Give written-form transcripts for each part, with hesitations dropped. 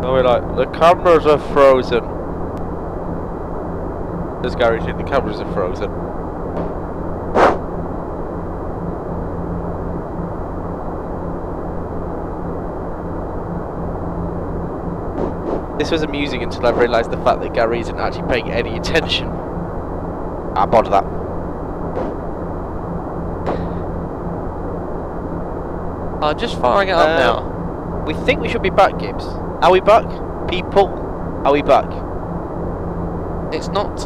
And we're like, the cameras are frozen. There's Gary saying the cameras are frozen. This was amusing until I realised the fact that Gary isn't actually paying any attention. I'm bored of that. I'm just firing it up now. We think we should be back, Gibbs. Are we back? People, are we back? It's not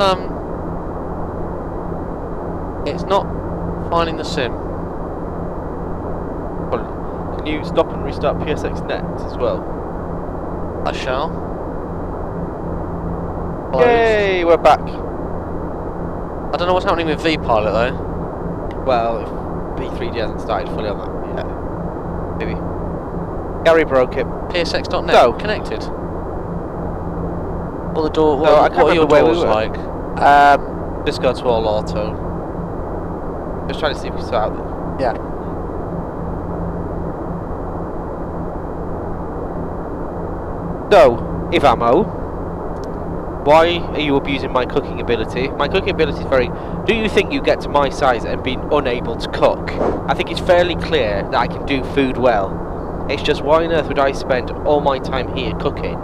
finding the sim. Can you stop and restart PSX Net as well? I shall. Yay, we're back. I don't know what's happening with V-Pilot though. Well, if B3D hasn't started fully on that yet. Maybe. Gary broke it. PSX.net No. connected. What the door? No, I can't what are your remember where we doors were. like? Just go to all auto. Just trying to see if we start out there. Yeah. So, Ivamo, why are you abusing my cooking ability? My cooking ability is very... Do you think you get to my size and be unable to cook? I think it's fairly clear that I can do food well. It's just why on earth would I spend all my time here cooking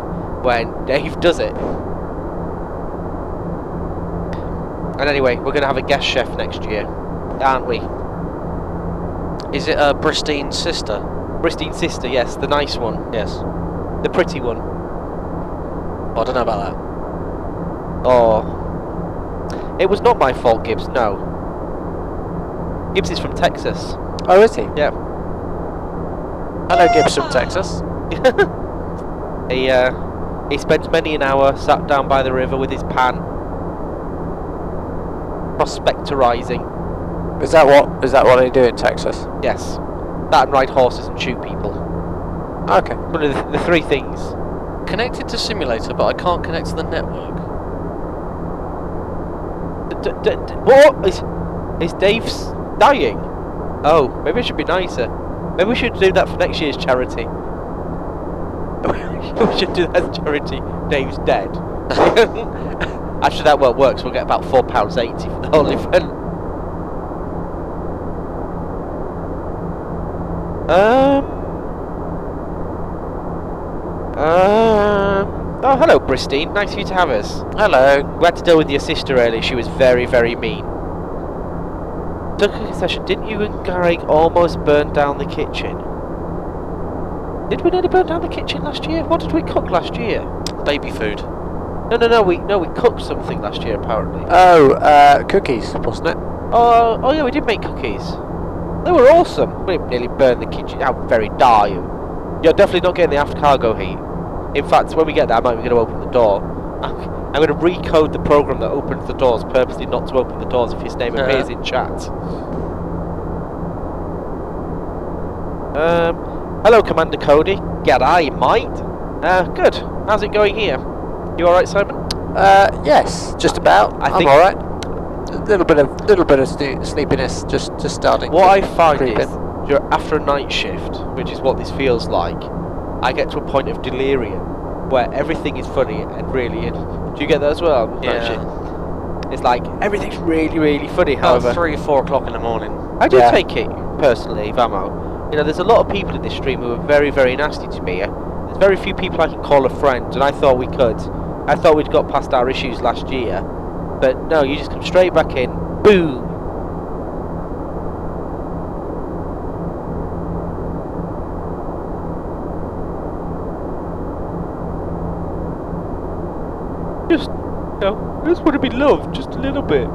when Dave does it? And anyway, we're going to have a guest chef next year, aren't we? Is it Bristine's sister? Bristine's sister, yes, the nice one. Yes. The pretty one. Oh, I don't know about that. Oh. It was not my fault, Gibbs, no. Gibbs is from Texas. Oh, is he? Yeah. Hello, Gibbs from Texas. He spent many an hour sat down by the river with his pan, prospectorizing. Is that what they do in Texas? Yes. That and ride horses and shoot people. Okay. One of the three things. Connected to simulator, but I can't connect to the network. What? Is Dave's dying? Oh, maybe it should be nicer. Maybe we should do that for next year's charity. We should do that as charity. Dave's dead. Actually, that won't work, so we'll get about £4.80 for the whole event. Oh, hello, Bristine. Nice of you to have us. Hello. We had to deal with your sister earlier. She was very, very mean. Took a concession. Didn't you and Garrick almost burn down the kitchen? Did we nearly burn down the kitchen last year? What did we cook last year? Baby food. No. We cooked something last year apparently. Oh, cookies, wasn't it? Oh yeah, we did make cookies. They were awesome. We nearly burned the kitchen. How very dare you? You're definitely not getting the after cargo heat. In fact, when we get there, I might be going to open the door. I'm going to recode the program that opens the doors purposely not to open the doors if his name appears in chat. Hello, Commander Cody. G'day, mate. Good. How's it going here? You alright, Simon? Yes, just about. I'm all right. A little bit of sleepiness, just starting. What I find is, after a night shift, which is what this feels like, I get to a point of delirium where everything is funny and really. Do you get that as well? Yeah. It's like everything's really, really funny. About However, 3 or 4 o'clock in the morning. I do take it personally, Vamo. You know, there's a lot of people in this stream who are very, very nasty to me. There's very few people I can call a friend, and I thought we could. I thought we'd got past our issues last year, but no, you just come straight back in. Boom. Just want to be loved, just a little bit.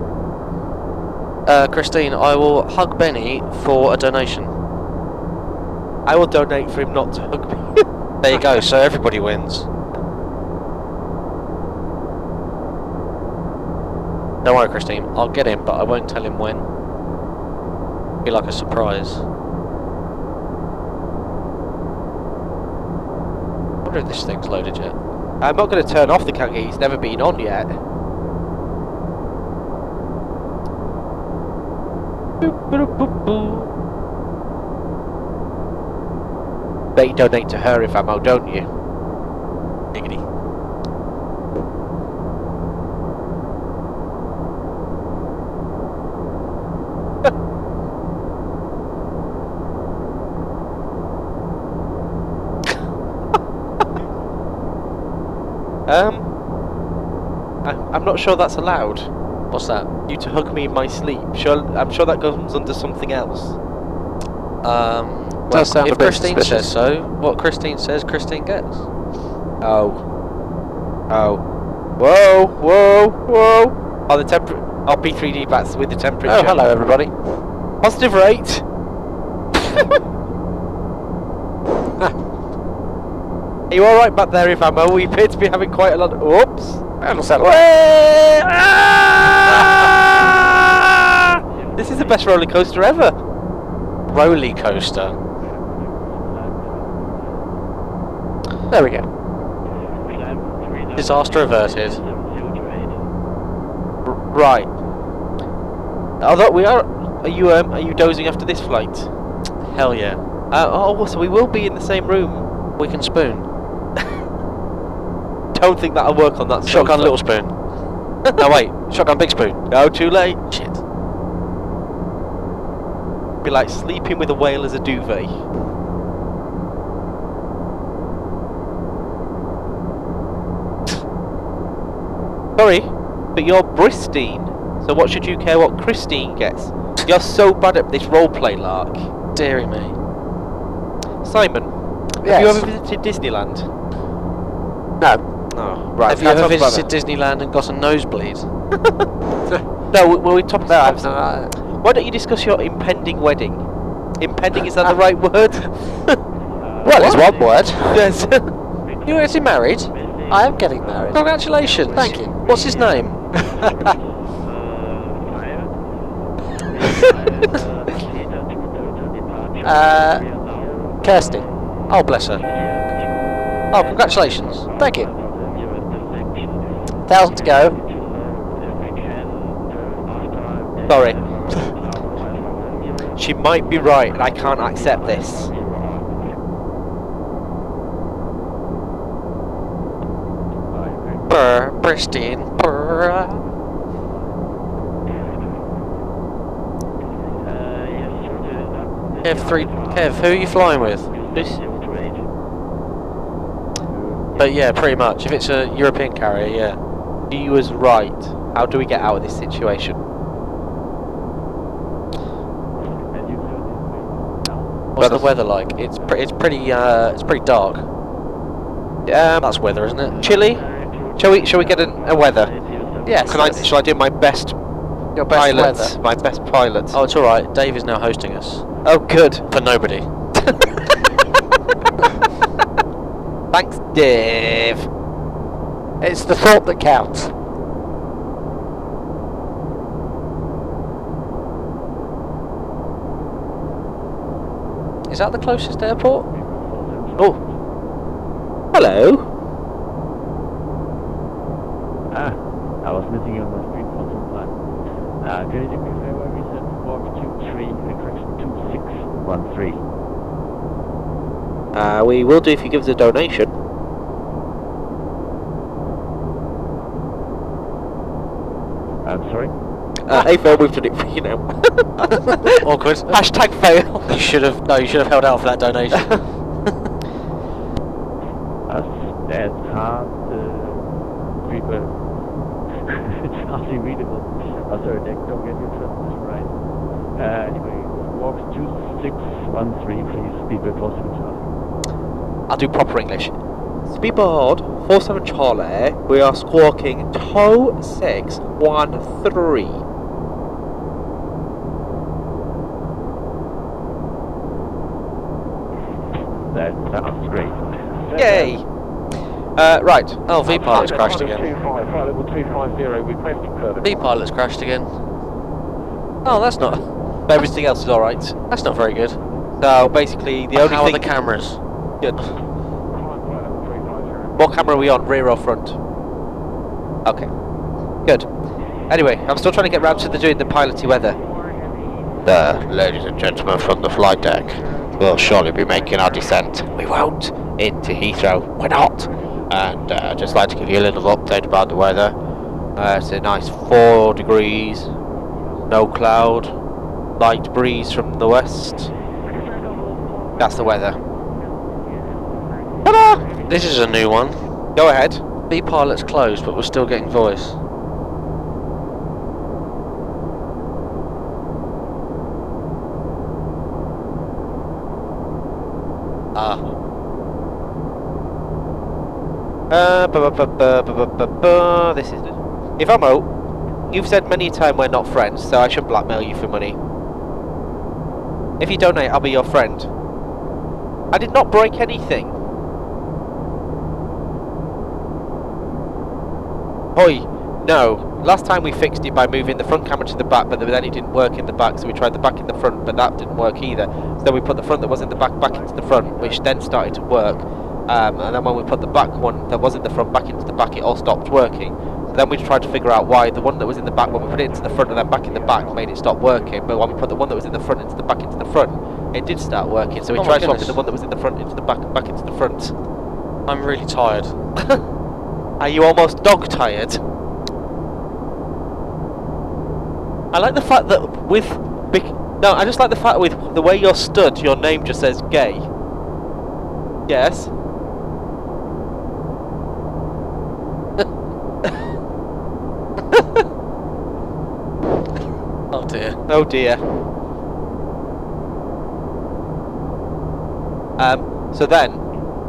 Christine, I will hug Benny for a donation. I will donate for him not to hug me. There you go, so everybody wins. Don't worry, Christine, I'll get him, but I won't tell him when. It'll be like a surprise. I wonder if this thing's loaded yet. I'm not going to turn off the camera, he's never been on yet. Bet you donate to her if I'm out, don't you? Giggity. I'm not sure that's allowed. What's that? You to hug me in my sleep. I'm sure that comes under something else. Well, Does sound a if bit Christine suspicious. says so, what Christine says, Christine gets. Oh. Whoa, whoa, whoa. Oh, the P3D bats with the temperature. Oh, hello everybody. Positive rate. Are you alright back there, if ammo? We appear to be having quite a lot of... Oops. That'll settle. Way! Ah! This is the best roller coaster ever. Roller coaster. There we go. Disaster averted. Right. Although we are you dozing after this flight? Hell yeah. Oh, so we will be in the same room. We can spoon. Don't think that'll work on that. Shotgun sofa. little spoon. No wait, shotgun big spoon. No, too late. Shit. Be like sleeping with a whale as a duvet. Sorry, but you're Bristine. So what should you care what Christine gets? You're so bad at this roleplay lark. Deary me. Simon, Yes. have you ever visited Disneyland? No. No. Right. Have you can't ever talk about visited Disneyland and got a nosebleed? that. No, we top No, that. Why don't you discuss your impending wedding? Impending, is that the right word? Well, it's one word. Yes. You're getting married? I am getting married. Congratulations. Thank you. What's his name? Kirsty. Oh, bless her. Oh, congratulations. Thank you. 1,000 to go. Sorry. She might be right, and I can't accept this. Brr, pristine. Brr. Kev, who are you flying with? This. But yeah, pretty much. If it's a European carrier, yeah. She was right. How do we get out of this situation? What's the weather like? It's pretty dark. That's weather, isn't it? Chilly. Shall we get a weather? Yes. Shall I do my best Your best pilot? weather. My best pilot. Oh, it's all right. Dave is now hosting us Oh, good. for nobody. Thanks, Dave. It's the thought that counts. Is that the closest airport? Oh. Hello. I was missing you on my screen for some time. Can you do me a favor? We said walk 23, correction 2613. We will do if you give us a donation. I'm sorry? Hey Phil, we've done it for you now. Awkward. Hashtag fail. You should have held out for that donation. That's hard, people. It's hardly readable. Oh, sorry, don't get your translation right. Anyway, walk 2613, please. People close to each other. I'll do proper English. Speedboard 47 Charlie, we are squawking 2613. That sounds great. Yay! Right. Oh, V pilot's crashed again. 250, requesting further. V pilot's crashed again. Oh, that's not Everything else is alright. very good. So basically, the only How thing. are the cameras? Good. What camera are we on, rear or front? Okay. Good. Anyway, I'm still trying to get round to doing the piloty weather. Ladies and gentlemen from the flight deck, we'll surely be making our descent. We won't. Into Heathrow. We're not. And I'd just like to give you a little update about the weather. It's a nice 4 degrees, no cloud, light breeze from the west. That's the weather. Ta-da! This is a new one. Go ahead. B pilot's closed, but we're still getting voice. This is it. If I'm out, you've said many a time we're not friends, so I should blackmail you for money. If you donate, I'll be your friend. I did not break anything. Oi, no. Last time we fixed it by moving the front camera to the back, but then it didn't work in the back, so we tried the back in the front, but that didn't work either. So then we put the front that was in the back into the front, which then started to work. And then when we put the back one that was in the front back into the back, it all stopped working. So then we tried to figure out why the one that was in the back, when we put it into the front and then back in the back, made it stop working. But when we put the one that was in the front into the back into the front, it did start working. So we tried swapping the one that was in the front into the back and back into the front. I'm really tired. Are you almost dog tired? I like the fact that with no, I just like the fact with the way you're stood, your name just says gay. Yes. Oh dear. Oh dear. So then,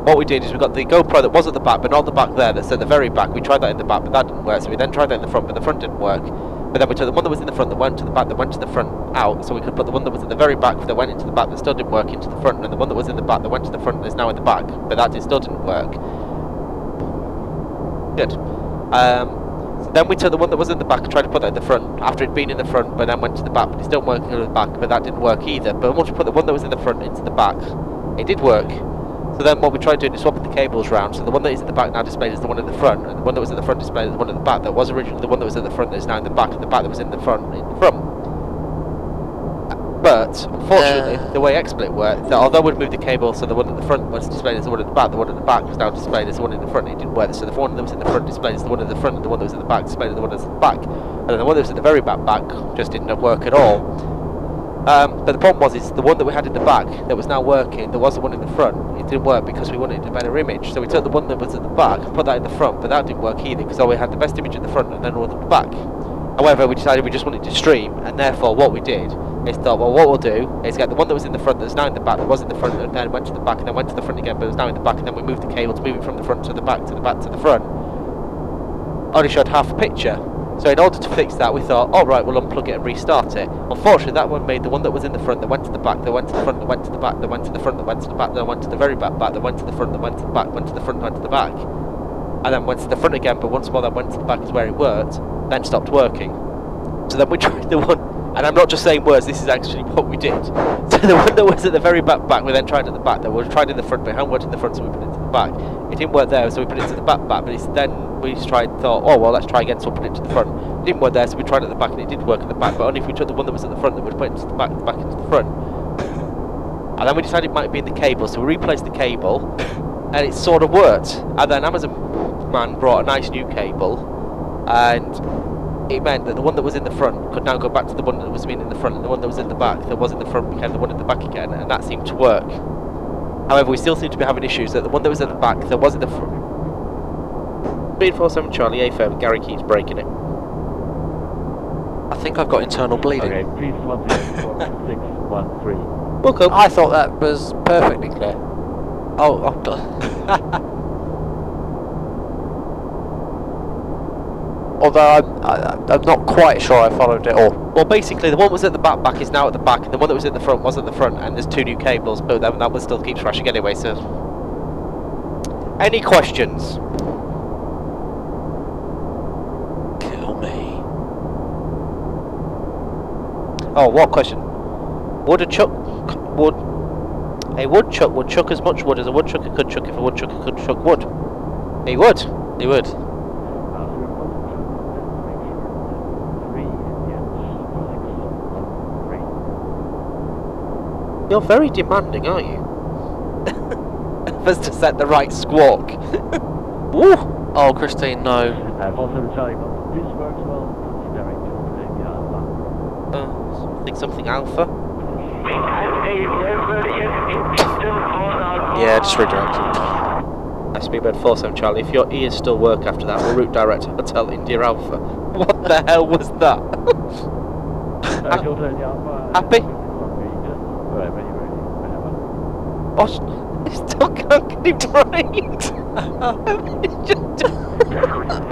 what we did is we got the GoPro that was at the back, but not the back there, that's at the very back. We tried that in the back, but that didn't work. So we then tried that in the front, but the front didn't work. But then we took the one that was in the front that went to the back, that went to the front out, so we could put the one that was at the very back that went into the back that still didn't work into the front, and the one that was in the back that went to the front is now in the back, but that still didn't work. Good. So then we took the one that was in the back and tried to put that in the front after it'd been in the front, but then went to the back, but it's still working in the back, but that didn't work either. But once we put the one that was in the front into the back, it did work. So then what we tried doing is swapping the cables round, so the one that is in the back now displayed as the one in the front, and the one that was in the front displayed as the one in the back that was originally the one that was in the front that is now in the back, and the back that was in the front in the front. But unfortunately, the way XSplit worked, that although we'd moved the cable so the one at the front was displayed as the one at the back was now displayed as the one in the front, it didn't work. So the one that was in the front displayed as the one in the front, and the one that was in the back displayed as the one that's in the back. And then the one that was at the very back just didn't work at all. But the problem was, is the one that we had in the back that was now working, there was the one in the front, it didn't work because we wanted a better image. So we took the one that was at the back and put that in the front, but that didn't work either because we had the best image at the front and then one at the back. However, we decided we just wanted to stream, and therefore what we did is thought, well, what we'll do is get the one that was in the front that's now in the back, that was in the front, and then went to the back, and then went to the front again, but it was now in the back, and then we moved the cable to move it from the front to the back to the back to the front. Only showed half a picture. So in order to fix that, we thought, all right, we'll unplug it and restart it. Unfortunately, that one made the one that was in the front that went to the back, that went to the front, that went to the back, that went to the front, that went to the back, that went to the very back, that went to the front, that went to the back, went to the front, went to the back, and then went to the front again. But once more, that went to the back is where it worked, then stopped working. So then we tried the one, and I'm not just saying words, this is actually what we did. So the one that was at the very back, we then tried at the back, that we tried in the front, but it hadn't worked in the front, so we put it to the back. It didn't work there, so we put it to the back, but then we thought, oh well, let's try again, so we'll put it to the front. It didn't work there, so we tried at the back, and it did work at the back, but only if we took the one that was at the front, that we'd put it into the back into the front. And then we decided it might be in the cable, so we replaced the cable, and it sort of worked. And then Amazon man brought a nice new cable, and it meant that the one that was in the front could now go back to the one that was in the front, and the one that was in the back that was in the front became the one in the back again, and that seemed to work. However, we still seem to be having issues that the one that was at the back that was in the front. 347 Charlie A-firm, Gary keeps breaking it. I think I've got internal bleeding. Okay, please 10613. Welcome. I thought that was perfectly clear. Oh, Although I'm not quite sure I followed it all. Well, basically, the one that was at the back is now at the back, and the one that was in the front was at the front, and there's two new cables, but then that one still keeps crashing anyway, so... Any questions? kill me. Oh, what question? Would a woodchuck would chuck as much wood as a woodchucker could chuck if a woodchucker could chuck wood? He would. He would. You're very demanding, aren't you? First to set the right squawk. Woo! Oh, Christine, no. Also Charlie, but this works well. Direct Something alpha. Yeah, just redirect. Speedbird 47 Charlie, if your ears still work after that, we'll route direct to Hotel India Alpha. What the hell was that? Happy? Oh, he still can't get him right.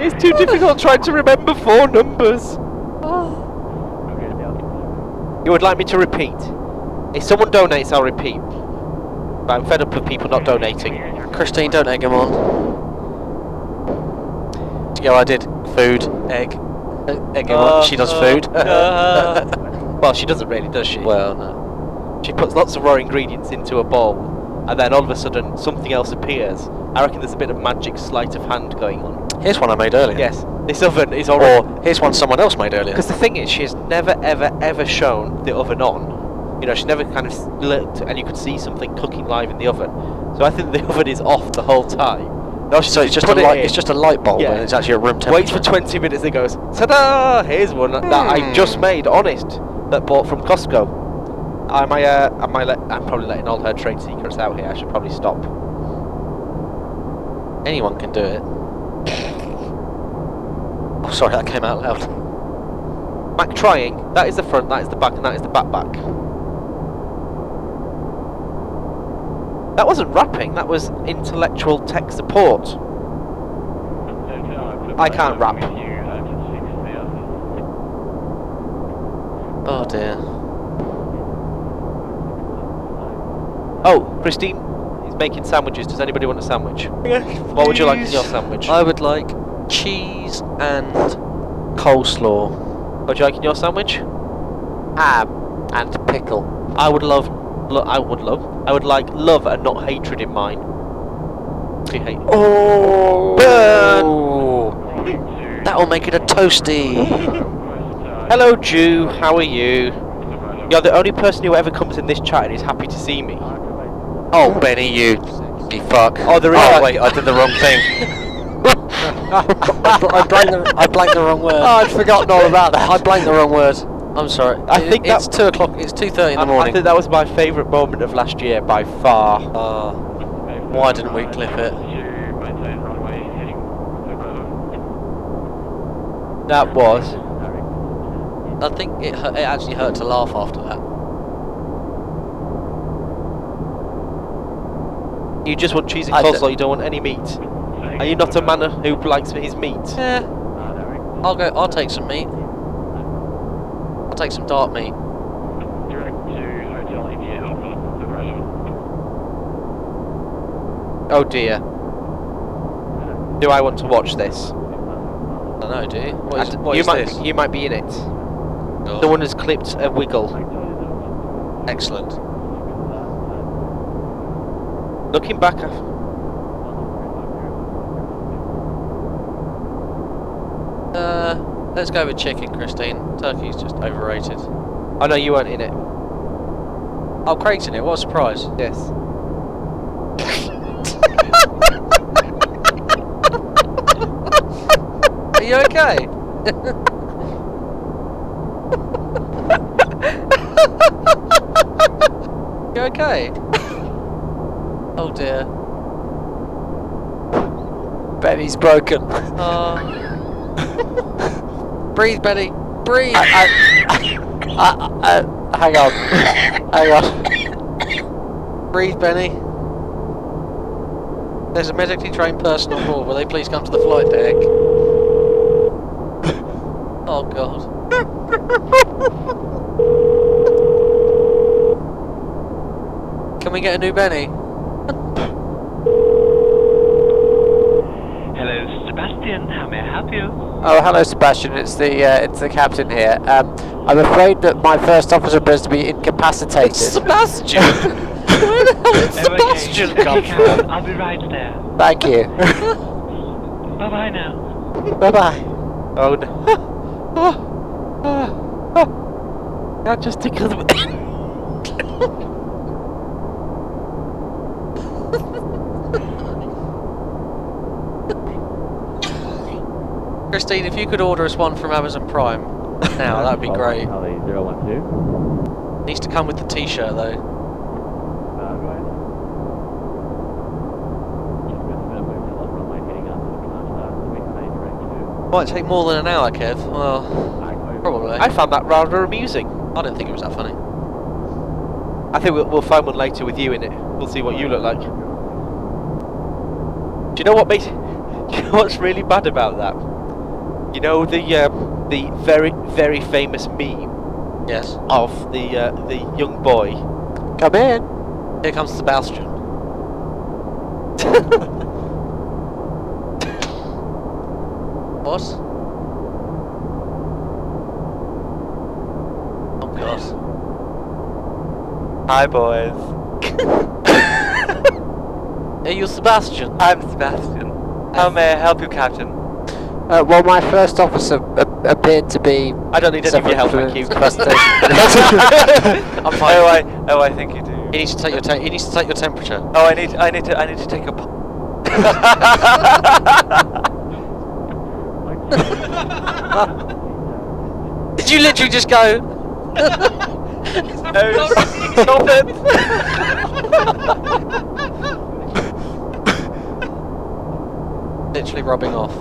It's too difficult trying to remember 4 numbers. You would like me to repeat? If someone donates, I'll repeat. But I'm fed up with people not donating. Christine, don't egg him on. Yeah, I did. Food, egg. Egg him on. She does food. Well, she doesn't really, does she? Well, no. She puts lots of raw ingredients into a bowl, and then all of a sudden something else appears. I reckon there's a bit of magic sleight of hand going on. Here's one I made earlier. Yes, this oven is already... Or here's one someone else made earlier. Because the thing is, she has never, ever, ever shown the oven on. You know, she never kind of looked, and you could see something cooking live in the oven. So I think the oven is off the whole time. No, So it's just a light. It's just a light bulb, Yeah. and it's actually a room temperature. Waits for 20 minutes, it goes, ta-da! Here's one that I just made, honest, that bought from Costco. I'm probably letting all her trade secrets out here. I should probably stop. Anyone can do it. Oh, sorry, that came out loud. Mac trying. That is the front, that is the back, and that is the back. That wasn't rapping, that was intellectual tech support. I can't rap. Oh dear. Oh, Christine is making sandwiches. Does anybody want a sandwich? Yes. What would you like in your sandwich? I would like cheese and coleslaw. What would you like in your sandwich? Ham and pickle. I would like love and not hatred in mine. Hate. Oh, burn! That'll make it a toasty. Hello, Jew. How are you? You're the only person who ever comes in this chat and is happy to see me. Oh, Benny, you fuck. Oh, there is. Oh, wait, I did the wrong thing. I blanked the wrong word. Oh, I'd forgotten all about that. I blanked the wrong word. I'm sorry. I think it's 2 o'clock. It's 2:30 in the I morning. think that was my favourite moment of last year by far. Why didn't we clip it? That was. I think it actually hurt to laugh after that. You just want cheese and I coleslaw. You don't want any meat. Are you not a man who likes his meat? Yeah. I'll take some meat. I'll take some dark meat. Oh dear. Do I want to watch this? I don't know, do you? What you is might this? you might be in it. Oh. Someone has clipped a wiggle. Excellent. Looking back, Let's go with chicken, Christine. Turkey's just overrated. oh no, you weren't in it. Oh, Craig's in it. What a surprise. Yes. Are you okay? You okay? Oh dear. Benny's broken. Breathe, Benny. Breathe. Hang on. Hang on. Breathe, Benny. There's a medically trained person on board. Will they please come to the flight deck? Oh God. Can we get a new Benny? Hello, Sebastian. How may I help you? Oh, hello, Sebastian. It's the captain here. I'm afraid that my first officer appears to be incapacitated. Sebastian. Where the hell did Sebastian come from? I'll be right there. Thank you. Bye bye now. Bye bye. Oh no. That just tickled me. Christine, if you could order us one from Amazon Prime now, that'd be great. Charlie 012. Needs to come with the T-shirt though. Go ahead. Just with the runway heading up to Atlanta, we have a direct to. Might take more than an hour, Kev. Well, probably. I found that rather amusing. I didn't think it was that funny. I think we'll find one later with you in it. We'll see what you look like. Do you know what makes? Do you know what's really bad about that? You know the very very famous meme Yes. of the young boy. Come in. Here comes Sebastian. What? Oh God. Hi, boys. Are you Sebastian? I'm Sebastian. How may I help you, Captain? Well, my first officer appeared to be. I don't need any of your help, thank you. I'm fine. Oh, I think you do. He needs to take your he needs to take your temperature. Oh, I need to take a. Did you literally just go? Oh, stop it! Literally rubbing off.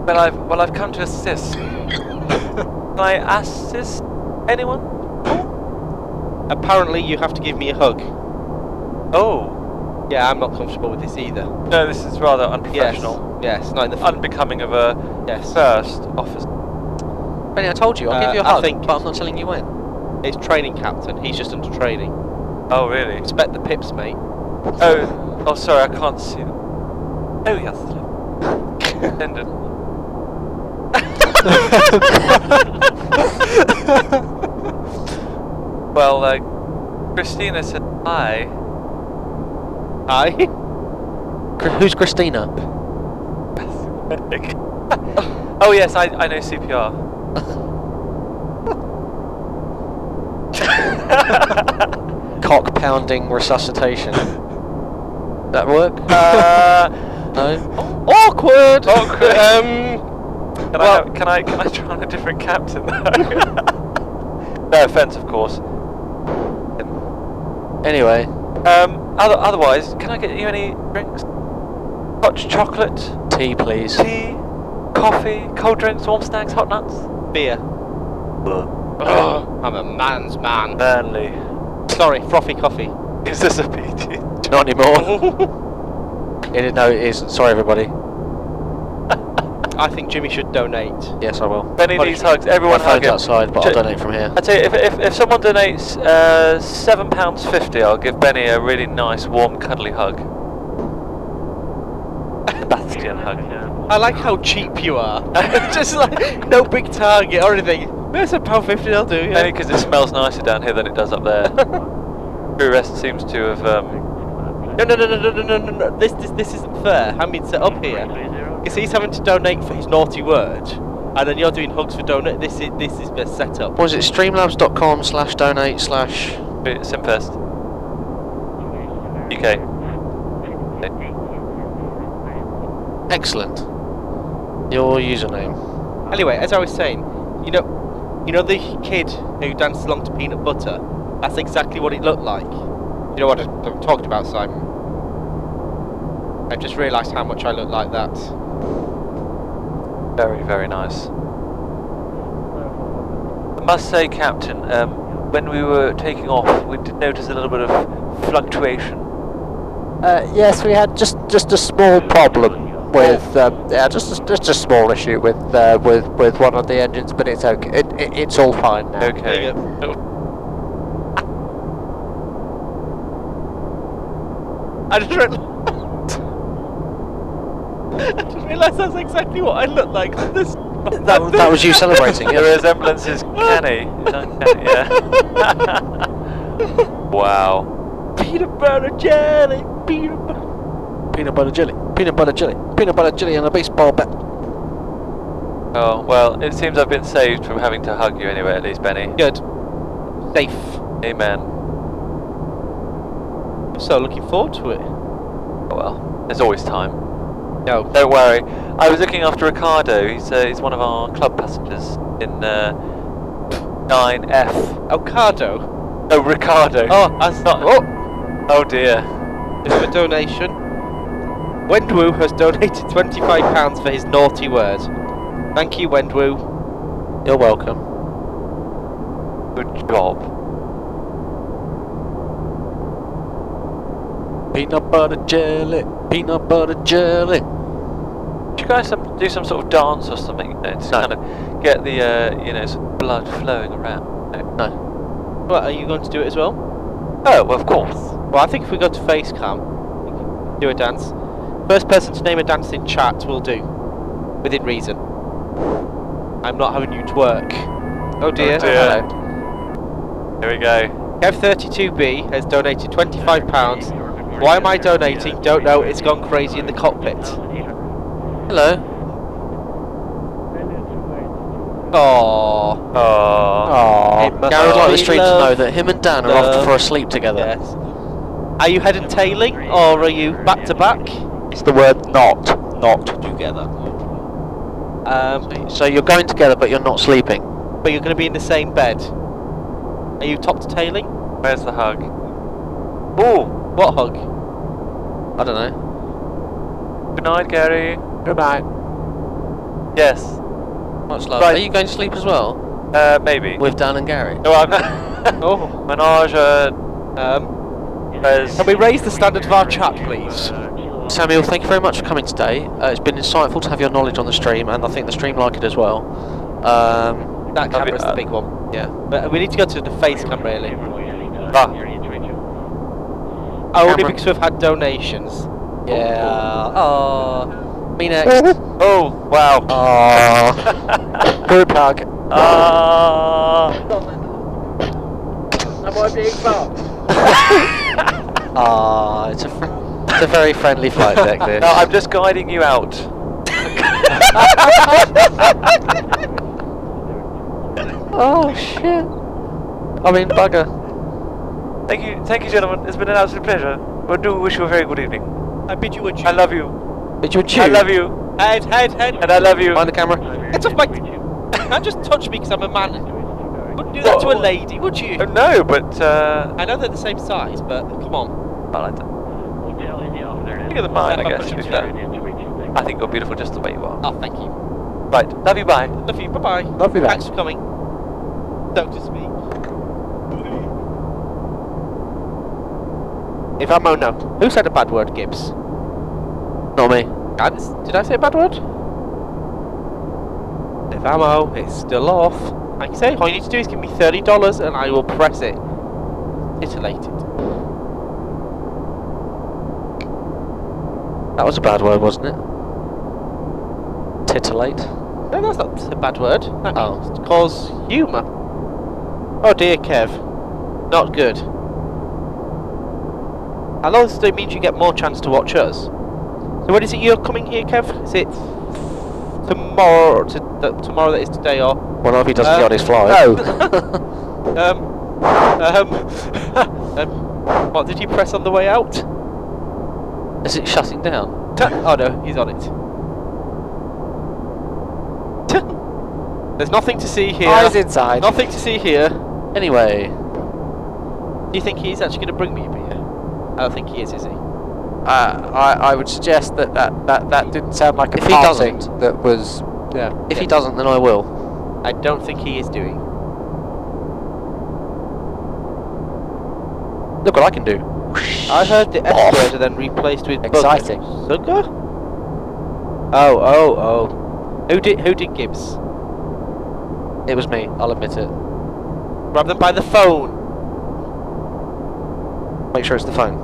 Well, I've come to assist. Can I assist anyone? Apparently, you have to give me a hug. Oh, Yeah, I'm not comfortable with this either. no, this is rather unprofessional. Yes, not in the Unbecoming of a Yes. first officer. Benny, I told you, I'll give you a I hug, think- but I'm not telling you when. It's training captain. He's just under training. Oh, really? Expect the pips, mate. Oh, sorry, I can't see them. Oh, yes. Attendant. Well, Christina said hi. Hi. Who's Christina? Oh, yes, I know CPR. Cock pounding resuscitation. That work? No. Awkward. Awkward. Well- Can I try on a different captain though? No offense, of course. Anyway, Otherwise, can I get you any drinks? Hot chocolate, tea, please. tea, coffee, cold drinks, warm snacks, hot nuts. Beer. I'm a man's man. Manly. Sorry, frothy coffee. Is this a PT? Not anymore. No, it is. Sorry, everybody. I think Jimmy should donate. Yes, I will. Benny needs hugs. Everyone My hug phone's him. outside, but I'll donate from here. I tell you, if someone donates £7.50, I'll give Benny a really nice, warm, cuddly hug. Sebastian hug. I like how cheap you are. Just like no big target or anything. There's £1.50, they'll do. Yeah. Maybe because it smells nicer down here than it does up there. Crew rest seems to have. No. This isn't fair. I mean, set up here. Because he's having to donate for his naughty word, and then you're doing hugs for donate. This is the setup. Was it streamlabs.com/donate/ Simfest. UK. Excellent. Your username. Anyway, as I was saying, you know the kid who danced along to Peanut Butter. That's exactly what it looked like. You know what I'm talking about, Simon? I've just realised how much I look like that. Very, very nice. I must say, Captain, when we were taking off, we did notice a little bit of fluctuation. Yes, we had just a small problem with just a small issue with one of the engines, but it's okay. It's all fine now. Okay. There you go. I just realised that's exactly what I look like. This. That was you celebrating. The Yeah. resemblance is canny. It's uncanny, yeah. Wow. Peanut butter jelly. Peanut butter. Peanut butter jelly. Peanut butter jelly. Peanut butter jelly and a baseball bat. Oh, well, it seems I've been saved from having to hug you anyway, at least, Benny. Good. Safe. Amen. So looking forward to it. Oh, well, there's always time. No. Don't worry. I was looking after Ricardo. He's one of our club passengers in 9F. Ocado. Oh, Ricardo. Oh, that's not. Oh dear. This is a donation. Wendwoo has donated £25 for his naughty word. Thank you, Wendwoo. You're welcome. Good job. Peanut butter jelly, peanut butter jelly. Should you guys do some sort of dance or something, to kind of get the some blood flowing around? No. What, are you going to do it as well? Oh, well, of course. Well, I think if we go to Facecam, we can do a dance. First person to name a dance in chat will do, within reason. I'm not having you twerk. Oh dear. Oh dear. Hello. Here we go. Kev32B has donated £25. Why am I donating? Don't know. It's gone crazy in the cockpit. Hello. Aww. Oh. Gary would like the stream to know that him and Dan are off for a sleep together. Yes. Are you head and tailing, or are you back to back? It's the word not Together. So you're going together, but you're not sleeping. But you're going to be in the same bed. Are you top to tailing? Where's the hug? Ooh. What hug? I don't know. Good night, Gary. Good night. Yes. Much love. Right. Are you going to sleep as well? Maybe. With Dan and Gary? No, I'm not. Oh. Menage. Can we raise the standard of our chat, please? Samuel, thank you very much for coming today. It's been insightful to have your knowledge on the stream, and I think the stream liked it as well. That camera's the big one. Yeah. But we need to go to the face cam, really. Ah. Only because we've had donations. Yeah. Oh. Me next. Oh, wow. Group hug. Am I being bumped? It's a very friendly flight deck, this. No, I'm just guiding you out. Oh shit. I mean, bugger. Thank you, gentlemen. It's been an absolute pleasure. I do wish you a very good evening. I bid you a chew. I love you. Did you chew? I love you. Head. And I love you. Behind the camera. Get off my... Can't just touch me because I'm a man. Wouldn't do that to a lady, would you? No, but I know they're the same size, but come on. I like that. Look at the mine, I guess. To be fair. I think you're beautiful just the way you are. Oh, thank you. Right, love you, bye. Love you, bye-bye. Love you, bye. Thanks for coming. Don't to speak. If I'm no. Who said a bad word, Gibbs? Not me. Did I say a bad word? If ammo, it's still off. Like I say, all you need to do is give me $30 and I will press it. Titillate it. That was a bad word, wasn't it? Titillate. No, that's not a bad word. That Oh. means to cause humour. Oh dear, Kev. Not good. I know this means you get more chance to watch us. So when is it you're coming here, Kev? Is it tomorrow? Tomorrow that is today, or? Well, not if he doesn't get on his flight. What did you press on the way out? Is it shutting down? Oh no, he's on it. There's nothing to see here. Eyes inside. Nothing to see here. Anyway. Do you think he's actually going to bring me a beer? I don't think he is he? I would suggest that didn't sound like a If he parting doesn't. that was... Yeah. If he doesn't, then I will. I don't think he is doing. Look what I can do. I heard the S word and then replaced with Exciting. Sugar? Oh. Who did Gibbs? It was me, I'll admit it. Grab them by the phone. Make sure it's the phone.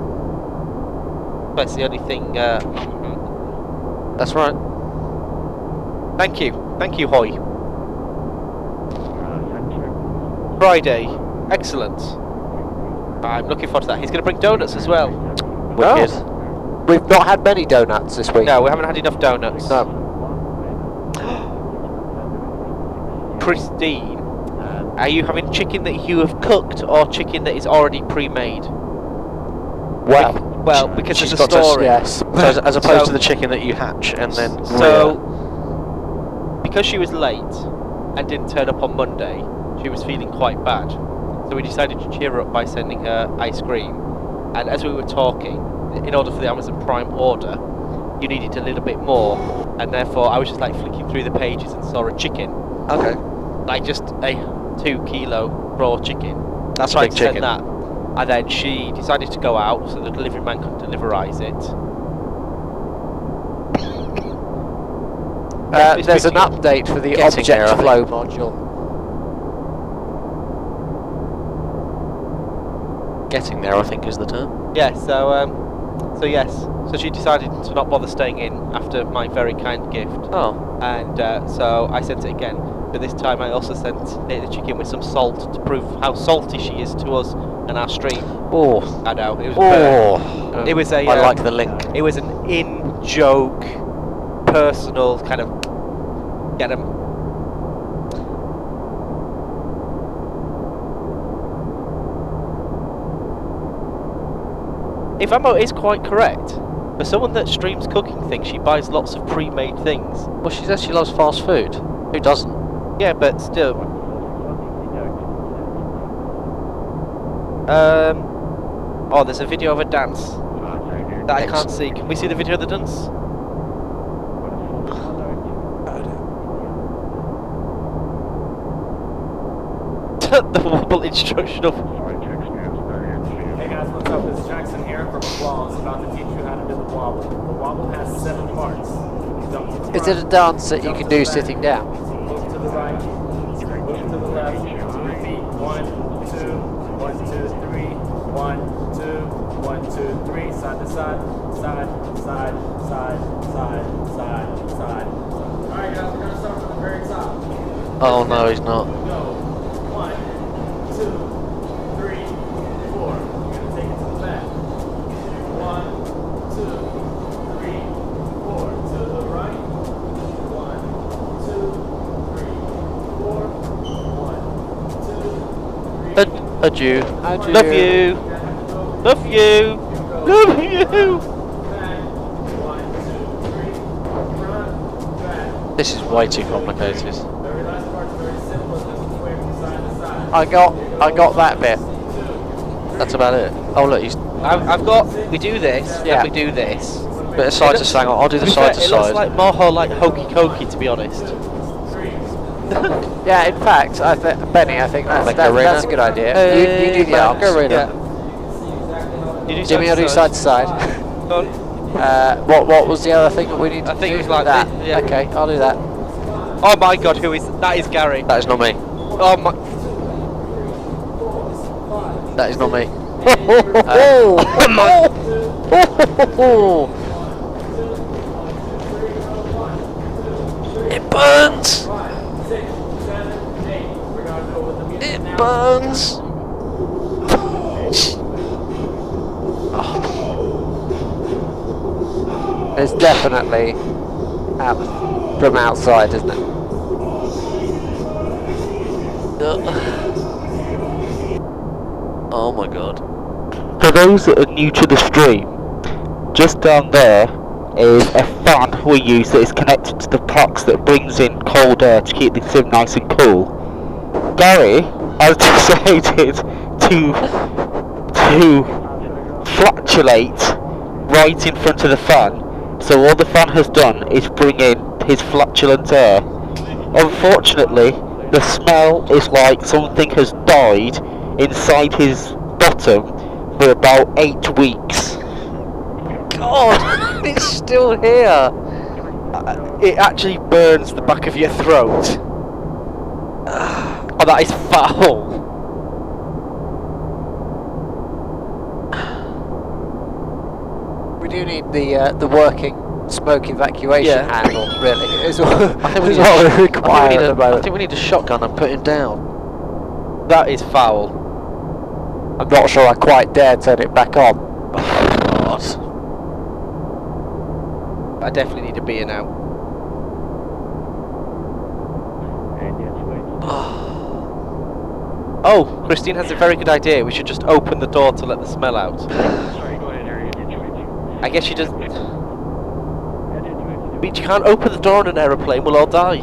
That's the only thing. That's right. Thank you, Hoy. Friday, excellent. I'm looking forward to that. He's going to bring donuts as well. Wicked. We've not had many donuts this week. No, we haven't had enough donuts. No. Christine, are you having chicken that you have cooked or chicken that is already pre-made? Well, Well, because She's there's a got to- story. Yes. So as opposed So- to the chicken that you hatch and then rear. So, because she was late and didn't turn up on Monday, she was feeling quite bad. So we decided to cheer her up by sending her ice cream. And as we were talking, in order for the Amazon Prime order, you needed a little bit more. And therefore, I was just like flicking through the pages and saw a chicken. Okay. Like just a 2 kilo raw chicken. That's a Tried big to send chicken. that. And then she decided to go out so the delivery man could deliverize it. It's There's an between- update for the Getting object there, I think. flow module. Getting there, I think, is the term. Yeah, so yes. So she decided to not bother staying in after my very kind gift. Oh. And so I sent it again. But this time I also sent the chicken with some salt to prove how salty she is to us and our stream. Oh. I know, it was a burn. Oh. It was a, I like the link. It was an in-joke, personal kind of get 'em. If Ammo is quite correct, for someone that streams cooking things, she buys lots of pre-made things. Well, she says she loves fast food. Who doesn't? Yeah, but still. Oh, there's a video of a dance that I can't see. Can we see the video of the dance? The wobble instructional. Hey guys, what's up? It's Jackson here from Applause, about to teach you how to do the wobble. The wobble has 7 parts. Jump to the Is it a front, dance that you jump can to do the back, sitting down? Move to the right, move to the left, repeat 1, 2, 1, 2, 3, 1, 2, 1, 2, 3, side to side, side, side, side, side, side, side. Alright guys, we're gonna start from the very top. Oh no, he's not. Go. 1, 2, 3, 4. You're gonna take it to the back. 1, 2, 3, 4. To the right. 1, 2, 3, 4. 1, 2, 3. Adieu. Love you. Love you. Love you. Back. 1, 2, 3. Front. Back. This is way too complicated. Very last part's very simple. It's just sway from side to side. I got that bit. That's about it. Oh look, he's I've got. We do this. Yeah. And we do this. bit of side to side. I'll do the To be side to fair, It looks side. like more like hokey cokey, to be honest. Yeah, in fact, Benny, I think that's a good idea. You do the arms. Macarena. You do Jimmy will do side to side. Go on. What was the other thing that we need to do? I think it was like that. this, yeah. Okay, I'll do that. Oh my god, who is that? Is Gary. That is not me. Oh my. That is not me. It burns. It burns. It's definitely out from outside, isn't it? Oh my god. For those that are new to the stream, just down there is a fan we use that is connected to the box that brings in cold air to keep the sim nice and cool. Gary has decided to flatulate right in front of the fan, so all the fan has done is bring in his flatulent air. Unfortunately, the smell is like something has died inside his bottom for about 8 weeks. God, it's still here. It actually burns the back of your throat. Oh, that is foul. We do need the working smoke evacuation Yeah. handle, really. Is what, I think we is need, what we I think we require need at the a, I moment. think we need a shotgun and put him down. That is foul. I'm not sure I quite dare turn it back on. Oh god. I definitely need a beer now. And yes, wait. Oh, Christine has a very good idea. We should just open the door to let the smell out. Sorry, go ahead, Harry. Did you I guess she does. But you can't open the door on an aeroplane, we'll all die.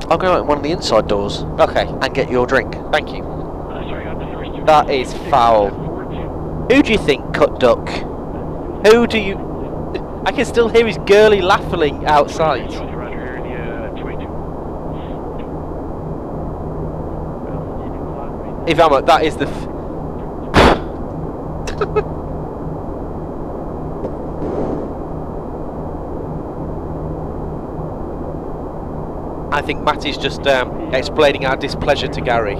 I'll go out one of the inside doors Okay, and get your drink. thank you. That is foul. Who do you think cut duck? Who do you... I can still hear his girly laughing outside. If I'm that is the... I think Matty's just explaining our displeasure to Gary.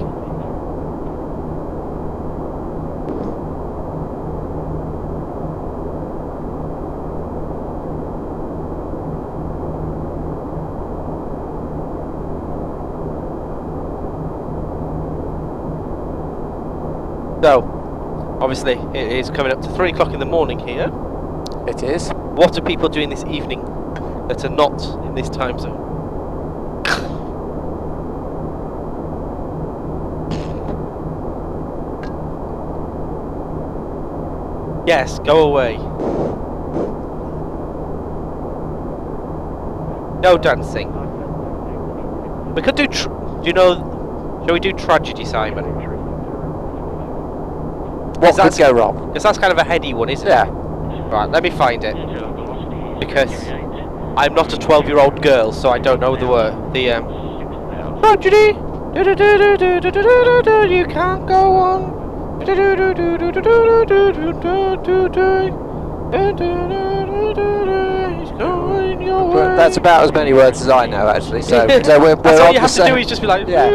So, obviously, it is coming up to 3 o'clock in the morning here. It is. What are people doing this evening that are not in this time zone? Yes, go away. No dancing. We could do. Do you know? Shall we do tragedy, Simon? What could go wrong? Because that's kind of a heady one, isn't Yeah. it? Right, let me find it. Because I'm not a 12-year-old girl, so I don't know the word. The tragedy. You can't go on. That's about as many words as I know, actually. So, we're that's all on you the have to same. do is just be like, Yeah.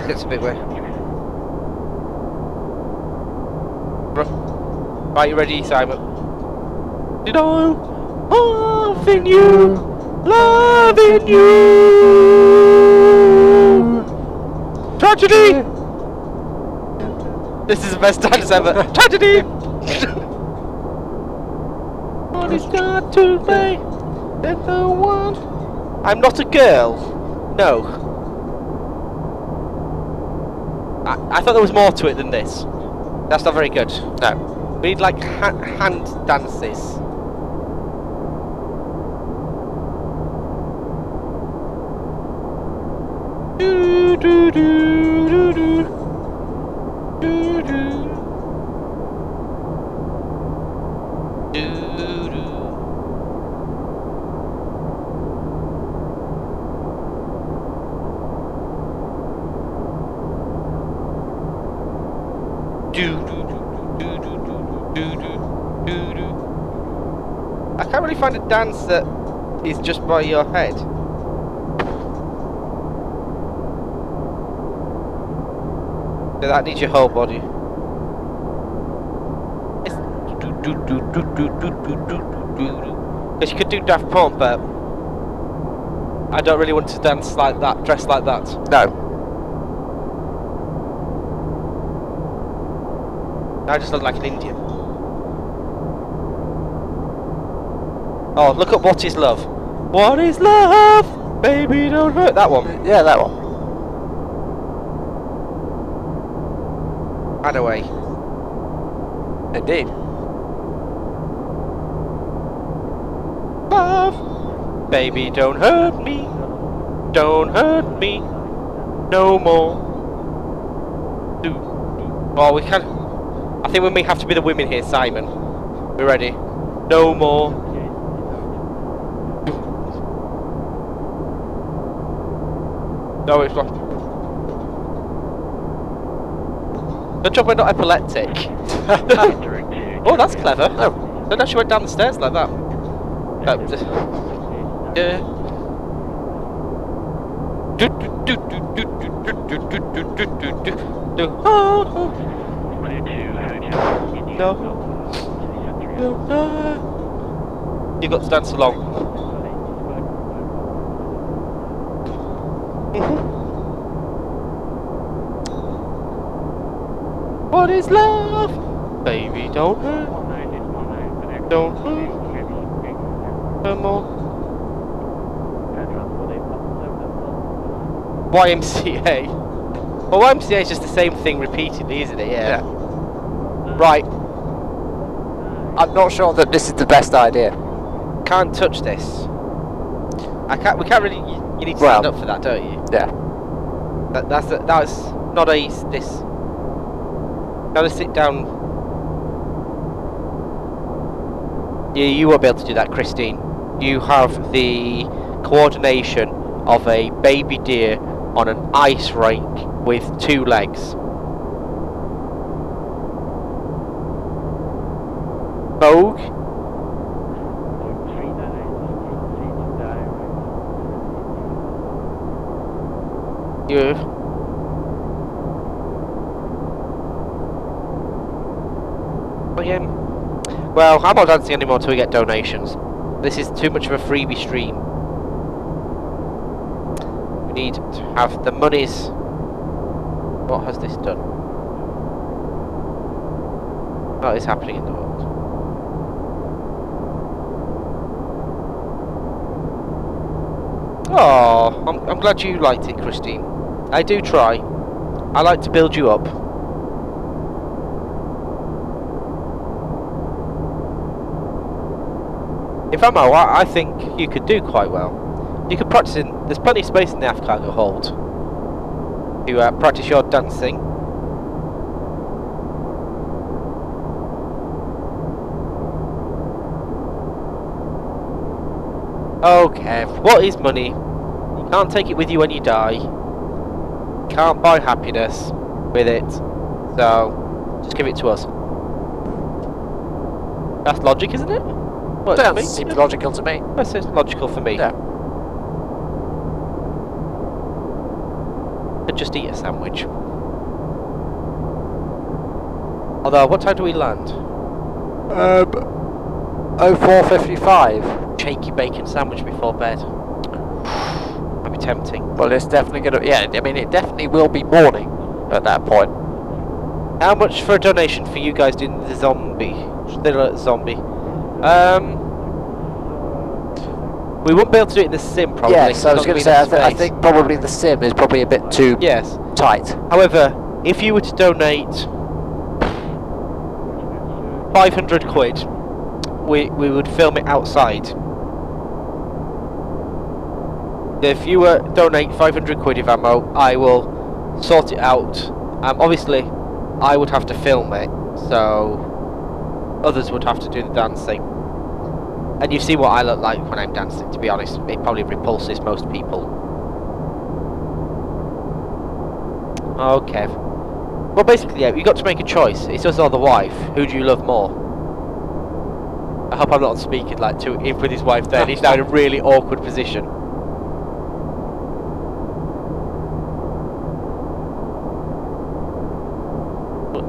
It's a bit weird. Right, you ready, Simon? You know, loving you, loving you. Tragedy. This is the best dance ever. Tragedy. What is got to say that the one? I'm not a girl. No. I thought there was more to it than this. That's not very good. No. We need like hand dances. Do do do do do do do do do. I can't really find a dance that is just by your head. So that needs your whole body. Because you could do Daft Punk, but I don't really want to dance like that, dress like that. No. I just look like an Indian. Oh, look at What Is Love. What is love? Baby, don't hurt. That one. Yeah, that one. And away. Indeed. Love. Baby, don't hurt me. Don't hurt me. No more. Oh, we can. I think we may have to be the women here, Simon. We're ready. No more. No, it's not. Good job we're not epileptic. Oh, that's clever. Oh, don't actually went down the stairs like that. Yeah. No. No. You've got to dance along. What is love? Baby, don't hurt. Don't hurt. No more. YMCA. Well, YMCA is just the same thing repeatedly, isn't it? Yeah. Right. I'm not sure that this is the best idea. Can't touch this. I can't. We can't really. You need to stand up for that, don't you? Yeah. That's not a this. Gotta sit down. You won't be able to do that, Christine. You have the coordination of a baby deer on an ice rink with 2 legs. Vogue? You. Again. Well, I'm not dancing anymore until we get donations. This is too much of a freebie stream. We need to have the monies. What has this done? What is happening in the world? Oh, I'm glad you liked it, Christine. I do try. I like to build you up. If I'm out, I think you could do quite well. You could practice in. There's plenty of space in the aft cargo hold to practice your dancing. Okay, what is money? You can't take it with you when you die. You can't buy happiness with it. So, just give it to us. That's logic, isn't it? Well, That seems logical to me. That seems logical for me. Yeah. Could just eat a sandwich. Although, what time do we land? 04:55. Shaky bacon sandwich before bed. Might be tempting. Well, it's definitely gonna. Yeah, I mean, it definitely will be morning at that point. How much for a donation for you guys doing the zombie? We won't be able to do it in the sim probably. Yes, I was going to say. I think probably the sim is probably a bit too tight. However, if you were to donate 500 quid, we would film it outside. If you donate 500 quid of ammo, I will sort it out. Obviously, I would have to film it, so others would have to do the dancing. And you see what I look like when I'm dancing, to be honest. It probably repulses most people. Okay. Well, basically, yeah, you got to make a choice. It's us or the wife. Who do you love more? I hope I'm not speaking like to him with his wife there. He's now in a really awkward position.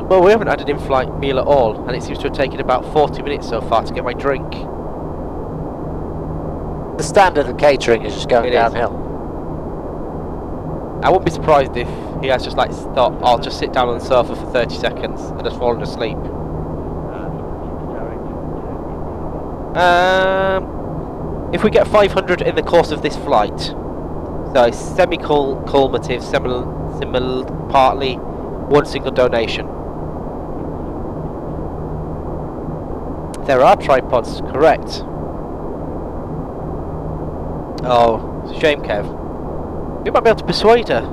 Well, we haven't had an in-flight meal at all, and it seems to have taken about 40 minutes so far to get my drink. The standard of catering is just going downhill. I wouldn't be surprised if he has just like stop. I'll just sit down on the sofa for 30 seconds and just fallen asleep. If we get 500 in the course of this flight, so semi-cumulative, partly one single donation. There are tripods, correct. Oh, it's a shame, Kev. We might be able to persuade her.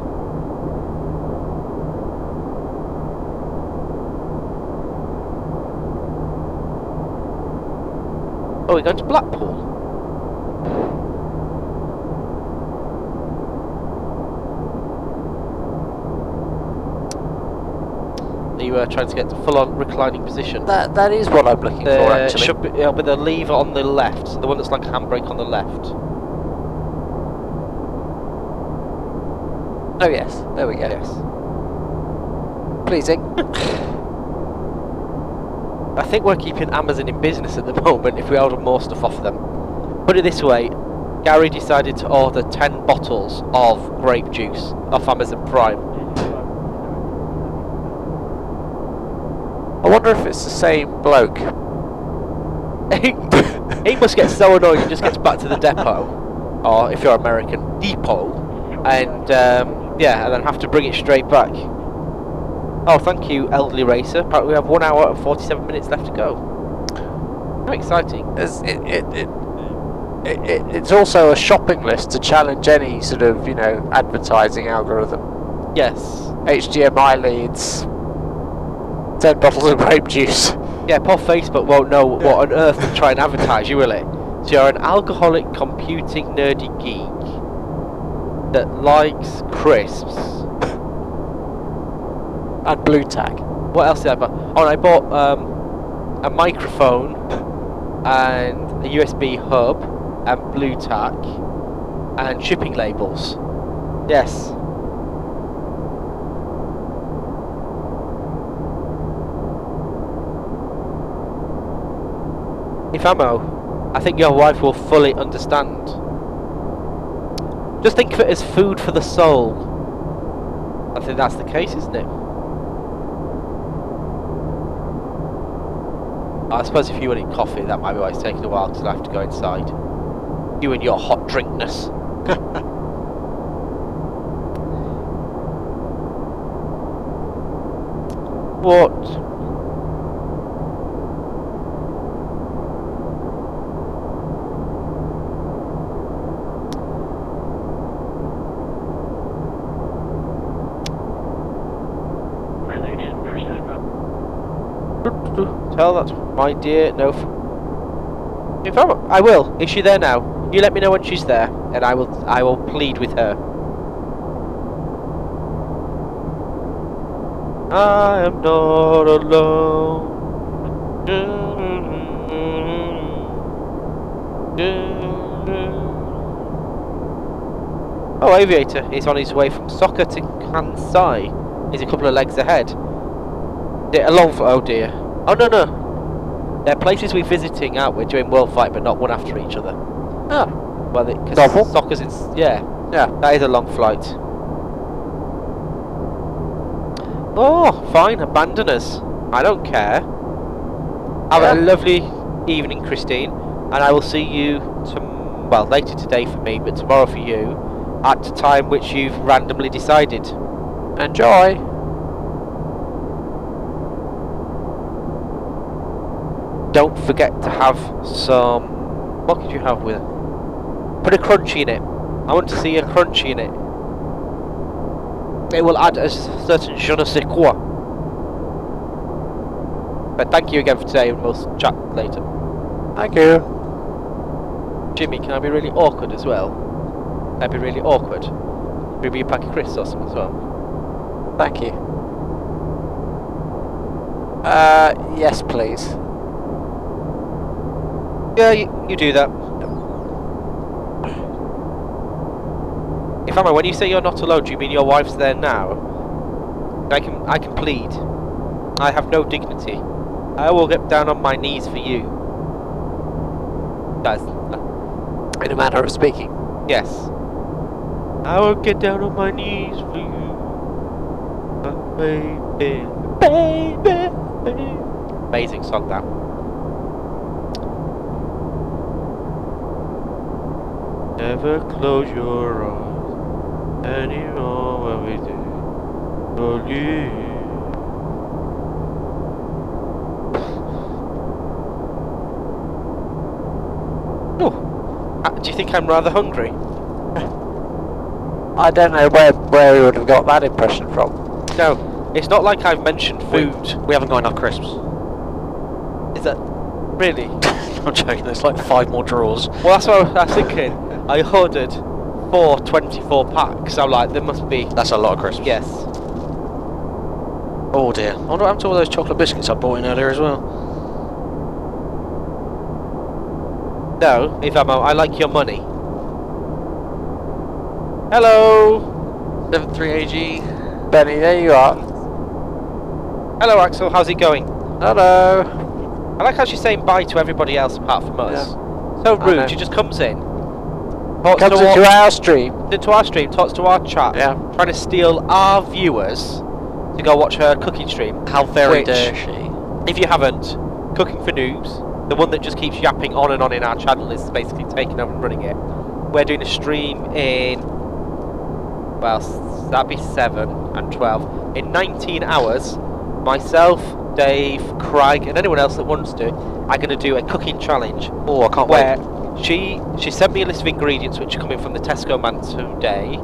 Oh, we're going to Blackpool. Are you trying to get to full-on reclining position? That is what I'm looking for, actually. Should be, with the lever on the left, so the one that's like a handbrake on the left. Oh yes, there we go. Yes. Pleasing. I think we're keeping Amazon in business at the moment if we order more stuff off them. Put it this way, Gary decided to order 10 bottles of grape juice off Amazon Prime. I wonder if it's the same bloke. He must get so annoyed he just gets back to the depot, or if you're American, depot, and Yeah, and then have to bring it straight back. Oh, thank you, elderly racer. Apparently we have 1 hour and 47 minutes left to go. Very exciting. It's also a shopping list to challenge any sort of, you know, advertising algorithm. Yes. HDMI leads, 10 bottles of grape juice. Yeah, poor Facebook won't know what on earth to try and advertise you, will it? So you're an alcoholic computing nerdy geek that likes crisps. And blue tag. What else did I buy? Oh, and I bought a microphone and a USB hub and blue tack and shipping labels. Yes. If ammo, I think your wife will fully understand. Just think of it as food for the soul. I think that's the case, isn't it? I suppose if you want to eat coffee, that might be why it's taking a while, because I have to go inside. You and your hot drinkness. What? Tell that, my dear, no. If I will. Is she there now? You let me know when she's there, and I will plead with her. I am not alone. Oh, Aviator is on his way from Soccer to Kansai. He's a couple of legs ahead. Oh dear. Oh no. There are places we're visiting out. We're doing Worldflight, but not one after each other. Ah. Well, because Novel. Soccer's in. Yeah. That is a long flight. Oh, fine. Abandon us. I don't care. Have a lovely evening, Christine, and I will see you later today for me, but tomorrow for you, at the time which you've randomly decided. Enjoy. Don't forget to have some. What could you have with it? Put a crunchy in it. I want to see a crunchy in it. It will add a certain je ne sais quoi. But thank you again for today, and we'll chat later. Thank you. Jimmy, can I be really awkward as well? I'd be really awkward. Maybe a pack of crisps or something as well. Thank you. Yes, please. Yeah, you do that. If when you say you're not alone, do you mean your wife's there now? I can plead. I have no dignity. I will get down on my knees for you. That's in a manner of speaking. Yes. I will get down on my knees for you, baby, baby, baby. Amazing song that. Never close your eyes anymore when we do for you. Oh, do you think I'm rather hungry? I don't know where we would have got that impression from. No, it's not like I've mentioned food. We haven't got enough crisps. Is that really? I'm joking, there's like 5 more drawers. Well, that's what I was thinking. I ordered 4 24 packs. I'm like, there must be. That's a lot of crisps. Yes. Oh dear. I wonder what happened to all those chocolate biscuits I bought in earlier as well. No, if I like your money. Hello. 73AG. Benny, there you are. Hello, Axel. How's it going? Hello. I like how she's saying bye to everybody else apart from us. Yeah. So rude. She just comes in. Comes into our stream. Into our stream, talks to our chat. Yeah. Trying to steal our viewers to go watch her cooking stream. How very Which, dare she? If you haven't, Cooking for Noobs, the one that just keeps yapping on and on in our channel, is basically taking over and running it. We're doing a stream in well, that'd be 7 and 12. In 19 hours, myself, Dave, Craig, and anyone else that wants to, are going to do a cooking challenge. Oh, I can't where wait. She sent me a list of ingredients which are coming from the Tesco man today,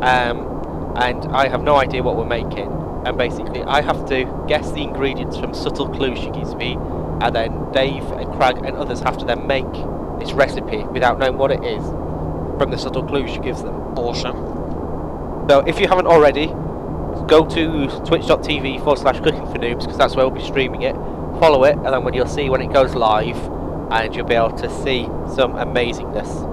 and I have no idea what we're making. And basically, I have to guess the ingredients from subtle clues she gives me, and then Dave and Craig and others have to then make this recipe without knowing what it is from the subtle clues she gives them. Awesome. So if you haven't already, go to twitch.tv/cookingfornoobs, because that's where we'll be streaming it. Follow it, and then when you'll see when it goes live, and you'll be able to see some amazingness.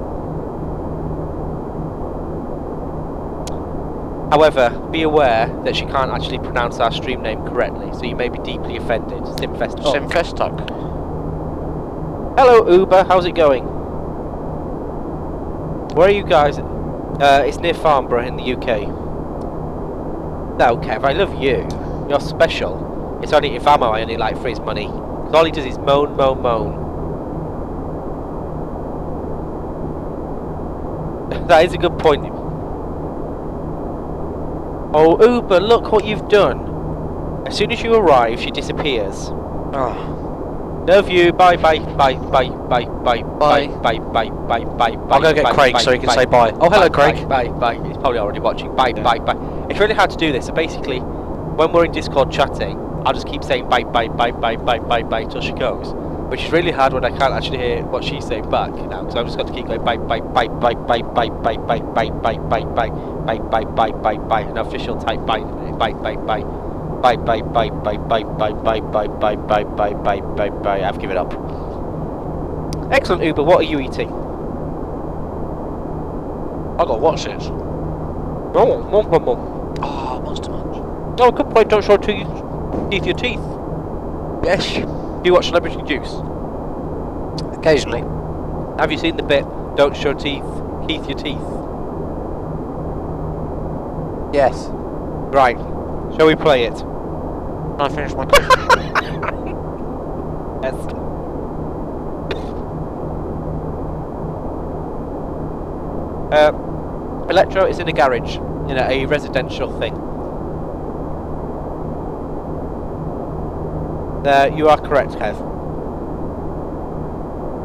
However, be aware that she can't actually pronounce our stream name correctly, so you may be deeply offended. Simfest. Oh. Simfest. Hello Uber, how's it going? Where are you guys? It's near Farnborough in the UK. No, Kev, I love you. You're special. It's only if Ammo I only like for his money. Because all he does is moan, moan, moan. That is a good point. Oh, Uber, look what you've done. As soon as you arrive, she disappears. Oh. Love you. Bye, bye, bye, bye, bye, bye, bye, bye, bye, bye, bye. I'll go get Craig so he can say bye. Oh, hello, Craig. Bye, bye. He's probably already watching. Bye, bye, bye. It's really hard to do this. So basically, when we're in Discord chatting, I'll just keep saying bye, bye, bye, bye, bye, bye, bye till she goes. Which is really hard when I can't actually hear what she's saying back now. So I've just got to keep going bye, bye, bye, bye, bye, bye, bye, bye, bye, bye, bye, bye, bye, bye, bye, bye, bye. An official type bye, bye, bye, bye. Bye, bye, bye, bye, bye, bye, bye, bye, bye, bye, bye, bye, bye, bye. I've given up. Excellent, Uber. What are you eating? I got what's it? Oh, Oh, Monster Munch. oh, good point. Don't show teeth your teeth. Yes. Do you watch Celebrity Juice? Occasionally. Have you seen the bit? Don't show teeth your teeth. Yes. Right. Shall we play it? Can I finish my Yes. Electro is in a garage, in a residential thing. You are correct, Kev.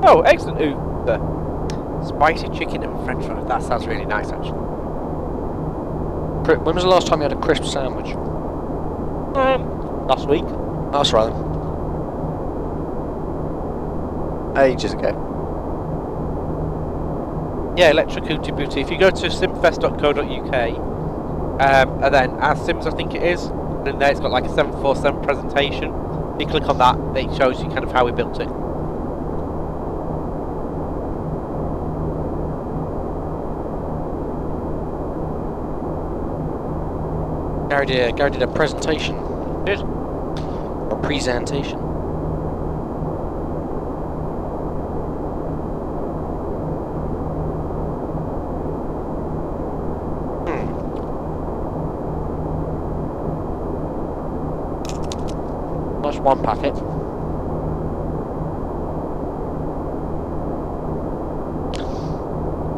Oh, excellent, Uber. Spicy chicken and french fries. That sounds really nice, actually. When was the last time you had a crisp sandwich? Last week. That's right then. Ages ago. Yeah, Electrocooty Booty. If you go to simfest.co.uk, and then our Sims, I think it is, and in there it's got like a 747 presentation. If you click on that, it shows you kind of how we built it. Gary did a presentation. Did? A presentation. That's one packet.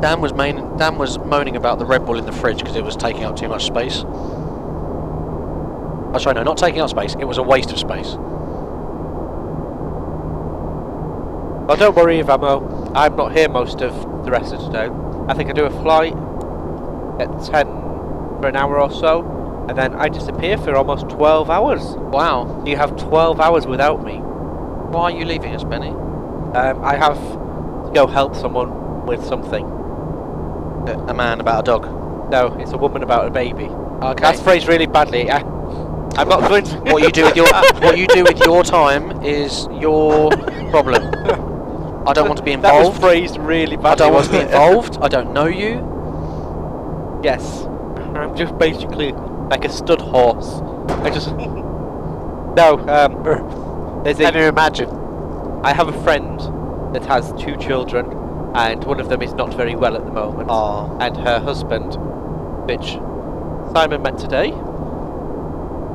Dan was moaning about the Red Bull in the fridge because it was taking up too much space. Oh, sorry, no, not taking up space. It was a waste of space. Well, don't worry, Ivamo. I'm not here most of the rest of today. I think I do a flight at 10 for an hour or so, and then I disappear for almost 12 hours. Wow. You have 12 hours without me. Why are you leaving us, Benny? I have to go help someone with something. A man about a dog. No, it's a woman about a baby. Okay. That's phrased really badly. I'm not going to. What you do with your time is your problem. I don't want to be involved. That was phrased really badly. I don't want to be wasn't it? involved. I don't know you. Yes. I'm just basically like a stud horse. I just no. There's Can you imagine? I have a friend that has 2 children, and one of them is not very well at the moment. Oh. And her husband, which Simon met today,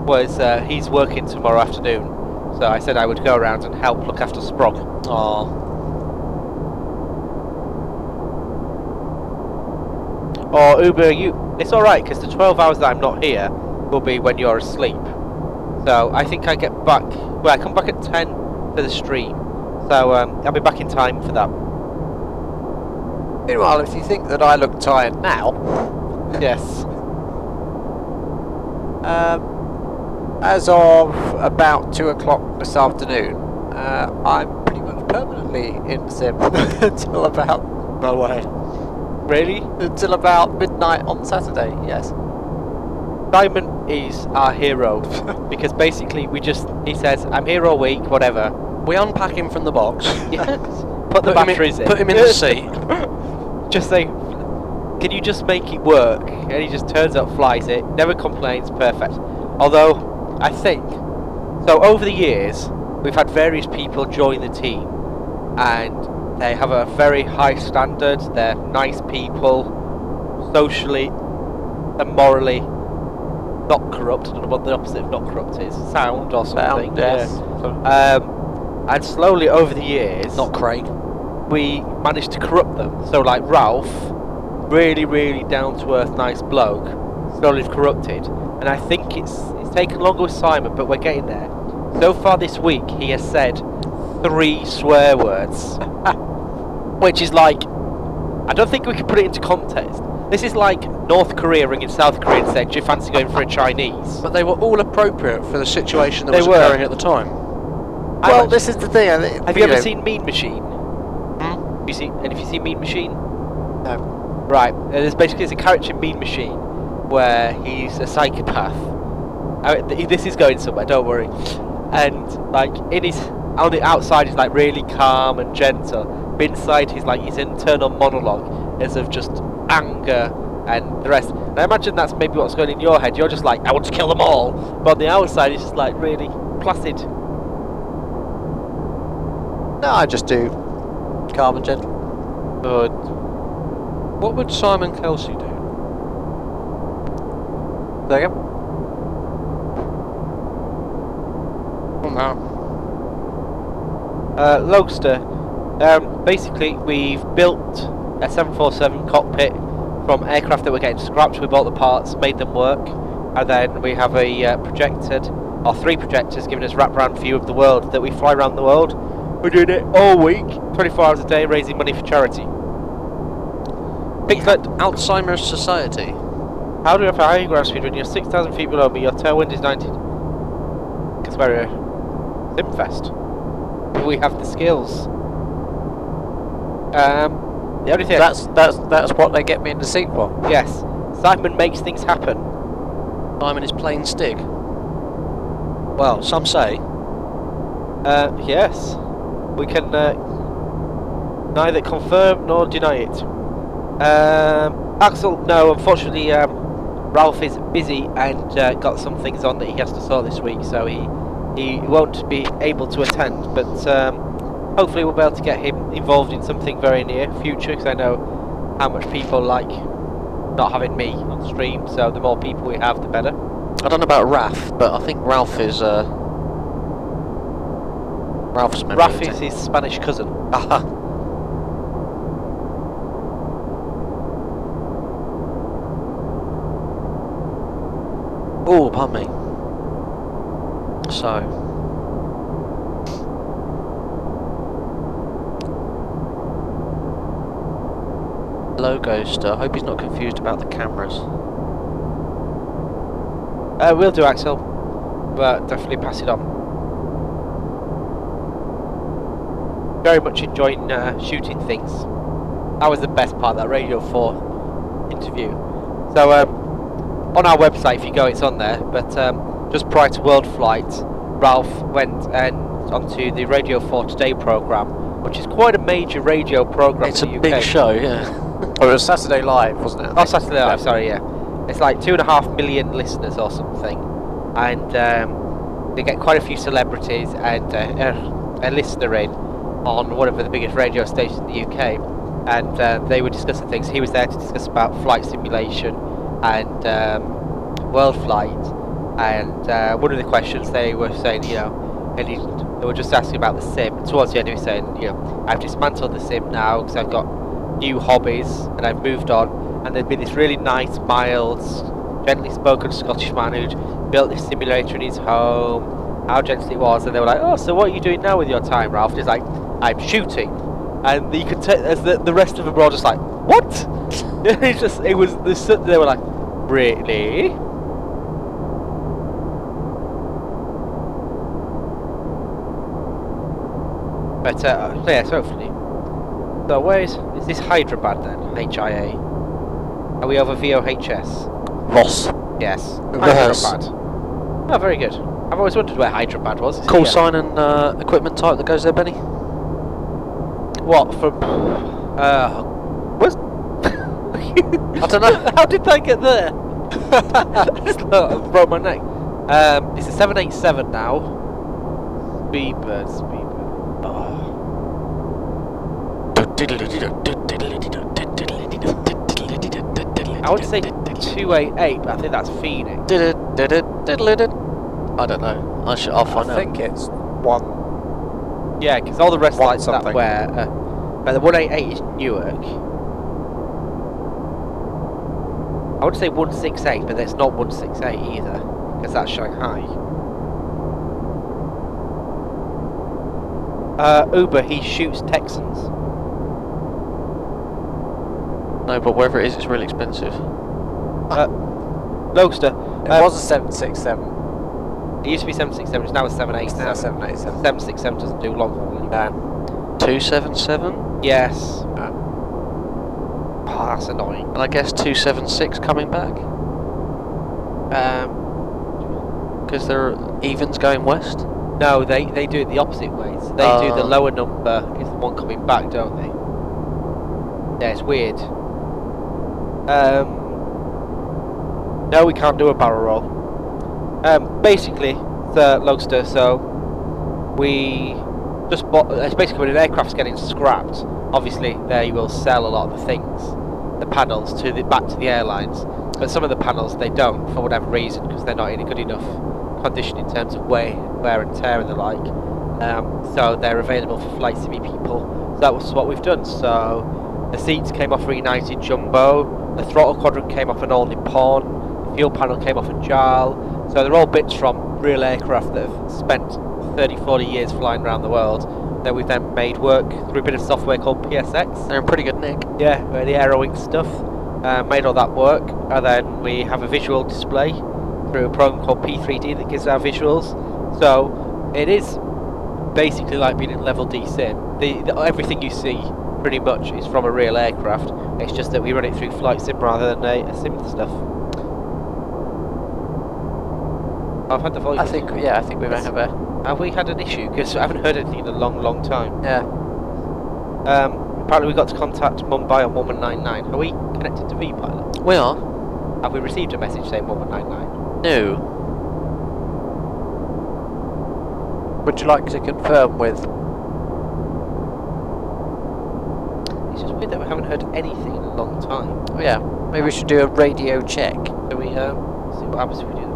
was he's working tomorrow afternoon. So I said I would go around and help look after Sprog. Oh. Or Uber, you it's alright, because the 12 hours that I'm not here will be when you're asleep. So I think I get back, well, I come back at 10 for the stream. So I'll be back in time for that. Meanwhile, if you think that I look tired now, Yes. as of about 2 o'clock this afternoon, I'm pretty much permanently in the sim until about, no way, Really? until about midnight on Saturday, yes. Simon is our hero because basically he says, I'm here all week, whatever. We unpack him from the box. Yes. Put the batteries in. Put him in the seat. Just say, can you just make it work? And he just turns up, flies it, never complains, perfect. Although, I think, so over the years, we've had various people join the team, and they have a very high standard, they're nice people, socially and morally not corrupt. I don't know what the opposite of not corrupt is. Sound or something. Yes. And slowly over the years, Not Craig. we managed to corrupt them. So like Ralph, really, really down to earth, nice bloke, slowly corrupted. And I think it's taken longer with Simon, but we're getting there. So far this week, he has said 3 swear words, which is like, I don't think we can put it into context. This is like North Korea ringing South Korea and saying, do you fancy going for a Chinese? But they were all appropriate for the situation that They was were. occurring at the time. Well, this is the thing. Have you ever seen Mean Machine? Have you seen Mean Machine? No. Right. There's a character in Mean Machine where he's a psychopath. This is going somewhere. Don't worry. And like on the outside, he's like really calm and gentle. But inside, he's like his internal monologue is of just anger and the rest. And I imagine that's maybe what's going in your head. You're just like, I want to kill them all. But on the outside, he's just like really placid. No, I just do calm and gentle. Good. What would Simon Kelsey do? There you go. Oh no. Logster, basically we've built a 747 cockpit from aircraft that were getting scrapped. We bought the parts, made them work, and then we have a projected, or 3 projectors giving us wraparound view of the world that we fly around the world. We're doing it all week, 24 hours a day, raising money for charity. Pixlet, Alzheimer's Society. how do you have a high ground speed when you're 6,000 feet below me? Your tailwind is 90. Because we're a Simfest. We have the skills. The only thing. That's what they get me in the seat for. Yes, Simon makes things happen. Simon is plain stig. Well, some say. Yes, we can neither confirm nor deny it. Axel, no, unfortunately, Ralph is busy and got some things on that he has to sort this week, so he won't be able to attend. But hopefully, we'll be able to get him involved in something very near future, because I know how much people like not having me on stream. So the more people we have, the better. I don't know about Ralph, but I think Ralph is Ralph's memory. Ralph is his Spanish cousin. Aha. Oh, pardon me. So. Hello, Ghoster. I hope he's not confused about the cameras. We'll do, Axel. But definitely pass it on. Very much enjoying shooting things. That was the best part, that Radio 4 interview. So, on our website, if you go, it's on there. But just prior to Worldflight, Ralph went onto the Radio 4 Today programme, which is quite a major radio programme. It's a in the big UK. show, yeah. Oh, it was Saturday Live, wasn't it? Oh, Saturday Live, sorry, yeah. It's like 2.5 million listeners or something. And they get quite a few celebrities and a listener in on one of the biggest radio stations in the UK. And they were discussing things. He was there to discuss about flight simulation and Worldflight. And one of the questions they were saying, you know, and they were just asking about the sim. And towards the end, he was saying, you know, I've dismantled the sim now because I've got new hobbies and I've moved on. and there'd been this really nice, mild, gently spoken Scottish man who'd built this simulator in his home, how gentle it was, and they were like, oh, so what are you doing now with your time, Ralph? And he's like, I'm shooting. And you could tell, as the rest of them were all just like, what? They were like, really? But, yes, hopefully. So, is this Hyderabad then? HIA? Are we over VOHS? Voss. Yes. Rehearse. Hyderabad. Oh, very good. I've always wondered where Hyderabad was. Call sign and equipment type that goes there, Benny? What, from... where's... I don't know. How did I get there? I broke my neck. It's a 787 now. Speedbird. Oh. I would say 288, but I think that's Phoenix. I don't know. I'll find out. I think it's one. Yeah, because all the rest One like that something. where... but the 188 is Newark. I would say 168, but it's not 168 either, because that's Shanghai. Uber, he shoots Texans. No, but wherever it is, it's really expensive. Loadster. It was a 767. It used to be 767, it's now a 787. It's now 787. 767 doesn't do long haul anymore. 277? Yes. Oh, that's annoying. And I guess 276 coming back? Because there are evens going west? No, they do it the opposite way. So they do the lower number is the one coming back, don't they? Yeah, it's weird. No, we can't do a barrel roll. Basically, the Logster, so we just bought. It's basically when an aircraft's getting scrapped, obviously they will sell a lot of the things, the panels, back to the airlines. But some of the panels they don't for whatever reason because they're not in a good enough condition in terms of wear and tear and the like. So they're available for Flight Simi people. So that was what we've done. So the seats came off a United Jumbo, the throttle quadrant came off an All Nippon, the fuel panel came off a JAL. So they're all bits from real aircraft that have spent 30-40 years flying around the world that we've then made work through a bit of software called PSX. They're in pretty good nick. Yeah, the Aeroink stuff. Made all that work, and then we have a visual display through a program called P3D that gives our visuals. So it is basically like being in level D sim. Everything you see pretty much is from a real aircraft. It's just that we run it through flight sim rather than a sim stuff. I've had the volume. I think we may have a. Have we had an issue? Because I haven't heard anything in a long time. Yeah. Apparently we got to contact Mumbai on 1199. Are we connected to V-Pilot? We are? Have we received a message saying 1199? No. Would you like to confirm with? It's just weird that we haven't heard anything in a long time. Oh, yeah. Maybe we should do a radio check. So we see what happens if we do that.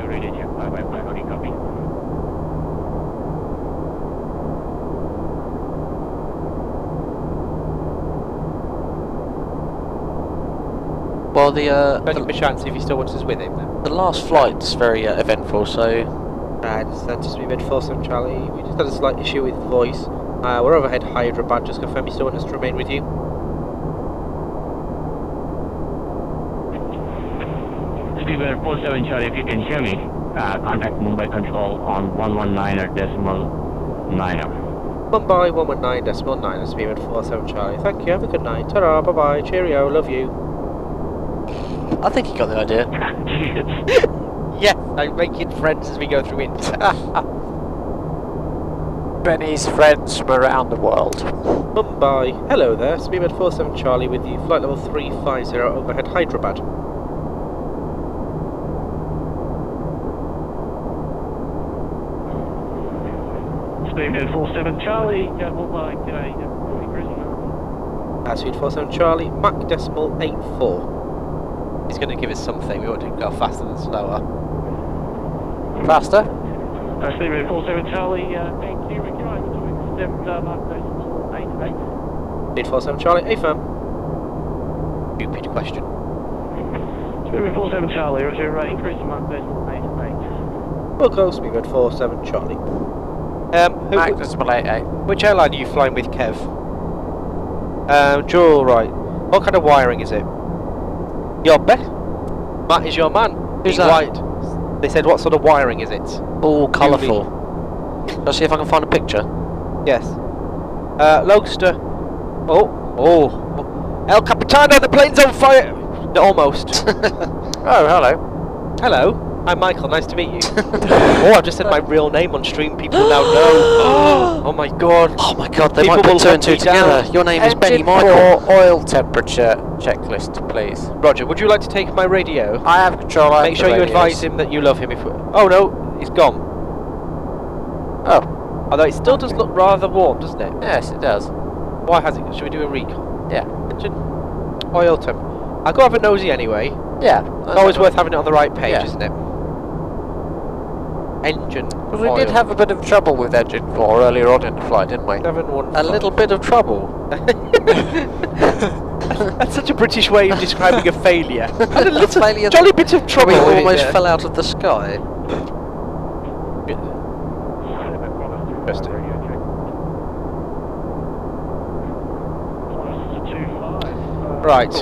Radio check. Bye. How do you copy? Well, Give him a chance if he still wants us with him then. the last flight's very eventful, so... Right, just be mid-47 Charlie. We just had a slight issue with voice. We're overhead Hyderabad. Just confirm you still want us to remain with you. Speedbird 47 Charlie, if you can hear me, contact Mumbai Control on 119 or decimal 9. Mumbai 119.9. Speedbird 47 Charlie. Thank you. Have a good night. Ta-ra. Bye-bye. Cheerio. Love you. I think you got the idea. Yes, I'm making friends as we go through winter. Benny's friends from around the world. Mumbai. Hello there. Speedbird 47 Charlie with you. Flight level 350 overhead Hyderabad. Speedbird 47 Charlie, Mumbai, Speed 47 Charlie, Mach decimal 84. He's going to give us something. We want to go faster than slower. Faster? Speedbird 47 Charlie, thank you. I would accept Mach decimal 88. Speed 47 Charlie, affirm. Stupid question. Speedbird 47 Charlie, roger, right, increase my decimal 8. We'll go Speedbird 47 Charlie. Decimal 88. Which airline are you flying with, Kev? Dual right. What kind of wiring is it? Your best? Matt is your man. Who's Being that? white. They said what sort of wiring is it? All colourful. Let's see if I can find a picture. Yes. Logster. Oh. El Capitano, the plane's on fire! No, almost. Oh, hello. Hello, I'm Michael, nice to meet you. Oh, I've just said my real name on stream, people now know. Oh my god. Oh my god, they People might will put two and hunt me two together. down. Your name is Benny Engine Michael. for oil temperature checklist, please. Roger, would you like to take my radio? I have control. I have Make the sure you radios. advise him that you love him if... Oh no, he's gone. Oh, Although it still does look rather warm, doesn't it? yes, it does. Why has it? Should we do a recon? Yeah. Engine, oil temp. I'll go have a nosy anyway. Yeah. It's always worth having it on the right page, Yeah. isn't it? Engine, Because we oil. did have a bit of trouble with engine 4 earlier on in the flight, didn't we? 715. A little bit of trouble. That's such a British way of describing a failure. Had a little failure jolly bit of trouble. We with it almost there. fell out of the sky. Interesting. Right.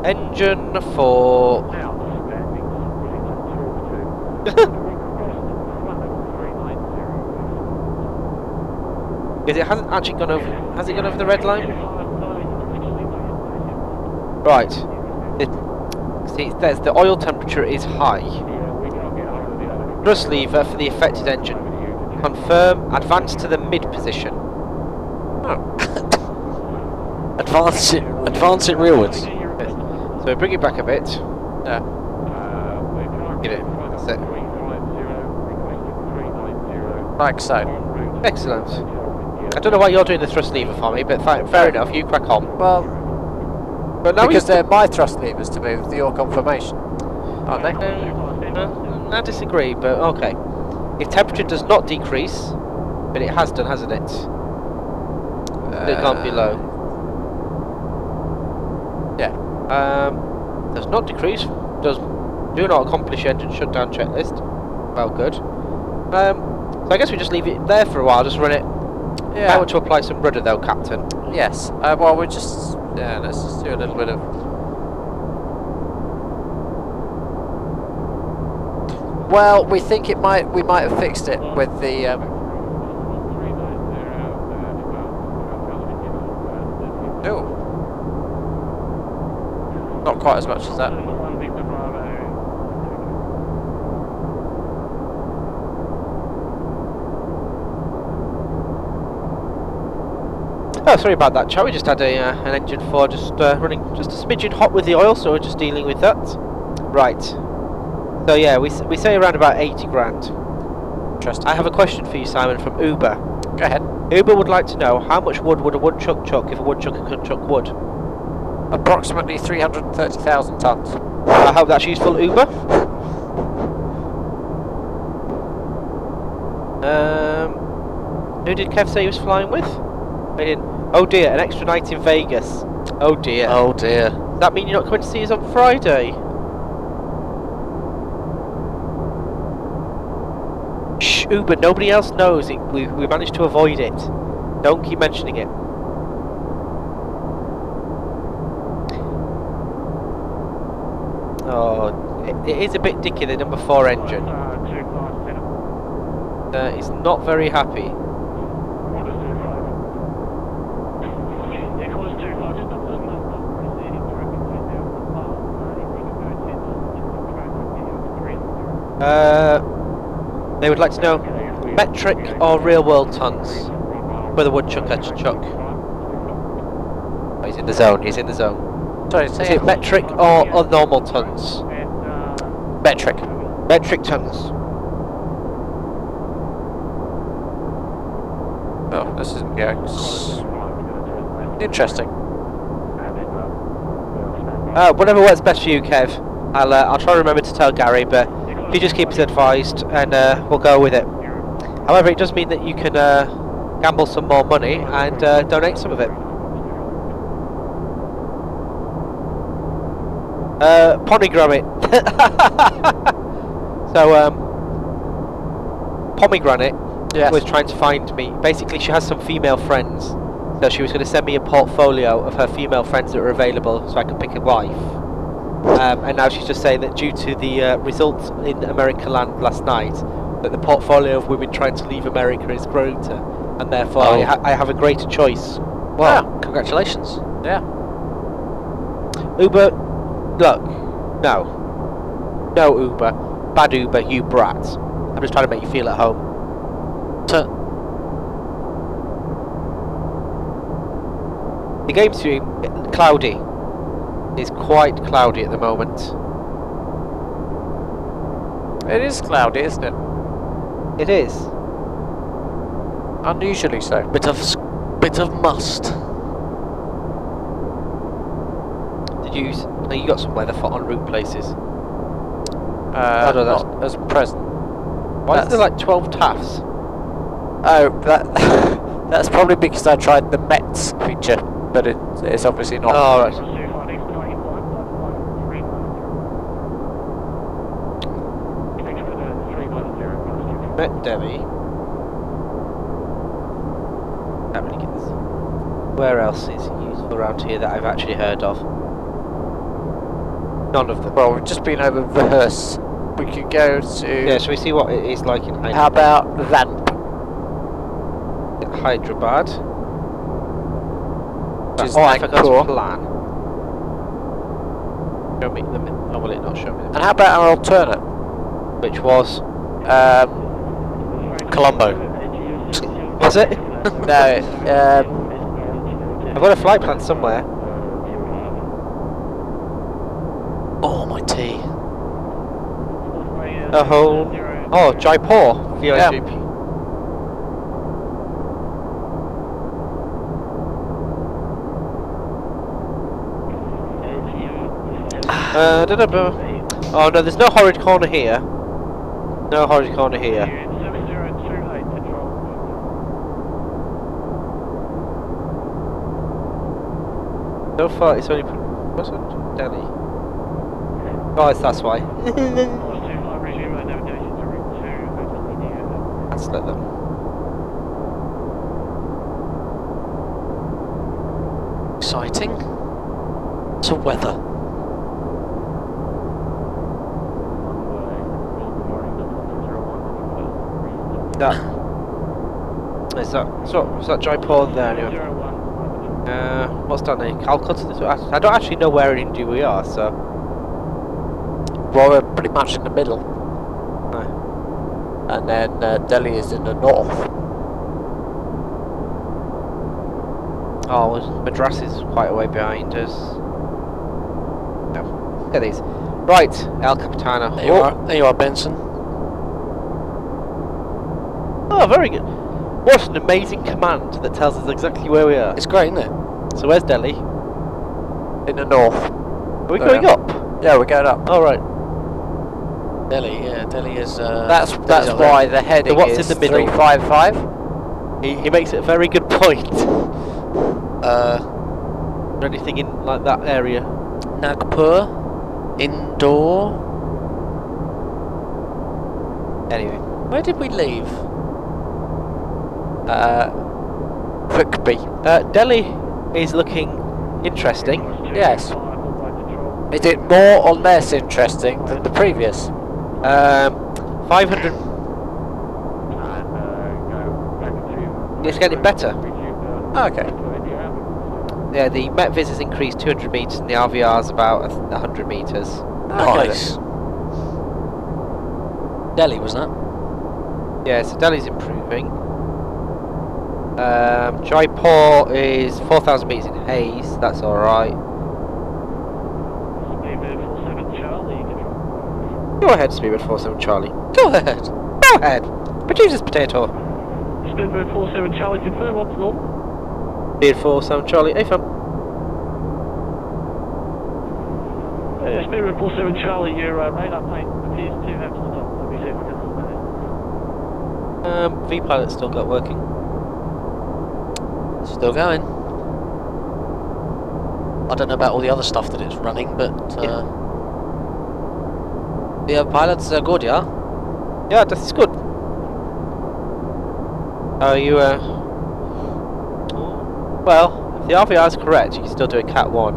Engine for... Because it hasn't actually gone over... Has it gone over the red line? Right. See, it says the oil temperature is high. Thrust lever for the affected engine. Confirm. Advance to the mid position. Advance it rearwards. So bring it back a bit. Yeah. Get it. That's it. Like so. Excellent. I don't know why you're doing the thrust lever for me, but fair enough. You crack on. Well, But now because he's... they're my thrust levers to move the yaw confirmation, aren't they? I disagree, but okay. If temperature does not decrease, but it has done, hasn't it? It can't be low. Yeah. Does not decrease. Does do not accomplish engine shutdown checklist. Well, good. So I guess we just leave it there for a while. Just run it. Yeah. I want to apply some rudder though, Captain. Yes. Well, we just let's just do a little bit of. Well, we think we might have fixed it with the. Oh. Not quite as much as that. Oh, sorry about that, chat. We just had an engine 4 just running just a smidgen hot with the oil, so we're just dealing with that. Right. So yeah, we say around about 80 grand. Interesting. I have a question for you, Simon, from Uber. Go ahead. Uber would like to know how much wood would a woodchuck chuck if a woodchucker could chuck wood? Approximately 330,000 tons. I hope that's useful, Uber. Who did Kev say he was flying with? I didn't. Oh dear, an extra night in Vegas. Oh dear. Oh dear. Does that mean you're not coming to see us on Friday? Shh, Uber, nobody else knows it. We managed to avoid it. Don't keep mentioning it. Oh, it is a bit dicky, the number 4 engine. It's not very happy. They would like to know metric or real world tons for the woodchucker to chuck. Oh, he's in the zone. He's in the zone. Sorry, Is it metric or normal tons? metric. Metric tons. Oh, this isn't going. Interesting. Whatever works best for you, Kev. I'll try to remember to tell Gary, but if you just keep us advised, and we'll go with it. However, it does mean that you can gamble some more money and donate some of it. Pomegranate. So, Pomegranate was trying to find me. Basically, she has some female friends, so she was going to send me a portfolio of her female friends that are available, so I could pick a wife. And now she's just saying that due to the results in America Land last night, that the portfolio of women trying to leave America is greater, and therefore I have a greater choice. Well, congratulations. Yeah. Uber, look, no Uber, bad Uber, you brat. I'm just trying to make you feel at home. The game stream, cloudy. It's quite cloudy at the moment. It is cloudy, isn't it? It is. Unusually so. Bit of must. Did you? No, you got some weather for en route places. Not as present. Why is there like 12 taffs? Oh, that's probably because I tried the Mets feature, but it's obviously not. Oh, right. Met Delhi. Can't really get this. Where else is useful around here that I've actually heard of? None of them. Well, we've just been over Verse. We could go to. Yeah, shall we see what it is like in Hyderabad? How about Vamp? Hyderabad. Which is I forgot Nagpur. to plan. Show me them. Oh, will it not show me them? And how about our alternate? Which was? Colombo. Was it? No. I've got a flight plan somewhere. Oh, my tea. Oh, Jaipur. VIGP. Oh no, there's no horrid corner here. No horrid corner here. So far, it's only. What's it? Delhi. Oh, that's why. Let's let them. Exciting. To weather. Is that Jaipur there anyway? What's down there? Calcutta? I don't actually know where in India we are, so. Well, we're pretty much in the middle. No. And then Delhi is in the north. Oh, well, Madras is quite a way behind us. No. Look at these. Right, El Capitano. There you are. There you are, Benson. Oh, very good. What an amazing command that tells us exactly where we are. It's great, isn't it? So where's Delhi? In the north. Are we going up? Yeah, we're going up. Oh, right. Delhi, yeah, Delhi is. That's Delhi's why the heading what's is in the middle? 355. He makes it a very good point. Anything in like that area? Nagpur, Indore. Anyway. Where did we leave? Vikby. Delhi is looking interesting. Yes. Is it more or less interesting than the previous? 500. It's getting better. Okay. Yeah, the Met Viz has increased 200 metres and the RVR's about 100 metres. Nice. Delhi, was that? Yeah, so Delhi's improving. Jaipur is 4,000 metres in haze, that's alright. Go ahead, Speedbird 47 Charlie. Go ahead. Go ahead. Producer's potato. Speedbird 47 Charlie, confirm what's normal. Speedbird 47 Charlie, AFM. Speedbird 47 Charlie, your radar plane appears to have stopped. Let me see if I can. V-pilot's still got working. Still going. I don't know about all the other stuff that it's running, but the pilots are good, yeah? Yeah, das ist good. Are you, well, if the RVR is correct, you can still do a Cat 1.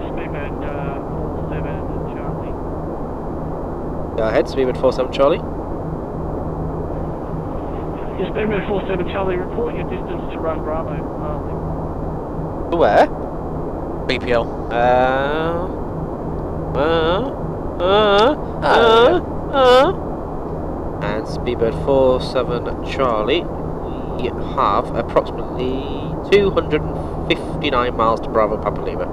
Speedbird 47 Charlie. Go ahead, Speedbird 47 Charlie. Yes, Speedbird 47 Charlie, report your distance to run Bravo. Where? BPL. And Speedbird 47 Charlie, we have approximately 259 miles to Bravo Papa Lima.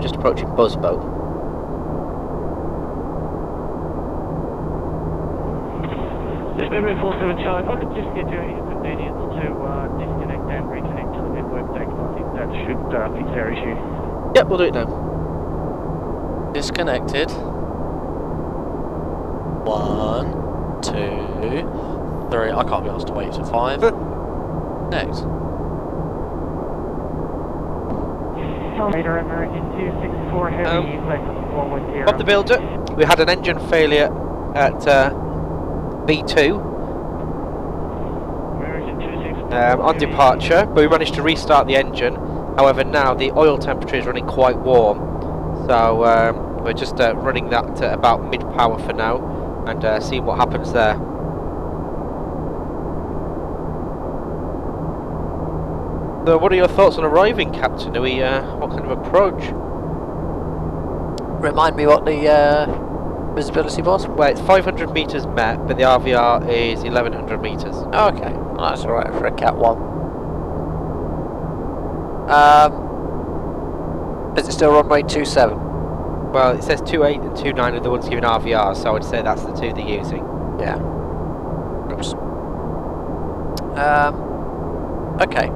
Just approaching Buzzboat. Yes, Speedbird 47 Charlie, if I could just get your inconvenience to disconnect and reconnect to the network, thanks. I think that should fix our issue. Yep, we'll do it now. Disconnected. 1, 2, 3. I can't be asked to wait to 5. Next. Radar American 264 Heavy, left 410. Bob the Builder, we had an engine failure at V2 American 264 on departure, but we managed to restart the engine. However, now the oil temperature is running quite warm, so we're just running that to about mid-power for now, and seeing what happens there. So what are your thoughts on arriving, Captain? Are we, what kind of approach? Remind me what the visibility was? Well, it's 500 metres met, but the RVR is 1100 metres. Oh, okay, well, that's alright for a Cat 1. Is it still runway 27? Well, it says 28 and 29 are the ones giving RVR, so I would say that's the two they're using. Yeah. Oops. Okay.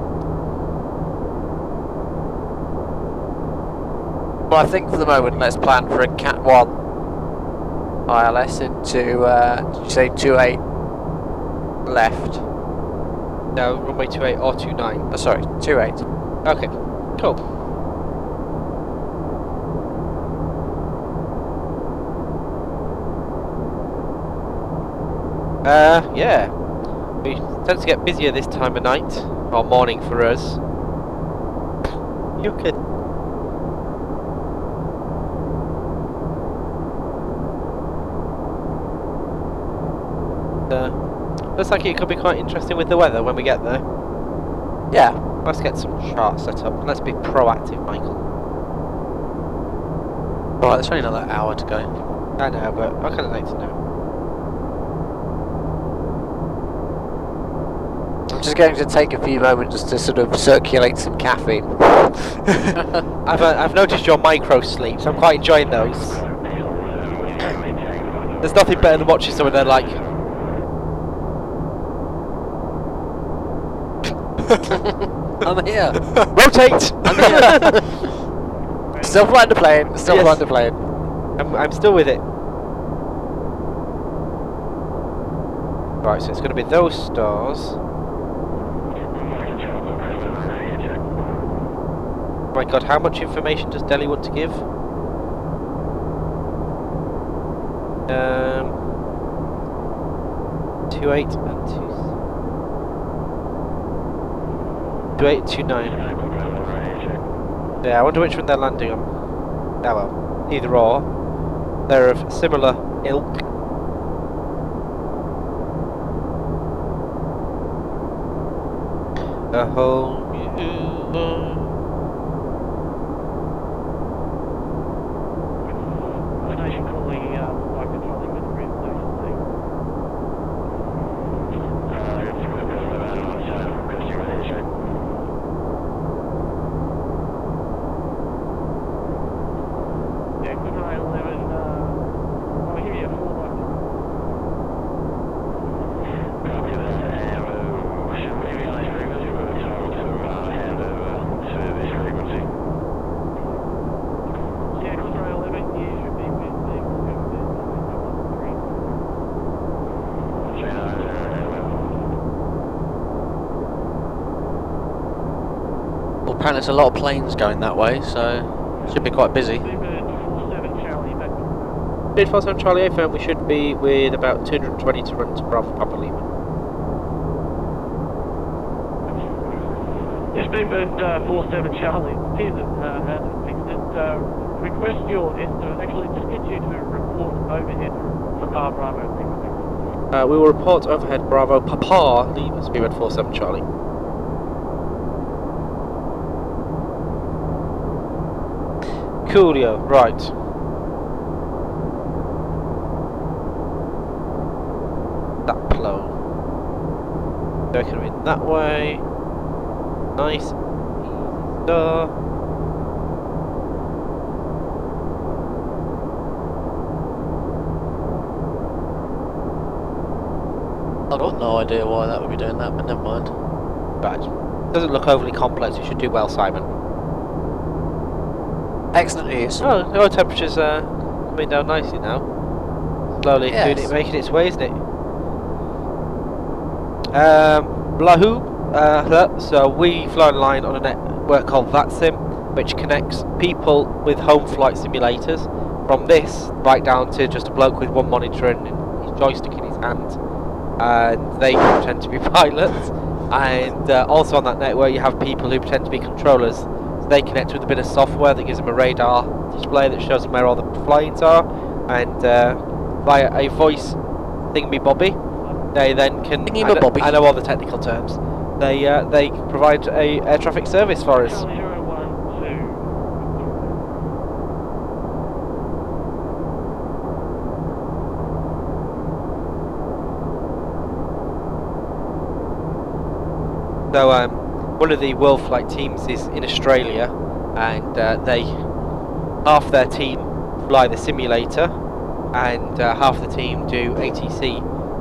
Well, I think for the moment, let's plan for a Cat 1 ILS into, did you say 28 left? No, runway 28 or 29. Oh, sorry, 28. Okay, cool. Yeah. We tend to get busier this time of night, or morning for us. You could. Looks like it could be quite interesting with the weather when we get there. Yeah. Let's get some charts set up. Let's be proactive, Michael. Right, there's only another hour to go. I know, but I kind of like to know. I'm just going to take a few moments to sort of circulate some caffeine. I've noticed your micro sleeps. I'm quite enjoying those. There's nothing better than watching someone there like. I'm here. Rotate. I'm here. Still flying the plane. Still Yes. flying the plane. I'm still with it. Right, so it's going to be those stars. My God, how much information does Delhi want to give? 28 and 28, 29. Yeah, I wonder which one they're landing on. Oh well, either or. They're of similar ilk. A whole new world. Station calling, flight controlling with the grid station C. Yeah, good night 11, I'll give you a 4 by 5. Apparently there's a lot of planes going that way, so should be quite busy. Seabird 47 Charlie, back. Bid 47 Charlie A firm, we should be with about 220 to run to Bravo Papa Lima. Yes, Seabird 47 Charlie. Pearson hasn't fixed it. Request your estimate. Actually, just get you to report overhead for Bar Bravo. We will report overhead Bravo Papa Lima, Speedbird 47 Charlie. Coolio, right. That plow. They're coming in that way. Nice. Easy stuff. I've got no idea why that would be doing that, but never mind. Right. Doesn't look overly complex, you should do well, Simon. Excellent news. Oh, the oil temperature's coming down nicely now. Slowly Yes. doing it, making its way, isn't it? Blahu, so we fly online on a network called VATSIM, which connects people with home flight simulators. From this, right down to just a bloke with one monitor and his joystick in his hand. And they pretend to be pilots. And also on that network you have people who pretend to be controllers. So they connect with a bit of software that gives them a radar display that shows them where all the planes are. And via a voice thingy-bobby, they then can... Thingy-bobby. I know all the technical terms. They provide a air traffic service for us. Charlie 012. So one of the Worldflight teams is in Australia, and half their team fly the simulator, and half the team do ATC.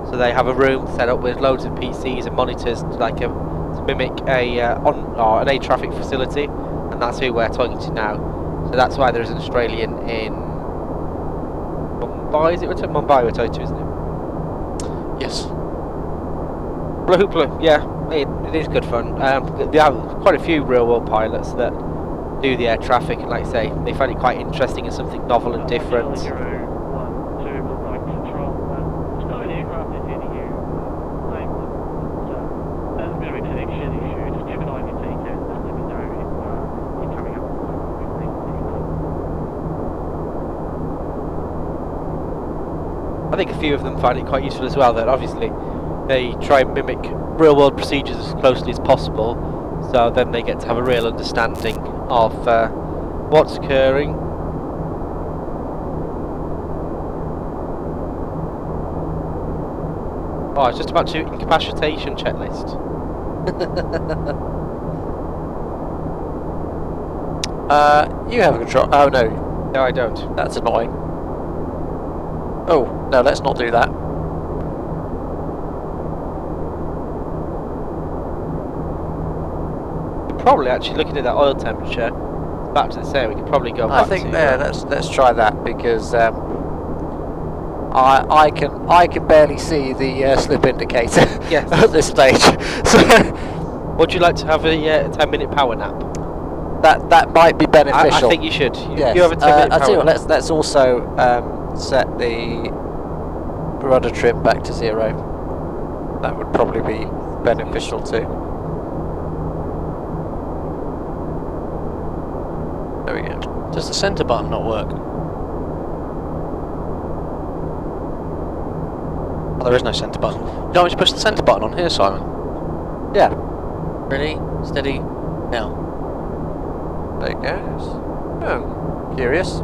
So they have a room set up with loads of PCs and monitors, to mimic an air traffic facility, and that's who we're talking to now. So that's why there's an Australian in Mumbai. Is it? Mumbai we're talking to, isn't it? Yes. Hoopla, yeah, it is good fun. There are quite a few real world pilots that do the air traffic, and like I say, they find it quite interesting and something novel and different. Charlie 012, look like control. There's no aircraft is heading you. There's a bit of a connection issue. Just keep an eye on your TCAS. Let me know if you're coming up with 15 seconds. I think a few of them find it quite useful as well, that obviously they try and mimic real world procedures as closely as possible, so then they get to have a real understanding of what's occurring. Oh, I was just about to incapacitation checklist. You have a control. Oh no, No, I don't. that's annoying. Oh no, let's not do that. Probably actually looking at that oil temperature, back to the same, we could probably go back I think to let's try that, because I can barely see the slip indicator Yes. at this stage. So would you like to have a 10-minute power nap? that might be beneficial. I think you should. Yes. You have a 10-minute I'll power tell you what, nap. let's also set the rudder trim back to 0. That would probably be beneficial too. There we go. Does the centre button not work? Oh, there is no centre button. You don't want me to push the centre button on here, Simon? Yeah. Ready? Steady? Now. There it goes. Oh, curious.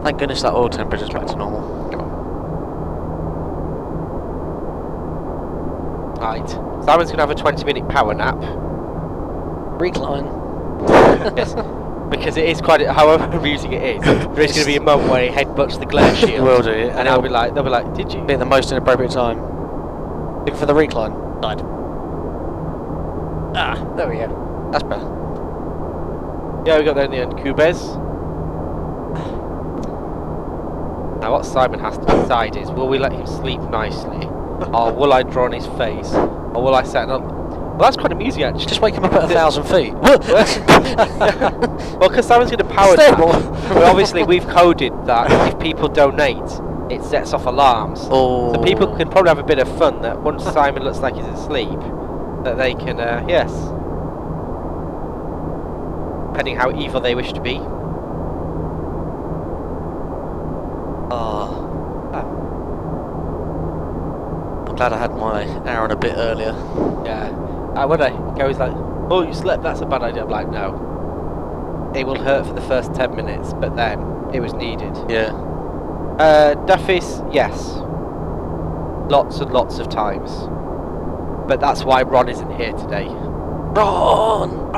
Thank goodness that oil temperature's back to normal. Come on. Right. Simon's going to have a 20-minute power nap. Recline. Yes. Because it is quite, however amusing it is, there is going to be a moment where he headbutts the glare shield. Will do it. And they'll be like, did you? Be at the most inappropriate time. Looking for the recline. Died. Ah, there we go. That's better. Yeah, we got there in the end. Cubes. Now what Simon has to decide is, will we let him sleep nicely, or will I draw on his face, or will I set up? Well, that's quite amusing actually. Just wake him up at 1,000 feet. Well, because Simon's going to power Stable. nap. Well, obviously we've coded that if people donate, it sets off alarms. Oh. So people can probably have a bit of fun that once Simon looks like he's asleep, that they can, yes. Depending how evil they wish to be. I'm glad I had my hour and a bit earlier. Yeah. When I goes like, oh, you slept, that's a bad idea. I'm like, no. It will hurt for the first 10 minutes, but then it was needed. Yeah. Duffy's, yes. Lots and lots of times. But that's why Ron isn't here today. Ron!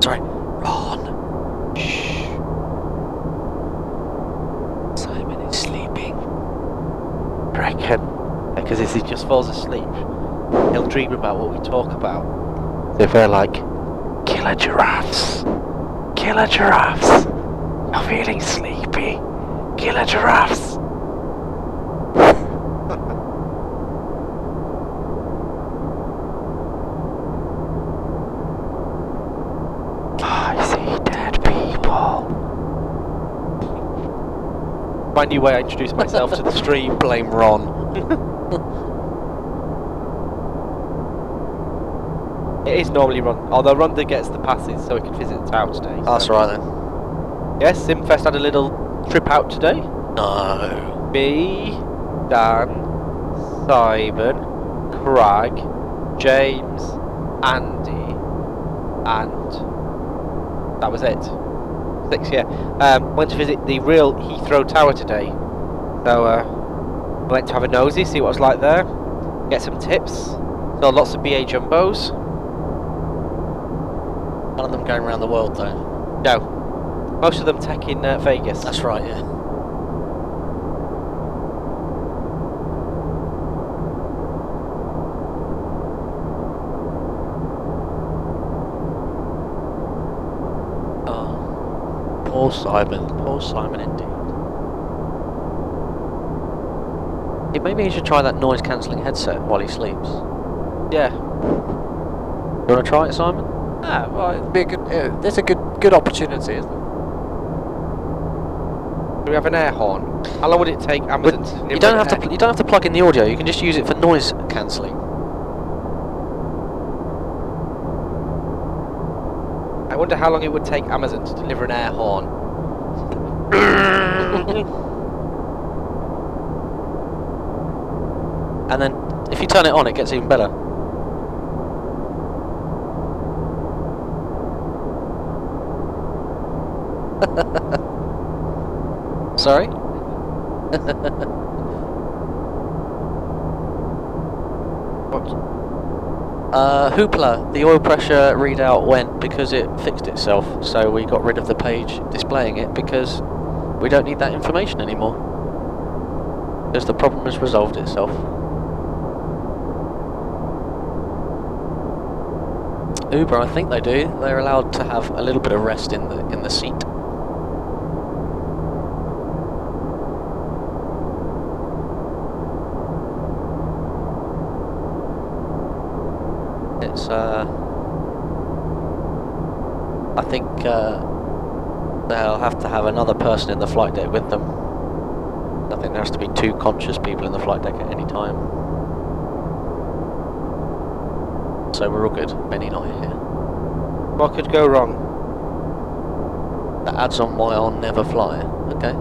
Sorry, Ron. Shh. Simon is sleeping. Reckon. Because if he just falls asleep, he'll dream about what we talk about. So if we're like, killer giraffes. Killer giraffes. You're feeling sleepy. Killer giraffes. I see dead people. My new way I introduce myself to the stream. Blame Ron. It is normally Ron, although Ron gets the passes so he can visit the town today. That's right then. Yes, Simfest had a little trip out today. No. Me, Dan, Simon, Craig, James, Andy, and that was it. 6, yeah. Went to visit the real Heathrow Tower today. So, went to have a nosy, see what it was like there. Get some tips. Saw lots of BA Jumbos. None of them going around the world though. No. Most of them tech in Vegas. That's right, yeah. Oh. Poor Simon. Poor Simon indeed. Maybe he should try that noise cancelling headset while he sleeps. Yeah. You want to try it, Simon? Ah, well, it'd be a good. There's a good opportunity, isn't it? Do we have an air horn? How long would it take Amazon to deliver You don't an have to. You don't have to plug in the audio. You can just use it for noise cancelling. I wonder how long it would take Amazon to deliver an air horn. And then, if you turn it on, it gets even better. Sorry? What? Hoopla, the oil pressure readout went because it fixed itself, so we got rid of the page displaying it because we don't need that information anymore. Because the problem has resolved itself. Uber, I think they do. They're allowed to have a little bit of rest in the seat. It's I think they'll have to have another person in the flight deck with them. I think there has to be 2 conscious people in the flight deck at any time. So we're all good. Benny not here. What could go wrong? That adds on why I'll never fly. Okay.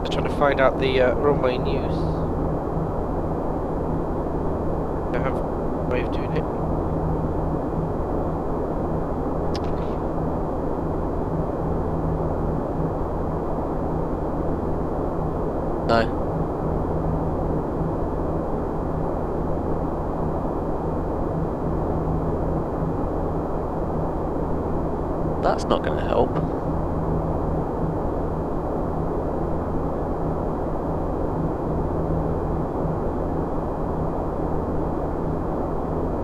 Just trying to find out the runway news. I have a way of doing it. No. That's not going to help.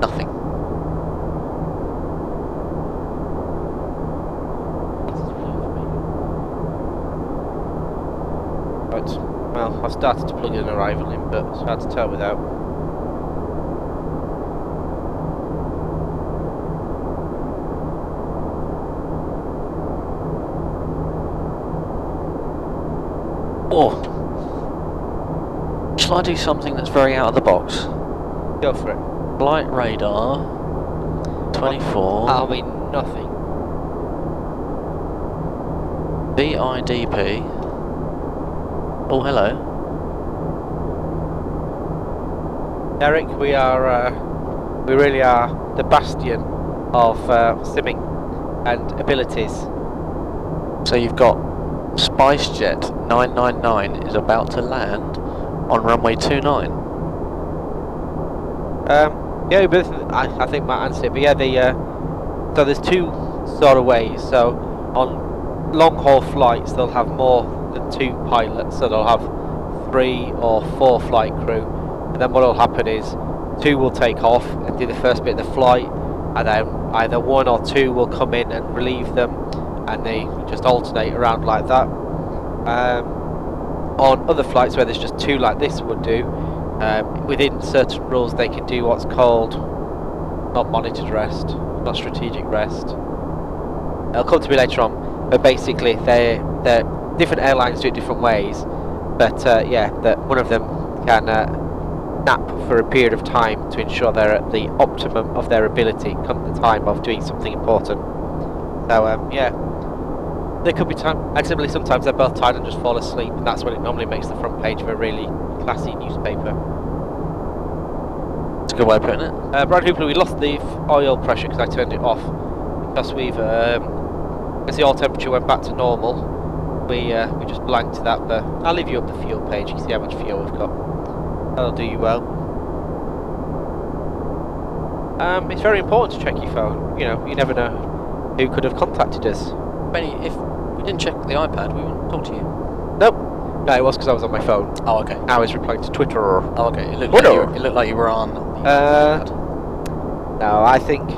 Nothing. Well, I've started to plug in an arrival in, but it's hard to tell without. Oh. Shall I do something that's very out of the box? Go for it. Flight radar 24. I mean, nothing. VIDP. Oh, hello. Eric, we really are the bastion of simming and abilities. So you've got SpiceJet 999 is about to land on runway 29. Yeah, but I think Matt answered it. But yeah, so there's two sort of ways. So on long haul flights, they'll have more than 2 pilots, so they'll have 3 or 4 flight crew. And then what will happen is 2 will take off and do the first bit of the flight, and then either 1 or 2 will come in and relieve them, and they just alternate around like that. On other flights where there's just 2 like this would do, within certain rules they can do what's called not monitored rest, not strategic rest. It'll come to me later on, but basically they're different airlines do it different ways. But yeah, that one of them can nap for a period of time to ensure they're at the optimum of their ability come the time of doing something important. So yeah, there could be time. And similarly, sometimes they're both tired and just fall asleep, and that's when it normally makes the front page of a really classy newspaper. That's a good way of putting it. Brad Hooper, we lost the oil pressure because I turned it off. Because we've, as the oil temperature went back to normal, we just blanked that. But I'll leave you up the fuel page. You can see how much fuel we've got. That'll do you well. It's very important to check your phone. You know, you never know who could have contacted us. Benny, if we didn't check the iPad, we wouldn't talk to you. Nope. No, it was because I was on my phone. Oh, okay. I was replying to Twitter. Oh, okay. It looked like you were on the iPad. No, I think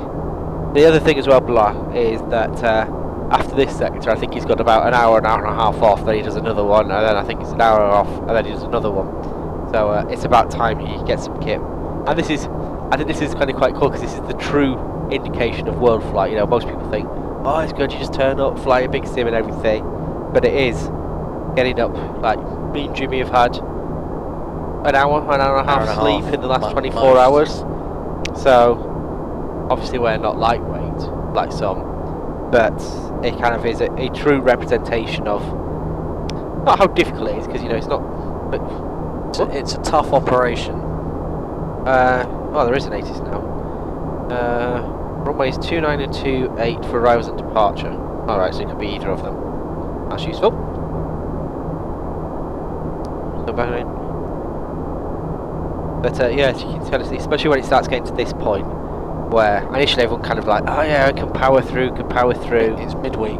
the other thing as well, Blah, is that after this sector, I think he's got about an hour and a half off. Then he does another one, and then I think it's an hour off, and then he does another one. So it's about time he gets some kit. And I think this is kind of quite cool because this is the true indication of Worldflight. You know, most people think, oh, it's good, you just turn up, fly a big sim and everything. But it is getting up. Like, me and Jimmy have had an hour and a half sleep in the last 24 hours. So, obviously we're not lightweight, like some. But it kind of is a true representation of, not how difficult it is, because, you know, it's not... But, it's a tough operation. well, there is an 80s now. Runways 29 and 28 for arrivals and departure. Alright, so it could be either of them. That's useful. So back in. But yeah, as you can tell, especially when it starts getting to this point, where initially everyone kind of like, oh yeah, I can power through. It's midweek.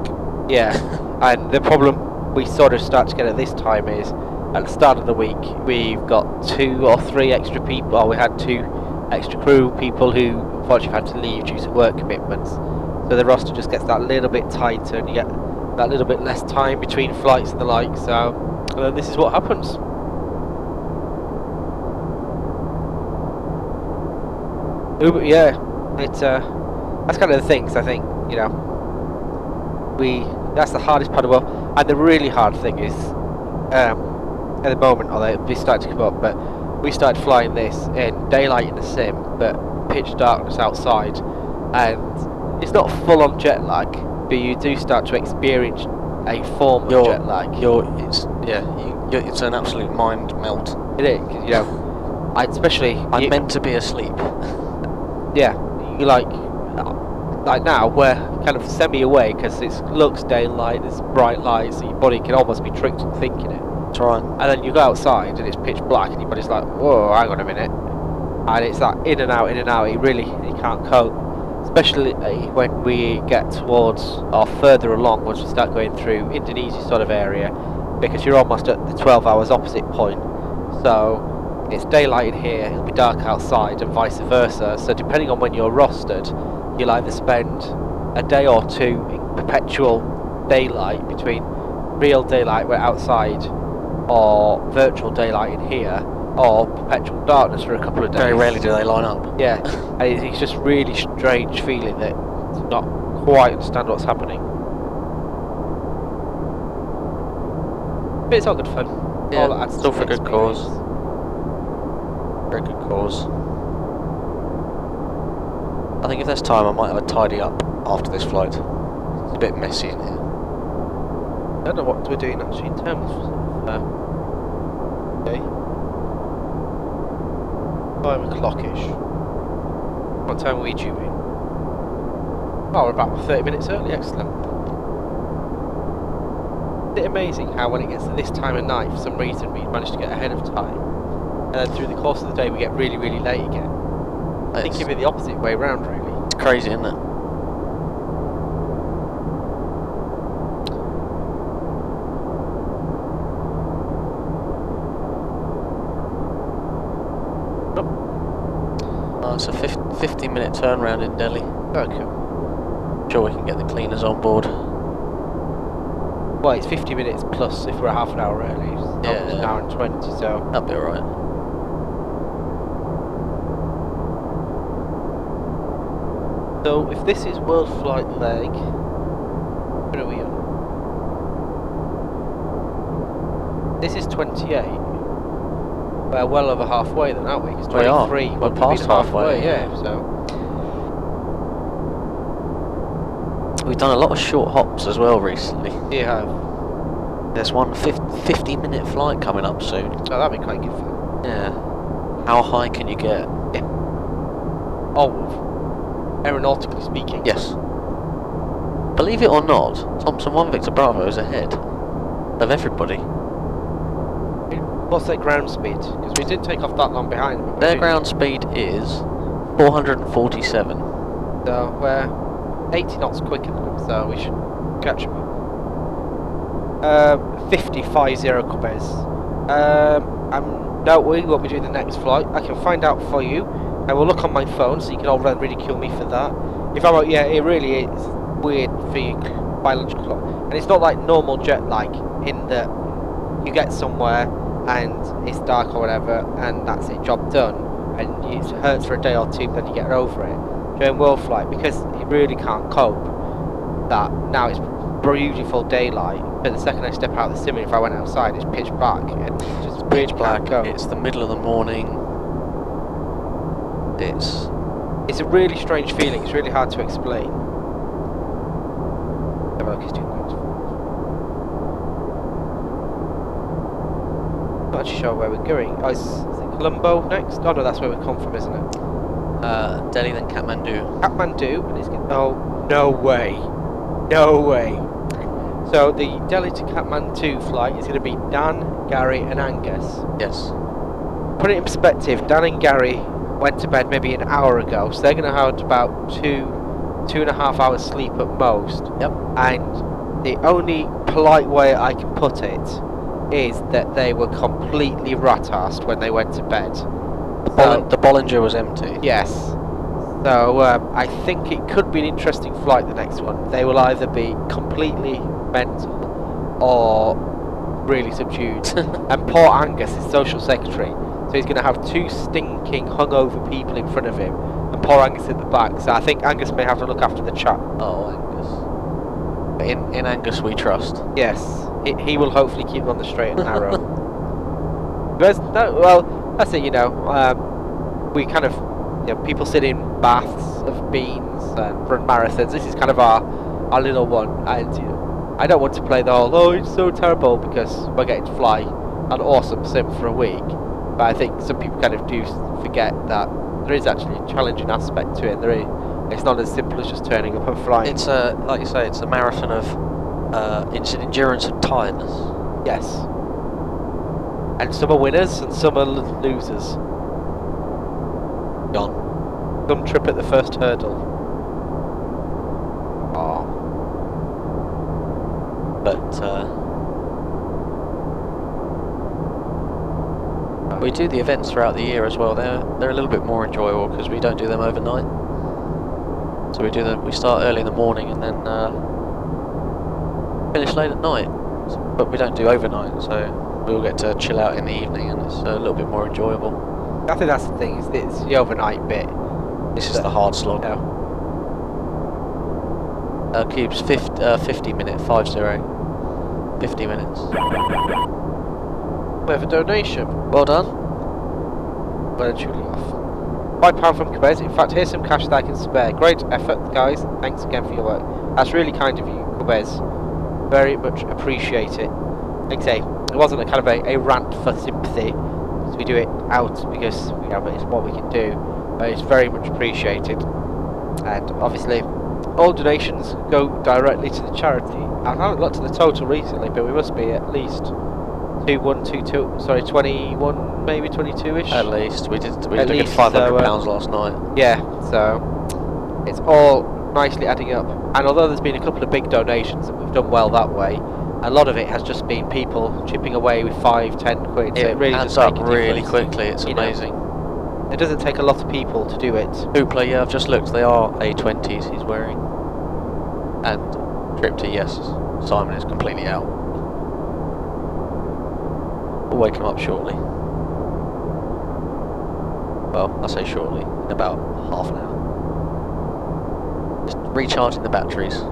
Yeah, and the problem we sort of start to get at this time is, at the start of the week, we've got 2 or 3 extra people, or we had 2 extra crew people who unfortunately had to leave due to work commitments. So the roster just gets that little bit tighter and you get that little bit less time between flights and the like, so this is what happens. Yeah, it's that's kind of the thing, 'cause I think, you know, that's the hardest part of the world, and the really hard thing is, at the moment, although they started to come up, but we started flying this in daylight in the sim, but pitch darkness outside, and it's not full-on jet lag, but you do start to experience a form of jet lag. It's an absolute mind melt. It is, 'cause, you know, I'm meant to be asleep. Yeah, you like now we're kind of semi-awake because it looks daylight, there's bright lights, so your body can almost be tricked into thinking it. That's right. And then you go outside and it's pitch black and your body's like, whoa, hang on a minute. And it's that in and out, you can't cope. Especially when we get towards, or further along, once we start going through Indonesia sort of area, because you're almost at the 12 hours opposite point. So it's daylight in here, it'll be dark outside and vice versa. So depending on when you're rostered, you'll either spend a day or 2 in perpetual daylight between real daylight, we're outside, or virtual daylight in here, or perpetual darkness for a couple of days. Very rarely do they line up. Yeah, and it's just really strange feeling that to not quite understand what's happening. But it's all good fun. Yeah, all adds still to for a the good cause. experience. Very good cause. I think if there's time, I might have a tidy up after this flight. It's a bit messy in here. I don't know what we're doing actually in terms of okay. 5 o'clock-ish. What time are we due in? Oh, we're about 30 minutes early, excellent. Isn't it amazing how when it gets to this time of night, for some reason we manage to get ahead of time, and then through the course of the day we get really, really late again? I think it'd be the opposite way round, really. It's crazy, isn't it? It's a 50-minute turnaround in Delhi. Okay. Sure, we can get the cleaners on board. Well, it's 50 minutes plus if we're half an hour early. It's almost an hour and 20, so... That'll be alright. So, if this is Worldflight leg... Where are we on? This is 28. We're well over halfway then, aren't we? Because 23 We're would have past been halfway, yeah, so... We've done a lot of short hops as well recently. You have. There's one 50-minute flight coming up soon. Oh, that'd be quite good fun. Yeah. How high can you get? Oh, aeronautically speaking. Yes. Believe it or not, Thompson 1 Victor Bravo is ahead of everybody. What's their ground speed? Because we didn't take off that long behind them. Their ground speed is 447. So we're 80 knots quicker than them, so we should catch them up. 50 Quebec. No, we won't be doing the next flight. I can find out for you. I will look on my phone, so you can all ridicule me for that. If I'm out, yeah, it really is weird for your biological clock. And it's not like normal jet lag in that you get somewhere and it's dark or whatever, and that's it, job done. And it hurts for a day or two, then you get over it. During Worldflight, because you really can't cope, that now it's beautiful daylight, but the second I step out of the sim, if I went outside, it's pitch black, and it's just Pitch black. Go. It's the middle of the morning. It's a really strange feeling. It's really hard to explain. He's doing that. Not actually sure where we're going. Oh, is it Colombo next? Oh no, that's where we come from, isn't it? Delhi, then Kathmandu. Kathmandu, and it's going. Oh no way, no way. So the Delhi to Kathmandu flight is going to be Dan, Gary, and Angus. Yes. Put it in perspective. Dan and Gary went to bed maybe an hour ago, so they're going to have about 2.5 hours sleep at most. Yep. And the only polite way I can put it is that they were completely rat-assed when they went to bed. The Bollinger was empty. Yes. So I think it could be an interesting flight, the next one. They will either be completely mental or really subdued. And poor Angus is social secretary, so he's going to have 2 stinking hungover people in front of him and poor Angus at the back. So I think Angus may have to look after the chap. Oh, Angus. In Angus we trust. Yes. He will hopefully keep them on the straight and narrow. Well, that's it, you know. We kind of, you know, people sit in baths of beans and run marathons. This is kind of our little one, and you know, I don't want to play the whole, oh, it's so terrible, because we're getting to fly an awesome sim for a week. But I think some people kind of do forget that there is actually a challenging aspect to it. It's not as simple as just turning up and flying. It's like you say, it's a marathon of it's an endurance and tiredness. Yes. And some are winners and some are losers. Gone. Some trip at the first hurdle. Oh. But we do the events throughout the year as well. They're a little bit more enjoyable because we don't do them overnight. So we start early in the morning and then finish late at night. But we don't do overnight, so we all get to chill out in the evening, and it's a little bit more enjoyable. I think that's the thing. It's the overnight bit. This is the hard slog. Yeah. Cube's 50 minute, 50 minutes. We have a donation. Well done. Well and truly off. £5 from Cabez. In fact, here's some cash that I can spare. Great effort, guys. Thanks again for your work. That's really kind of you, Cabez. Very much appreciate it. Like I say, it wasn't a kind of a rant for sympathy. We do it out because it's what we can do. But it's very much appreciated. And obviously, all donations go directly to the charity. I haven't looked at the total recently, but we must be at least 21, maybe 22-ish. At least we did a good least, £500 last night. Yeah, so it's all nicely adding up. And although there's been a couple of big donations that we've done well that way, a lot of it has just been people chipping away with 5, 10 quid. So it really adds does up make a really difference. quickly. It's amazing. It doesn't take a lot of people to do it. Hoopla, yeah, I've just looked. They are A20s he's wearing. And Tripty, yes, Simon is completely out. We'll wake him up shortly. Well, I say shortly, in about half an hour. Just recharging the batteries.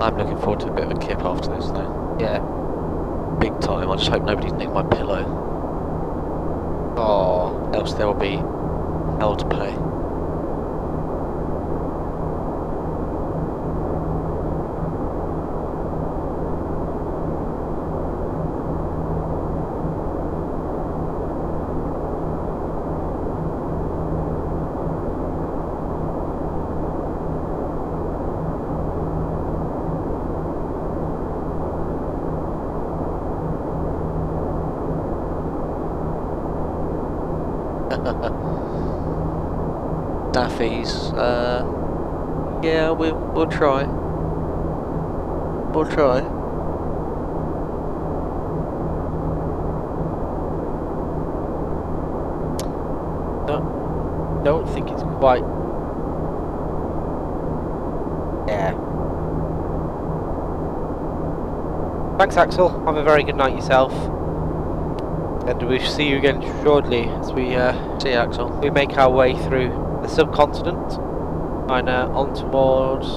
I'm looking forward to a bit of a kip after this though. Yeah. Big time. I just hope nobody's nicked my pillow. Oh. Else there will be hell to pay. Daffies, yeah, we'll try. We'll try. Don't think it's quite. Yeah. Thanks, Axel. Have a very good night yourself. And we'll see you again shortly as we see you, Axel. We make our way through the subcontinent and on towards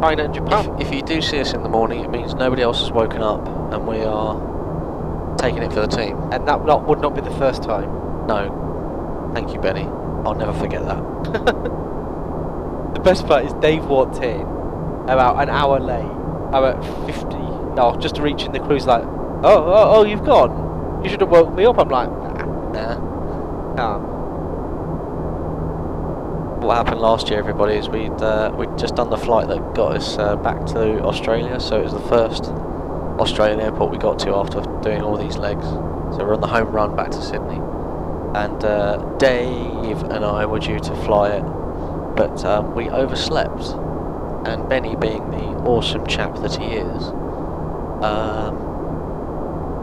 China and Japan. If you do see us in the morning, it means nobody else has woken up and we are taking it for the team. And that would not be the first time. No. Thank you, Benny. I'll never forget that. The best part is Dave walked in about an hour late. About 50. No, just reaching the cruise like, oh, you've gone. You should have woke me up. I'm like, nah. What happened last year, everybody, is we'd just done the flight that got us back to Australia. So it was the first Australian airport we got to after doing all these legs. So we're on the home run back to Sydney, and Dave and I were due to fly it, but we overslept. And Benny, being the awesome chap that he is,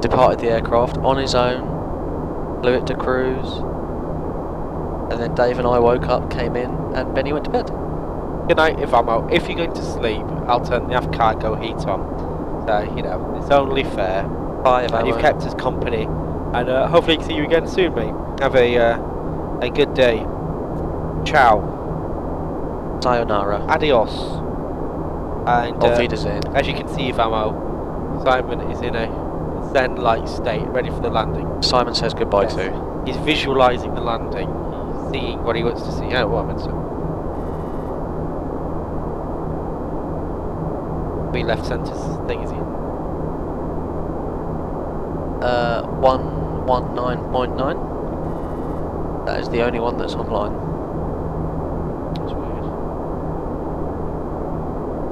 departed the aircraft on his own, flew it to cruise, and then Dave and I woke up, came in, and Benny went to bed. Good night, Ivamo. If you're going to sleep, I'll turn the aft cargo heat on. So, it's only fair. Bye, Ivamo. And you've kept us company. And hopefully see you again soon, mate. Have a good day. Ciao. Sayonara. Adios. And Auf Wiedersehen. as you can see, Ivamo, Simon is in a zen-like state, ready for the landing. Simon says goodbye too. He's visualising the landing. He's seeing what he wants to see. Yeah, what I meant to. We left centre thing is in 119.9. That is the only one that's online. That's weird.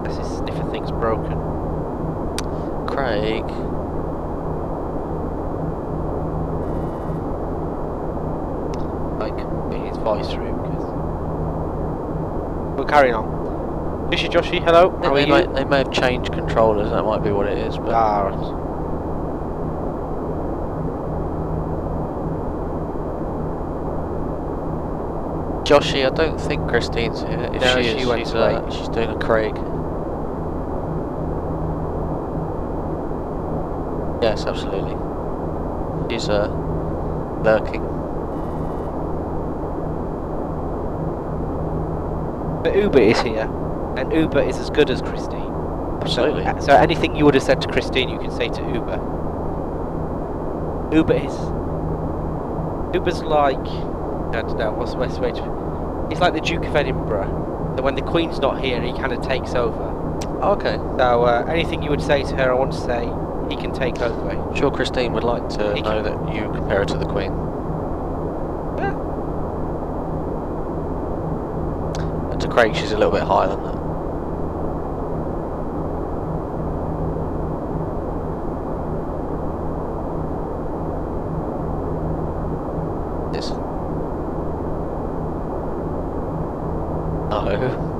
This sniffer thing's broken. Craig. Like, get his voice through, because... We're carrying on. Joshy, hello, how are you? They may have changed controllers, that might be what it is, but... Joshy, I don't think Christine's here. If No, she she is, went away. she's doing a Craig. Yes, absolutely. She's lurking. But Uber is here, and Uber is as good as Christine. Absolutely. So anything you would have said to Christine, you can say to Uber. Uber's like, I don't know, what's the best way to... He's like the Duke of Edinburgh. So when the Queen's not here, he kind of takes over. Okay. So anything you would say to her, I want to say, he can take over. I'm sure Christine would like to know that you compare her to the Queen. Yeah. And to Craig, she's a little bit higher than that. Yes. No.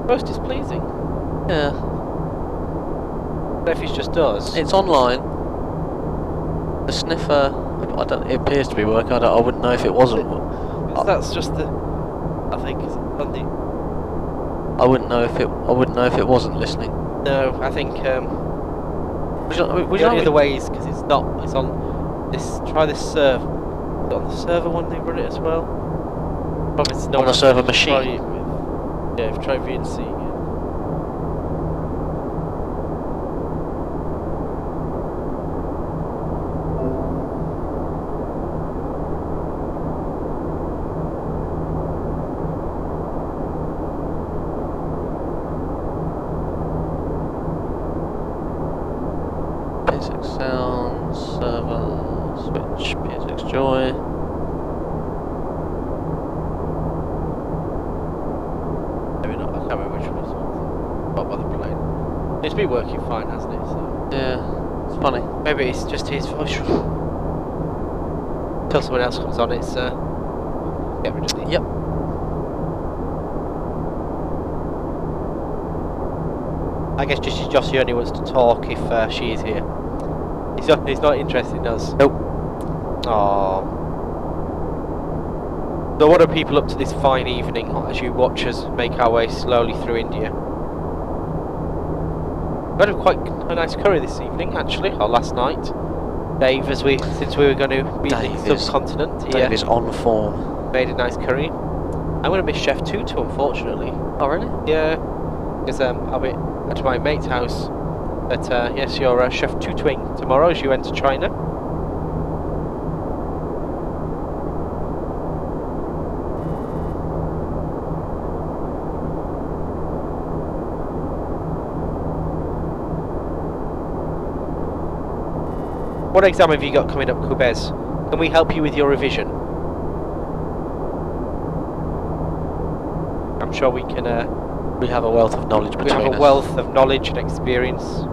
Most displeasing. Yeah. I don't know if it's just us. It's online. The sniffer, it appears to be working. I wouldn't know if it wasn't. That's just the... I think it's on the... I wouldn't know if it wasn't listening. No, I think... Would you the like only other way is because it's not... It's on this... Try this server. Is it on the server when they run it as well? Probably it's not on the server machine? Try it with, yeah, try VNC again. PSX sound, server, switch, PSX joy. Maybe not, I can't remember which one it was. Not by the plane. It's been working fine, hasn't it? So. Yeah, it's funny. Maybe it's just his voice. Till someone else comes on, it's get rid of the... Yep. I guess just Jossie only wants to talk if she is here. He's not interested in us. Nope. Aww. So what are people up to this fine evening as you watch us make our way slowly through India? We had quite a nice curry this evening, actually, or last night. Dave, since we were going to be in the subcontinent, Dave is on form. Made a nice curry. I'm going to miss Chef Tutu, unfortunately. Oh, really? Yeah, because I'll be at my mate's house. But yes, you're Chef Tutuing tomorrow as you enter China. What exam have you got coming up, Kubez? Can we help you with your revision? I'm sure we can... we have a wealth of knowledge between us. We have a wealth of knowledge and experience.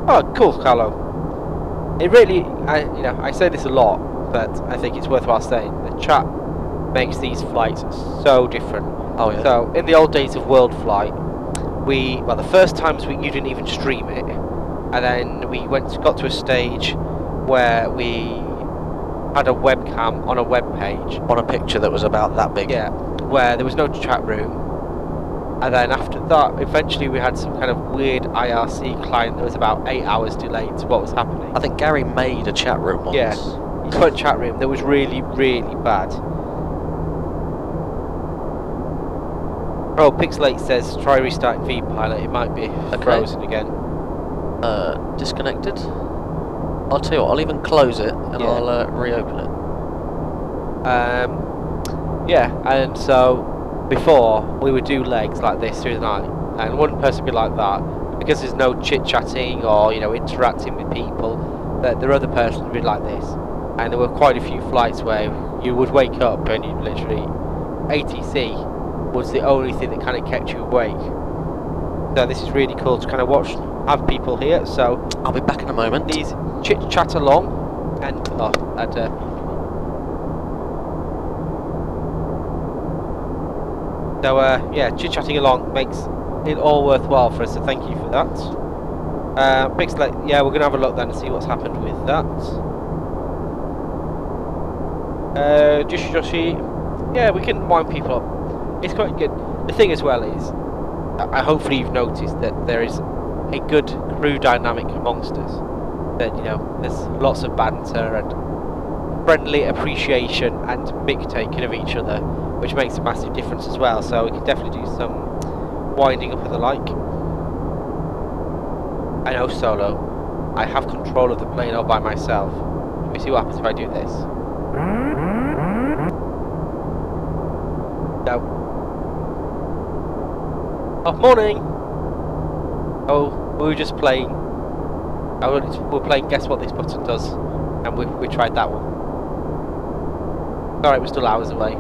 Oh, cool, Carlo. It really... I say this a lot, but I think it's worthwhile saying. The chat makes these flights so different. Oh, yeah. So, in the old days of Worldflight, the first times you didn't even stream it. And then we got to a stage where we had a webcam on a web page. On a picture that was about that big. Yeah, where there was no chat room. And then after that, eventually we had some kind of weird IRC client that was about 8 hours delayed to what was happening. I think Gary made a chat room once. Yeah, he put a chat room that was really, really bad. Oh, Pixelate says try restarting vPilot. It might be frozen again. Disconnected. I'll tell you what, I'll even close it and Yeah. I'll reopen it. Yeah, and so before we would do legs like this through the night, and one person would be like that because there's no chit-chatting or interacting with people. That the other person would be like this, and there were quite a few flights where you would wake up and you literally ATC was the only thing that kind of kept you awake. So this is really cool to kind of watch, have people here. So I'll be back in a moment. these chit-chat along, and so yeah, chit-chatting along makes it all worthwhile for us, so thank you for that. Pixelate, yeah, we're going to have a look then and see what's happened with that. Joshi, yeah, we can wind people up. It's quite good. The thing as well is, hopefully you've noticed that there is a good crew dynamic amongst us. That, there's lots of banter and friendly appreciation and mick-taking of each other, which makes a massive difference as well. So we can definitely do some winding up and the like. I know, Solo, I have control of the plane all by myself. Let me see what happens if I do this. No. Oh, morning! Oh, we were just playing. We're playing guess what this button does, and we tried that one. Alright, we're still hours away.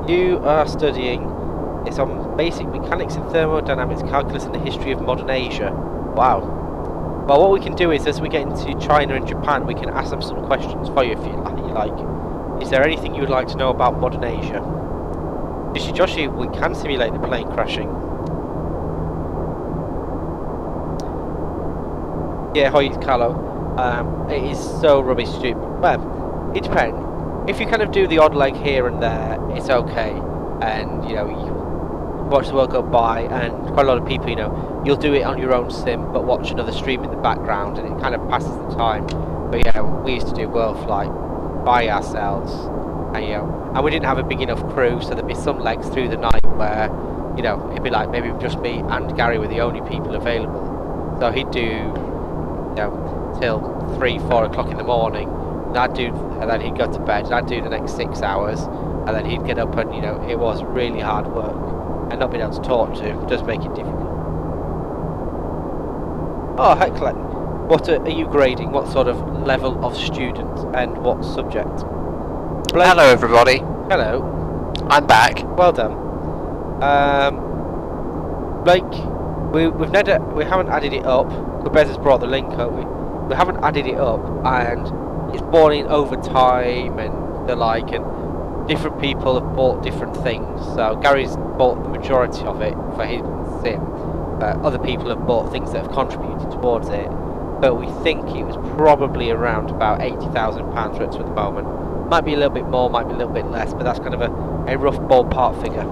You are studying. It's on basic mechanics and thermodynamics, calculus, and the history of modern Asia. Wow. Well, what we can do is, as we get into China and Japan, we can ask them some questions for you if you like. Is there anything you would like to know about modern Asia? Joshi, we can simulate the plane crashing. Yeah, hi, it's Carlo. It is so rubbish to do. Well, it depends. If you kind of do the odd leg here and there, it's okay. And, you watch the world go by, and quite a lot of people, you'll do it on your own sim, but watch another stream in the background, and it kind of passes the time. But yeah, we used to do Worldflight by ourselves, and we didn't have a big enough crew, so there'd be some legs through the night where, it'd be like maybe just me and Gary were the only people available. So he'd do, till 3, 4 o'clock in the morning, and then he'd go to bed, and I'd do the next 6 hours, and then he'd get up, and it was really hard work, and not being able to talk to him does make it difficult. Oh, excellent. What are you grading? What sort of level of student, and what subject? Blake? Hello, everybody. Hello. I'm back. Well done. Blake, we haven't added it up. Bez has brought the link up. We haven't added it up, and it's born in overtime and the like, and different people have bought different things. So Gary's bought the majority of it for his sim. Other people have bought things that have contributed towards it. But we think it was probably around about £80,000 worth at the moment. Might be a little bit more, might be a little bit less, but that's kind of a rough ballpark figure.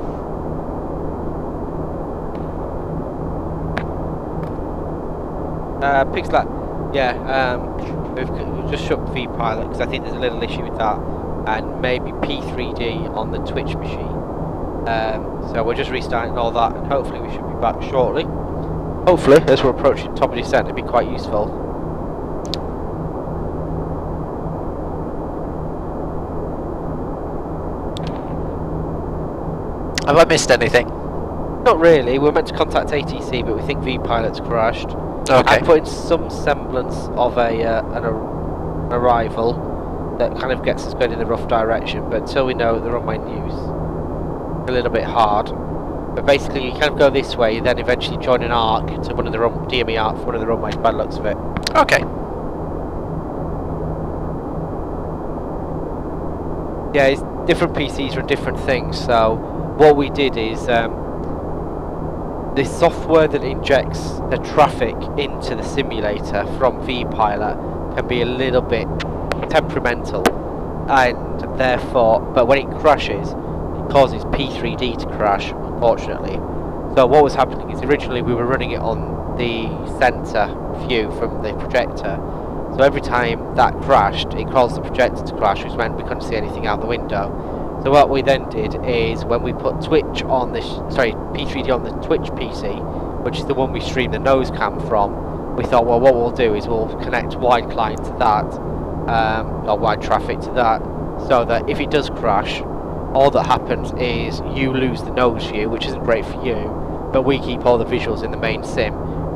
Pixelat, yeah, we've just shut vPilot because I think there's a little issue with that, and maybe P3D on the Twitch machine. So we're just restarting all that, and hopefully we should be back shortly. Hopefully, as we're approaching top of descent, it'll be quite useful. Have I missed anything? Not really. We're meant to contact ATC, but we think vPilot's crashed. Okay. I put in some semblance of an arrival that kind of gets us going in the rough direction, but until we know the runway news, a little bit hard. But basically, you kind of go this way, then eventually join an arc to one of the DME arc for one of the runways by the looks of it. Okay. Yeah, it's different PCs run different things. So what we did is the software that injects the traffic into the simulator from vPilot can be a little bit temperamental, and therefore, but when it crashes, it causes P3D to crash, unfortunately. So what was happening is originally we were running it on the centre view from the projector, So every time that crashed, it caused the projector to crash, which meant we couldn't see anything out the window. So what we then did is when we put Twitch on this, sorry, P3D on the Twitch PC, which is the one we stream the nose cam from, we thought, well, what we'll do is we'll connect wide client to that, or wide traffic to that, so that if it does crash, all that happens is you lose the nose view, which isn't great for you, but we keep all the visuals in the main sim.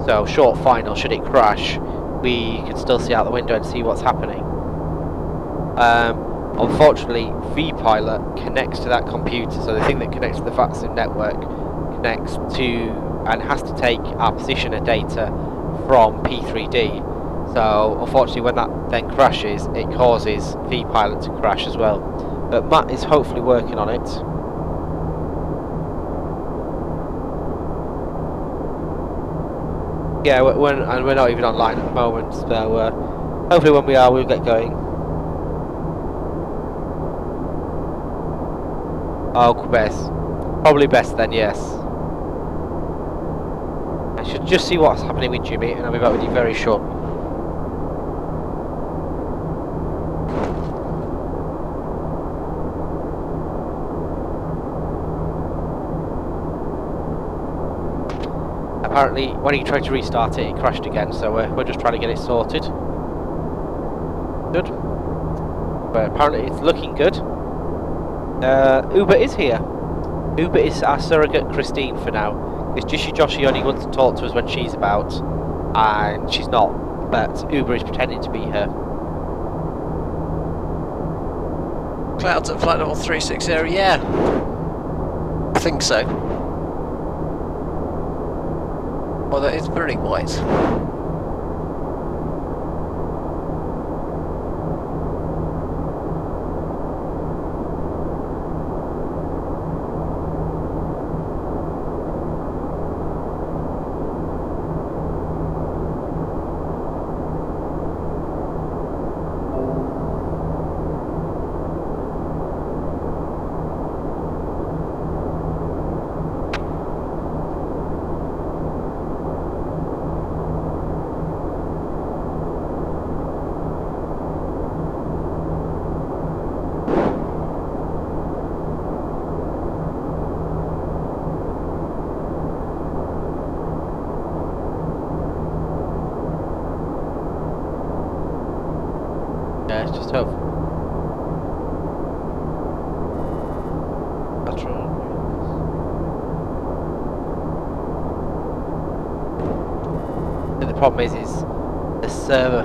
So short final, should it crash, we can still see out the window and see what's happening. Unfortunately, vPilot connects to that computer, so the thing that connects to the VATSIM network connects to and has to take our positioner data from P3D. So unfortunately, when that then crashes, it causes vPilot to crash as well. But Matt is hopefully working on it. Yeah, we're not even online at the moment, so hopefully when we are, we'll get going. Oh, best. Probably best then, yes. I should just see what's happening with Jimmy, and I'll be back with you very shortly. Apparently, when he tried to restart it, it crashed again, so we're just trying to get it sorted. Good. But apparently it's looking good. Uber is here. Uber is our surrogate Christine for now. It's Jishy Joshy only wants to talk to us when she's about, and she's not, but Uber is pretending to be her. Clouds at flight level 360, yeah. I think so. Although it's pretty white. Yeah, it's just hope. The problem is the server.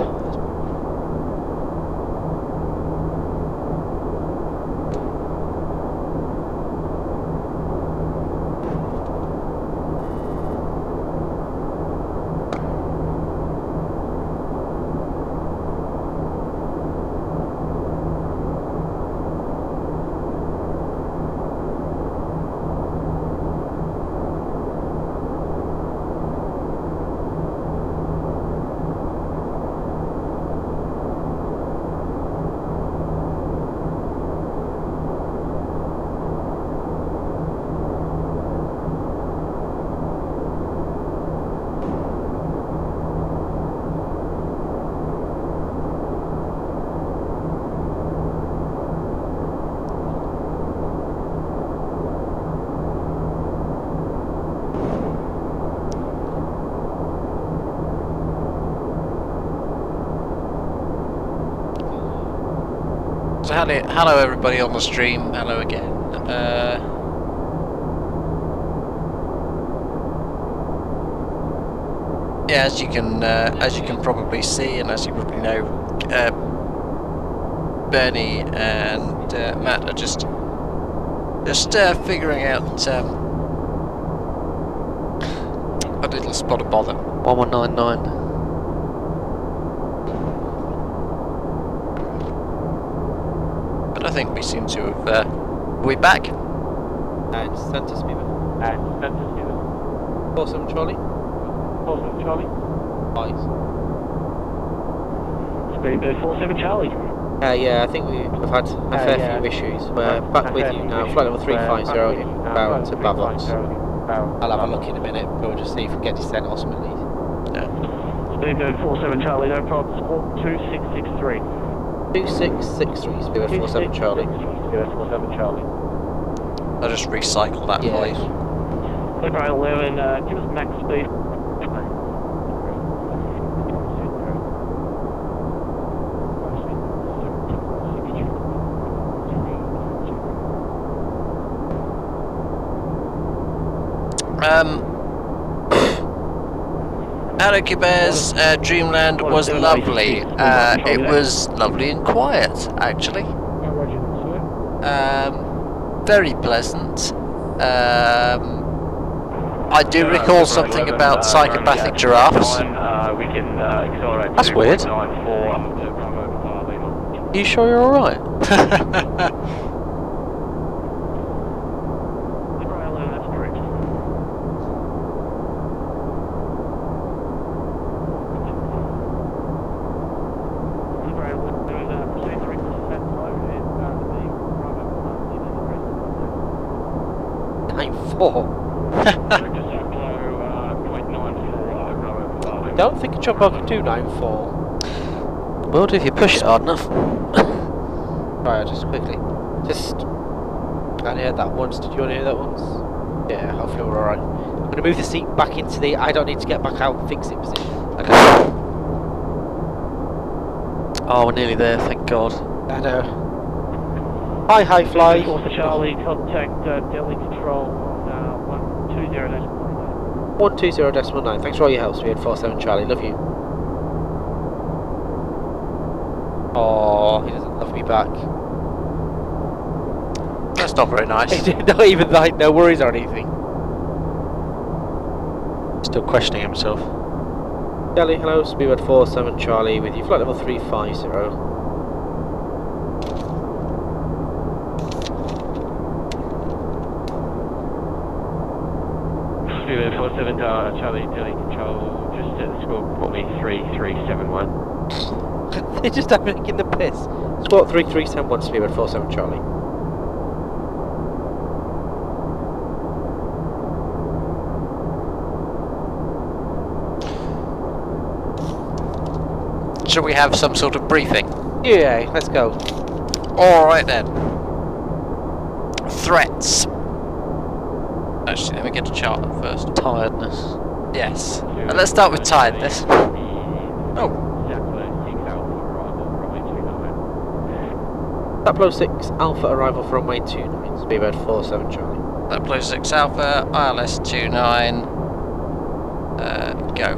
So hello everybody on the stream. Hello again. Yeah, as you can probably see, and as you probably know, Bernie and Matt are just figuring out a little spot of bother. 1199. I think we seem to have. We're back. And Santa Steven. And Spencer Steven. Awesome, Charlie. Awesome, Charlie. Nice. Space 47 Charlie. Yeah, I think we've had a fair few issues. We're back with you now. Flight level 350 inbound to Bavos. I'll have a look in a minute, but we'll just see if we get descent or something. Yeah. Speedbird 47 Charlie, no problems. Squawk 2663. 2663, Speedbird 47 Charlie. Speedbird 47 Charlie. I'll just recycle that for you. Flight 11, give us max speed. Arocubear's Dreamland was lovely. It was lovely and quiet, actually. Very pleasant. I do recall something about psychopathic giraffes. That's weird. You sure you're alright? I don't think a jump over 294. Well, if you push it hard enough. Right, just quickly. I only heard that once. Did you only hear that once? Yeah, hopefully we're alright. I'm going to move the seat back into the I don't need to get back out and fix it position. Okay. Oh, we're nearly there, thank God. I know. Hi, fly. Charlie, contact Delhi Control on 120.9. 120.9. Thanks for all your help, Speed 47 Charlie. Love you. Oh, he doesn't love me back. That's not very nice. Not even like no worries or anything. Still questioning himself. Charlie, hello, Speedbird 47 Charlie with you, flight level 350. Speedbird 47 Charlie, Delhi Control, just at the score, put me 3371. They're just making the piss. Squawk 3371, Speedbird 47 Charlie. Shall we have some sort of briefing? Yeah, let's go. Alright then. Threats. Actually, let me get a chart up first. Tiredness. Yes. And let's start with tiredness. Oh. Taplow 6 Alpha arrival for runway 29, Speedbird 47 Charlie. Taplow 6 Alpha, ILS 29. Go.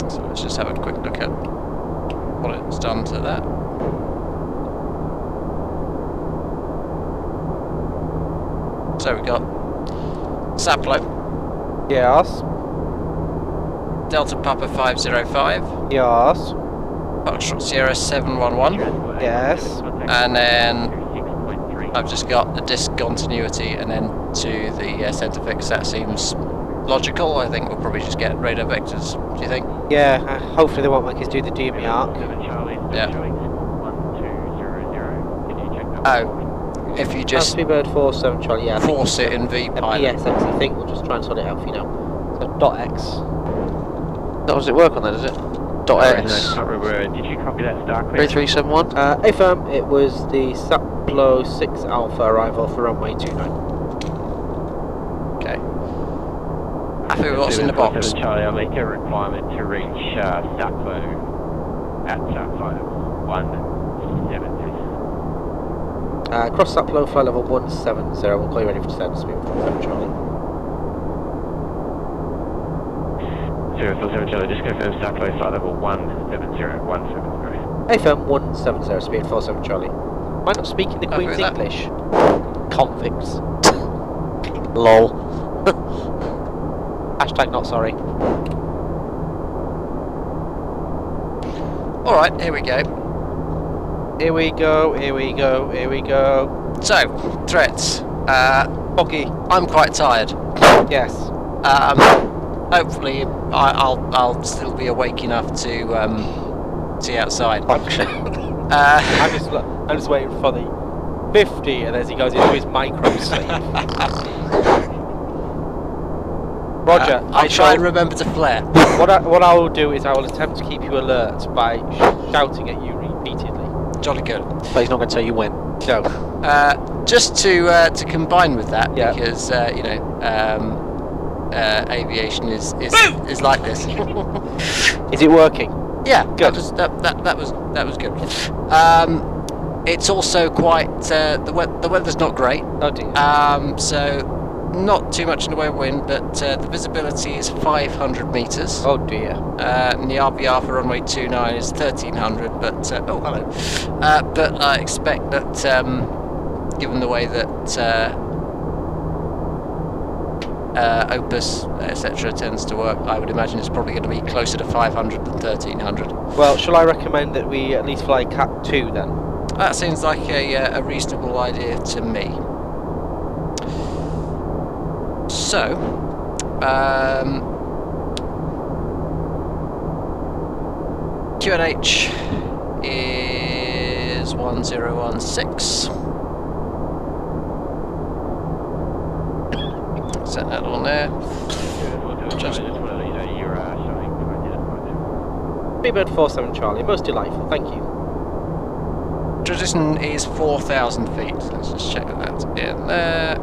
So let's just have a quick look at what it's done to that. So we got Saplow, Yes. Delta Papa 505, Yes. Foxtrot Sierra 711, Yes. and then I've just got the discontinuity and then to the centre fix. That seems logical. I think we'll probably just get radar vectors. Do you think? Yeah, hopefully they won't make us do the DME arc. Yeah. Oh, if you just Speedbird 47 Charlie, yeah. force it in V pilot. Yes, I think we'll just try and sort it out for you now. So dot X. That does it work on that, does it? Dot X. Did you copy that star 3371? Affirm, it was the Saplow 6 Alpha arrival for runway 29. Okay. Happy with what's in the box? Charlie, I'll make a requirement to reach Saplow at flight level 170. Cross Saplow, flight level 170. We'll call you ready for descent, Speedbird 47 Charlie. 047 Charlie, just confirm Saplow, flight level 170. AFM 170, Speed 47 Charlie. Am I not speaking the Queen's English? Convicts. Lol. Hashtag not sorry. Alright, here we go. Here we go, here we go, here we go. So, threats. Foggy. I'm quite tired. Yes. Hopefully I'll still be awake enough to see outside. I'm just waiting for the 50 and as he goes into his micro sleep. Roger. I'll try and remember to flare. What I will do is I will attempt to keep you alert by shouting at you repeatedly. Jolly good. But he's not going to tell you when. No. Just to combine with that, Yeah. because aviation is like this. Is it working? Yeah, Good. that was good. It's also quite the weather's not great. Oh dear. So not too much in the way of wind, but the visibility is 500 meters. Oh dear. And the RPR for runway 29 is 1300. But oh hello. But I expect that given the way that Opus etc. tends to work, I would imagine it's probably going to be closer to 500 than 1300. Well, shall I recommend that we at least fly Cat 2 then? That seems like a reasonable idea to me. So, QNH is 1016. Set that on there. Just Speedbird 47 Charlie, most delightful, thank you. transition is 4,000 feet. Let's just check that that's in there.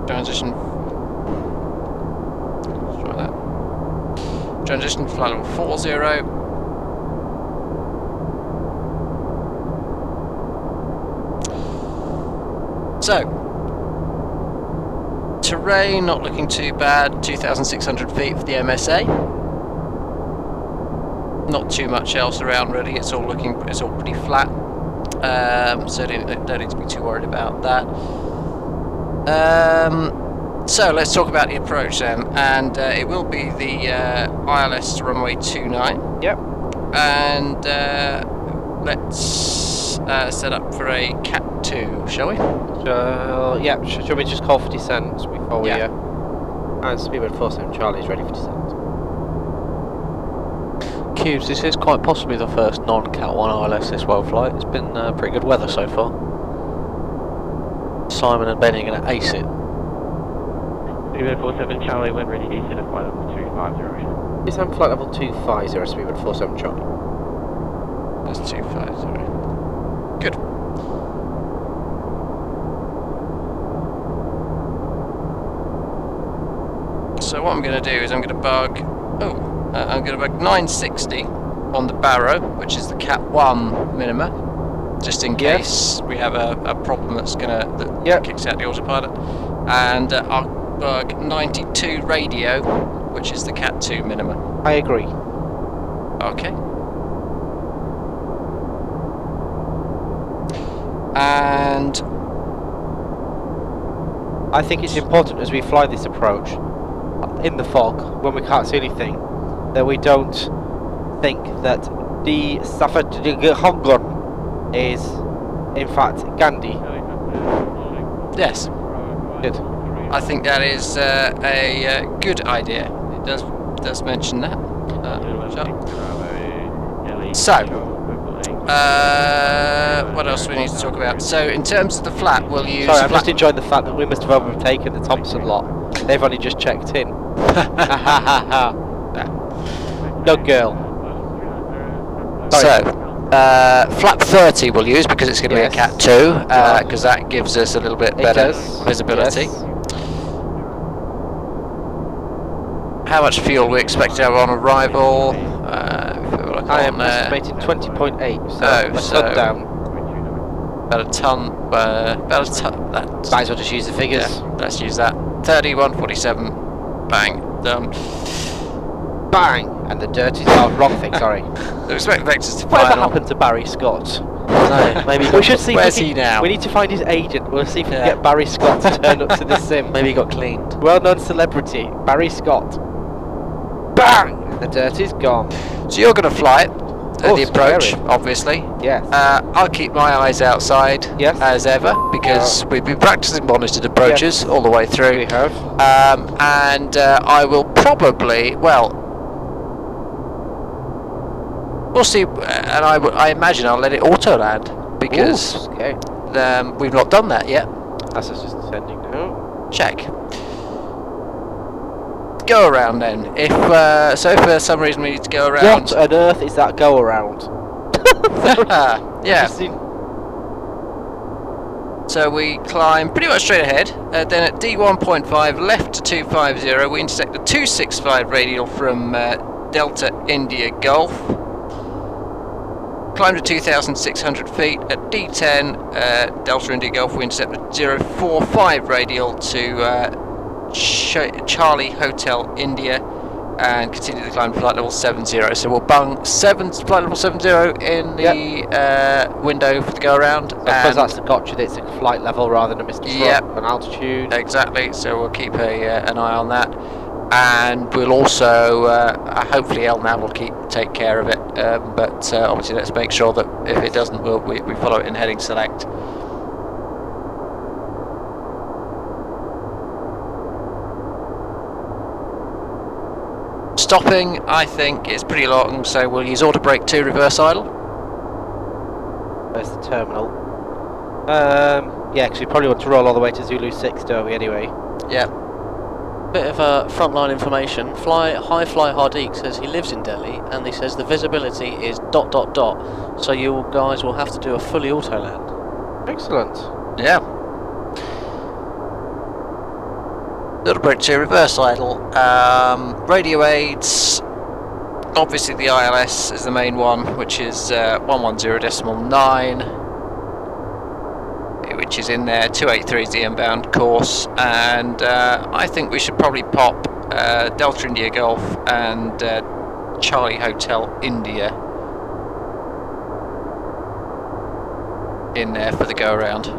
Transition. Let's try that. Transition flight level 40. So, terrain not looking too bad. 2,600 feet for the MSA. Not too much else around really. It's all pretty flat. So don't need to be too worried about that. So let's talk about the approach then, and it will be the ILS runway 29. Yep. And let's set up for a Cat 2, shall we? Yeah, shall we just call for descent before we... Yeah. And Speedbird 47 Charlie is ready for descent. Cubes, this is quite possibly the first non-Cat 1 ILS this Worldflight. It's been pretty good weather so far. Simon and Benny are going to ace it. Speedbird 47 Charlie, when ready, descend at flight level 250. Descent flight level 250, Speedbird 47 Charlie. That's 250. Good. So what I'm going to do is I'm going to bug 960 on the Barrow, which is the Cat 1 minima, just in case we have a problem that kicks out the autopilot. And I'll bug 92 radio, which is the Cat 2 minima. I agree. Okay. And I think it's important as we fly this approach in the fog when we can't see anything that we don't think that the Safadhongon is in fact Gandhi. yes, Good. I think that is a good idea. It does mention that. So, what else do we need to talk about? So, in terms of the flat, we'll use. Sorry, I'm just enjoying the fact that we must have overtaken the Thompson lot. They've only just checked in. No girl. So, flap 30 we'll use because it's going to be a Cat 2, because that gives us a little bit better visibility. Yes. How much fuel we expect to have on arrival? I am estimating 20.8, so a ton down. About a ton. That's, Might as well just use the figures. yeah, let's use that. 3147. Bang. Done. Bang! And the dirty... Oh, wrong thing, sorry. We expect vectors to Whatever final. happened to Barry Scott? No, maybe We should see. Where's he now? We need to find his agent. We'll see if we can get Barry Scott to turn up to the sim. Maybe he got cleaned. Well-known celebrity, Barry Scott. Bang! And the dirty's gone. So you're going to fly it at the approach, scary. obviously. Yes. I'll keep my eyes outside as ever because we've been practicing monitored approaches all the way through. We have. And I will probably, we'll see, and I imagine I'll let it auto land because We've not done that yet. That's us just descending now. Check. Go around then. If so, if for some reason we need to go around. What on earth is that go around? Yeah. So we climb pretty much straight ahead. Then at D1.5 left to 250, we intersect the 265 radial from Delta India Gulf. Climb to 2,600 feet. At D10 Delta India Gulf, we intercept the 045 radial to Charlie Hotel India, and continue to climb to flight level 70. So we'll bung flight level 70 in the window for the go around. So I suppose that's the gotcha, that it's a flight level rather than a Mr. Yep. An altitude. Exactly, so we'll keep an eye on that. And we'll also, hopefully LNAV will take care of it, but obviously let's make sure that if it doesn't, we follow it in heading select. Stopping, I think, is pretty long, so we'll use auto brake 2 reverse idle. Where's the terminal? Yeah, because we probably want to roll all the way to Zulu 6, don't we, anyway? Yeah. Bit of frontline information. Fly Hardik says he lives in Delhi, and he says the visibility is ... So you guys will have to do a fully auto land. Excellent. Yeah. Little brake 2 reverse idle. Radio aids. Obviously the ILS is the main one, which is 110.9, which is in there. 283 is the inbound course, and I think we should probably pop Delta India Golf and Charlie Hotel India in there for the go around.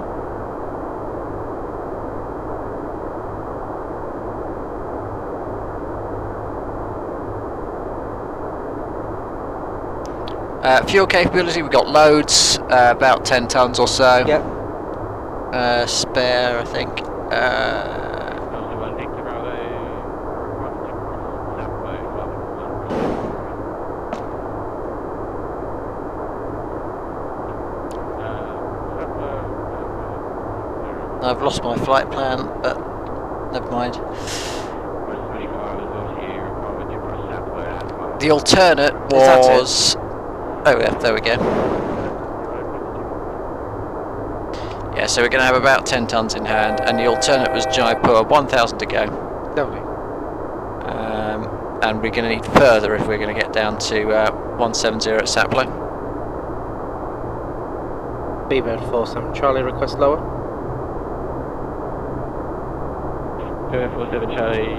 Fuel capability, we've got loads, about 10 tons or so. Yep. Spare, I think. I've lost my flight plan, but never mind. The alternate was... Oh yeah, there we go. Yeah, so we're going to have about 10 tons in hand, and the alternate was Jaipur, 1,000 to go. Lovely. And we're going to need further if we're going to get down to 170 at Saplo. B-Bird 47 Charlie, request lower. B-Bird 47 Charlie,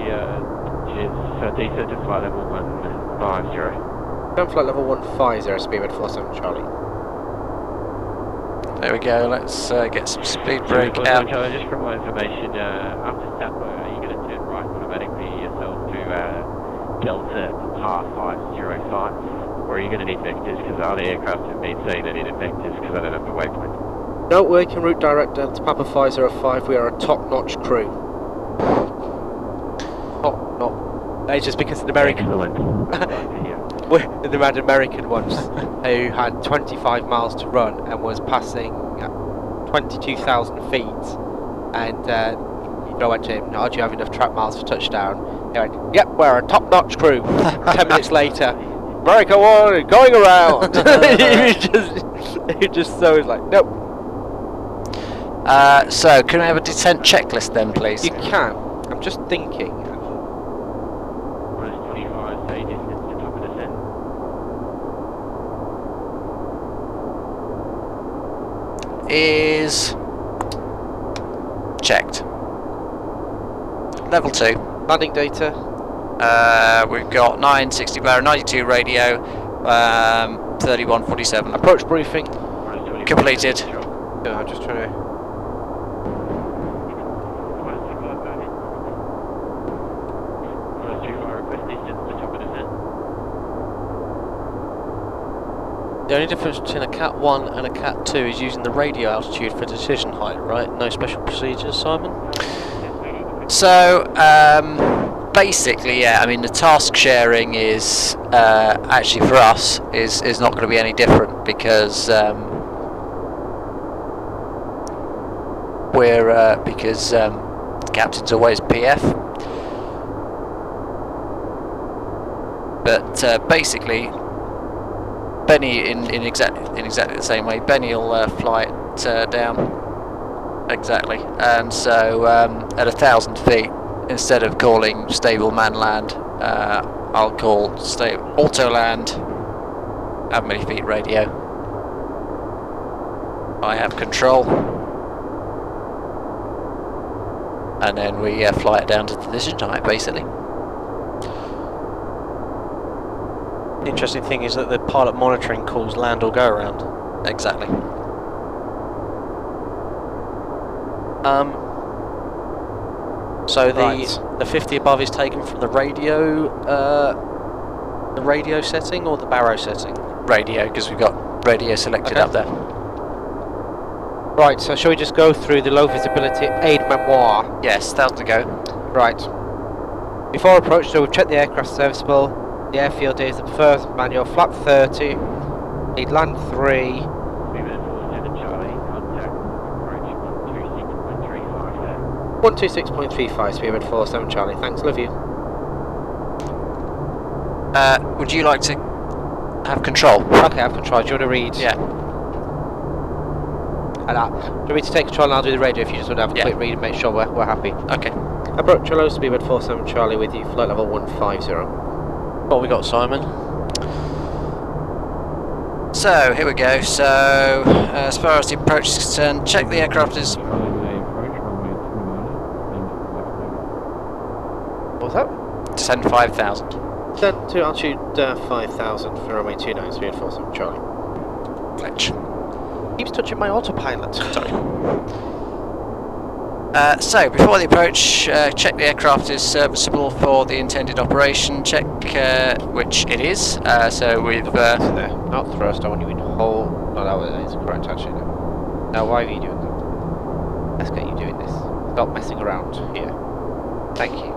is descent to flight level 150. Don't flight level 150, Speedbird 47 Charlie. There we go, let's get some speed brake out. Charlie, just for more information, after Saplo, are you going to turn right automatically yourself to Delta par 505? Or are you going to need vectors? Because other aircraft have been saying they needed vectors because I don't have the waypoint. No, working route direct Delta Papa 505, we are a top-notch crew. Top-notch. That is just because it's an American. Excellent. The mad American ones who had 25 miles to run and was passing 22,000 feet, and I went to him, "Oh, do you have enough track miles for touchdown?" He went, "Yep, we're a top-notch crew." 10 minutes later, America 1 going around. he just so was like, nope. So can we have a descent checklist then, please? You can. I'm just thinking. Is checked. Level 2. Landing data. We've got 960 Barra, 92 radio, 3147. Approach briefing. Completed. Yeah, I'm just trying to. The only difference between a Cat 1 and a Cat 2 is using the radio altitude for decision height, right? No special procedures, Simon? So, basically, yeah, I mean, the task sharing is, actually for us, is not going to be any different because we're because the captain's always PF. But basically, Benny in exactly the same way. Benny will fly it down exactly, and so at 1,000 feet, instead of calling stable man land, I'll call auto land. How many feet radio? I have control, and then we fly it down to the decision height, basically. The interesting thing is that the pilot monitoring calls land or go around. Exactly. So Right. the 50 above is taken from the radio setting or the barrow setting? Radio, because we've got radio selected Okay. up there. Right, so shall we just go through the low visibility aid memoir? Yes, 1,000 to go. Right. Before approach, so we've checked the aircraft serviceable. The airfield is the first manual, flap 30. Need land 3. Movement 47 Charlie, contact approach 126.35 there. 126.35, Spearhead 47 Charlie. Thanks, love you. Would you like to have control? Okay, I have control. Do you want to read? Yeah. And do you want me to take control and I'll do the radio if you just want to have a Yeah. quick read and make sure we're happy? Okay. Approach hello, Speedbird 47 Charlie with you, flight level 150. What we got, Simon? So, here we go. So, as far as the approach is concerned, check the aircraft is... What was that? Descend 5,000. Then to altitude 5,000 for runway 29, Speedbird 47 Charlie. Glitch. Keeps touching my autopilot. Sorry. So, before the approach, check the aircraft is serviceable for the intended operation. Check which it is. So we've... there. Not thrust, I want you in hold. No, that is correct actually. Now why are you doing that? Let's get you doing this. Stop messing around here. Thank you.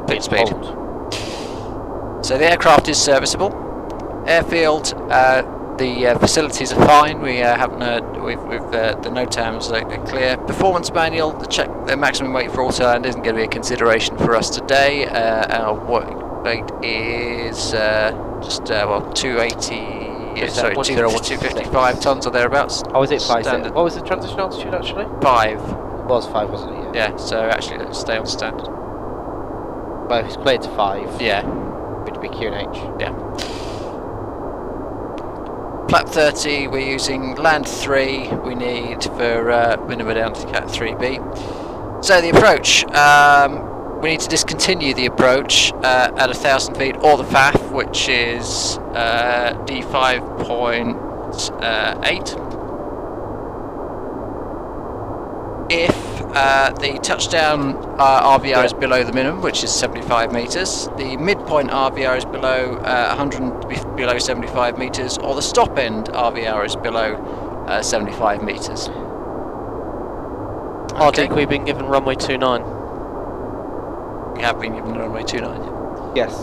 Bit In speed. hold. So the aircraft is serviceable. Airfield, the facilities are fine. We haven't the NOTAMs are clear. Performance manual. The maximum weight for auto land isn't going to be a consideration for us today. Our weight is just 280. Sorry, 255 tons or thereabouts. Oh, was it 5? Standard. What was the transition altitude actually? 5. It was 5, wasn't it? Yeah. So actually, let's stay on standard. Well, if it's cleared to 5, Yeah. it would be QNH. Yeah. Flap 30, we're using land 3 we need for minimum down to Cat 3B. So the approach, we need to discontinue the approach at 1,000 feet or the FAF, which is D5.8. If the touchdown RVR is below the minimum, which is 75 metres, the midpoint RVR is below below 75 metres, or the stop end RVR is below 75 metres. RD, we've been given runway 29. We have been given runway 29. Yes.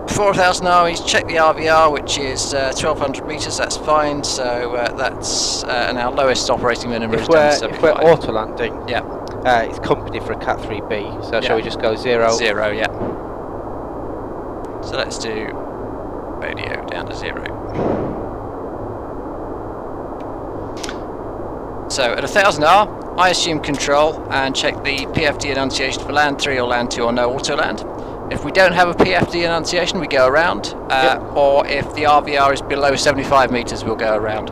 4,000 RVs, check the RVR, which is 1,200 metres, that's fine, so that's and our lowest operating minimum is down to 75. If we're auto landing, Yeah. it's company for a Cat 3B, so Yeah. shall we just go 0? 0, yeah. So let's do radio down to 0. So at 1,000 R, I assume control and check the PFD enunciation for land 3 or land 2 or no auto land. If we don't have a PFD enunciation, we go around, or if the RVR is below 75 metres, we'll go around.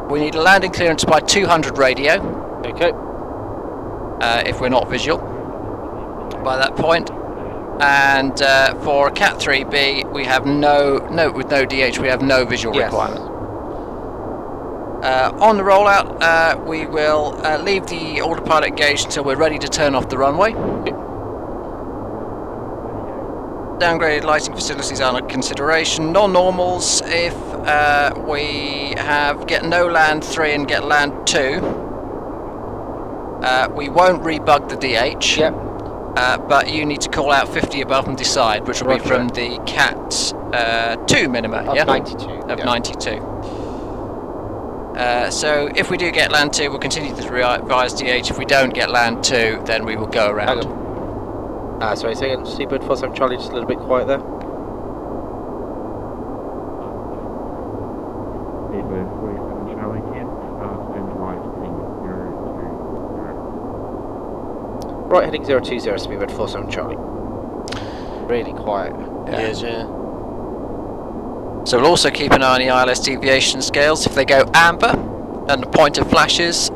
We need a landing clearance by 200 radio. Okay. If we're not visual by that point. And for a Cat 3B, we have with no DH, we have no visual requirement. On the rollout, we will leave the autopilot engaged until we're ready to turn off the runway. Downgraded lighting facilities are under consideration. Non-normals, if we get no land 3 and get land 2, we won't rebug the DH. Yep. But you need to call out 50 above and decide, which will be from the Cat 2 minima, Of 92. of yeah. 92. So if we do get land 2, we'll continue to revise DH. If we don't get land 2, then we will go around. Sorry, say again, Seabird 47 Charlie, just a little bit quiet there. Seabird 47 Charlie here. Stand right heading 020. Right heading 020, Seabird 47 Charlie. Really quiet. Yes, yeah. So we'll also keep an eye on the ILS deviation scales. If they go amber and the pointer flashes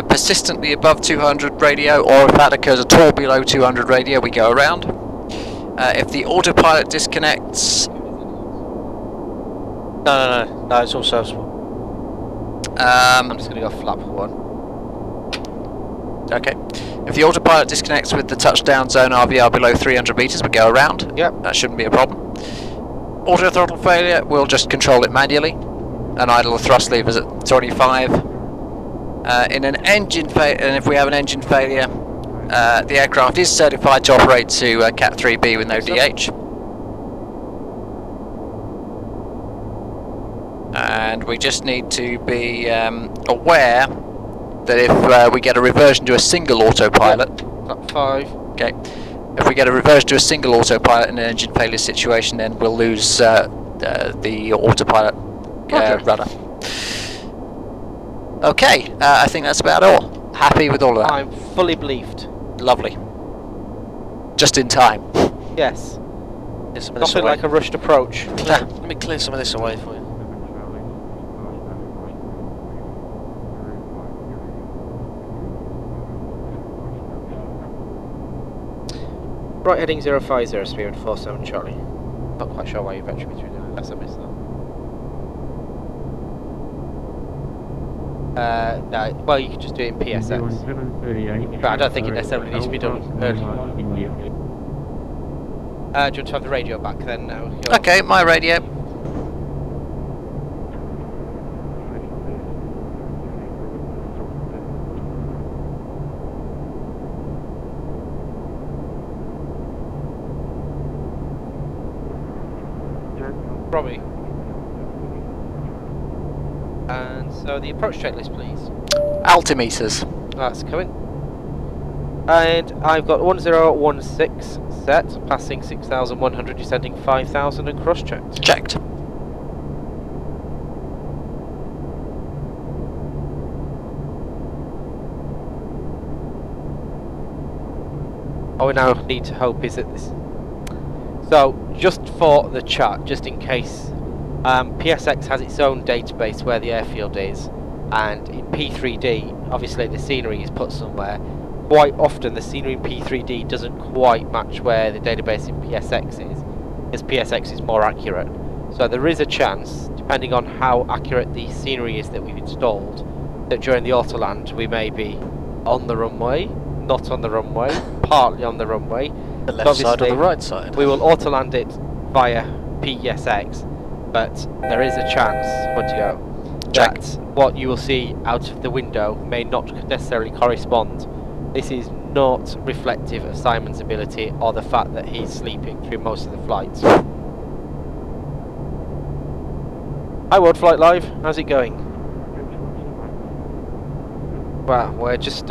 persistently above 200 radio, or if that occurs at all below 200 radio, we go around. If the autopilot disconnects... No, it's all serviceable. I'm just going to go flap 1. Okay. If the autopilot disconnects with the touchdown zone RVR below 300 meters, we go around. Yep. That shouldn't be a problem. Auto throttle failure, we'll just control it manually and idle the thrust levers at 25. In an engine failure, and if we have an engine failure, the aircraft is certified to operate to Cat 3B with no DH. And we just need to be aware that if we get a reversion to a single autopilot, Flap 5. okay, if we get a reversion to a single autopilot in an engine failure situation, then we'll lose the autopilot rudder. Okay, I think that's about all. Happy with all of that? I'm fully believed. Lovely. Just in time. Yes. Get some of this Nothing away. like a rushed approach. Let me clear some of this away for you. Right heading 050, Spirit 47 Charlie. Not quite sure why you ventured me through there, unless I missed that. No, well, you could just do it in PSX. But I don't think it necessarily needs to be done early. Do you want to have the radio back then now? Okay, my radio. Robbie. And so the approach checklist, please. Altimeters. That's coming. And I've got 1016 set, passing 6,100, descending 5,000 and cross-checked. Checked. All we now need to hope is that this... So, just for the chat, just in case, PSX has its own database where the airfield is, and in P3D, obviously the scenery is put somewhere. Quite often the scenery in P3D doesn't quite match where the database in PSX is, because PSX is more accurate. So there is a chance, depending on how accurate the scenery is that we've installed, that during the autoland we may be on the runway, not on the runway, partly on the runway. The left side or the right side? We will autoland it via PSX, but there is a chance, that what you will see out of the window may not necessarily correspond. This is not reflective of Simon's ability or the fact that he's sleeping through most of the flights. Hi Worldflight Live, how's it going? Well, we're just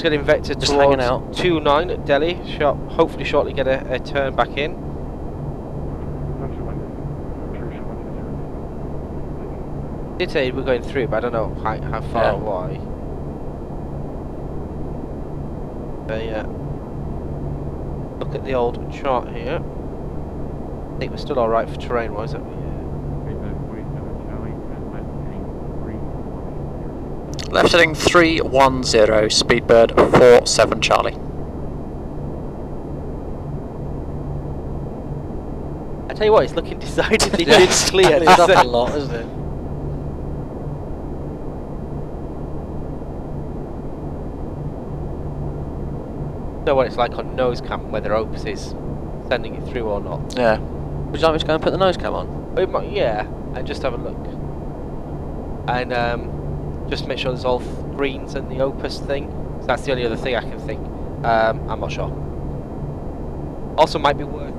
getting vectored Just hanging towards out. 29 at Delhi. Hopefully shortly get a turn back in. Did say we're going through, but I don't know how far or why. But yeah, look at the old chart here. I think we're still all right for terrain wise, aren't we? Left heading 310, Speedbird 47 Charlie. I tell you what, it's looking decidedly Yes, clear. it's up a lot, isn't it? Know what it's like on nose cam, whether Opus is sending it through or not. Yeah. Would you like me to go and put the nose cam on? It might, yeah, and just have a look. And just make sure there's all greens and the Opus thing. So that's the only other thing I can think. I'm not sure. Also might be worth...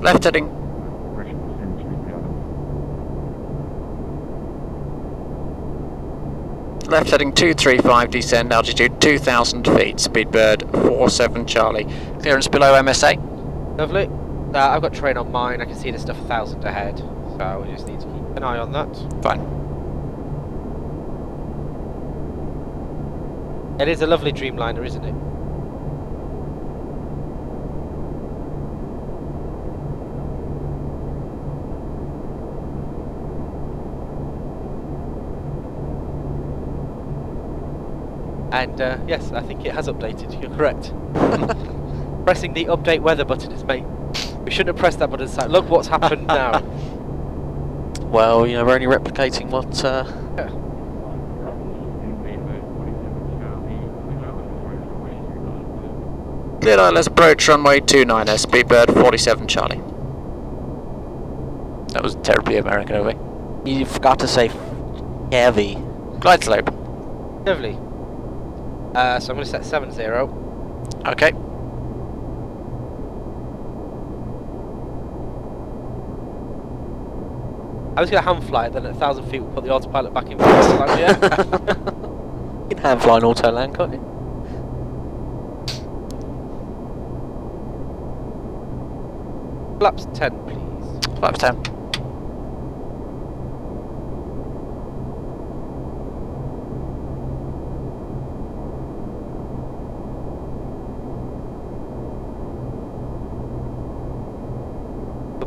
Left heading. Left heading 235, descend altitude 2,000 feet, Speedbird 47 Charlie. Clearance below MSA. Lovely. I've got terrain on mine, I can see the stuff 1,000 ahead, so we just need to keep an eye on that. Fine. It is a lovely Dreamliner, isn't it? And yes, I think it has updated, you're correct. Pressing the update weather button is mate. We shouldn't have pressed that button. Look what's happened now. Well, you know, we're only replicating what... Yeah. Cleared ILS approach runway 29, Speedbird 47 Charlie. That was terribly American of me. You forgot to say heavy. Glide slope. Lovely. So I'm going to set 70. Okay. I was going to hand fly it, then at 1,000 feet we'll put the autopilot back in place. Like, yeah. You can hand fly an auto land, can't you? Flaps 10, please. Flaps 10.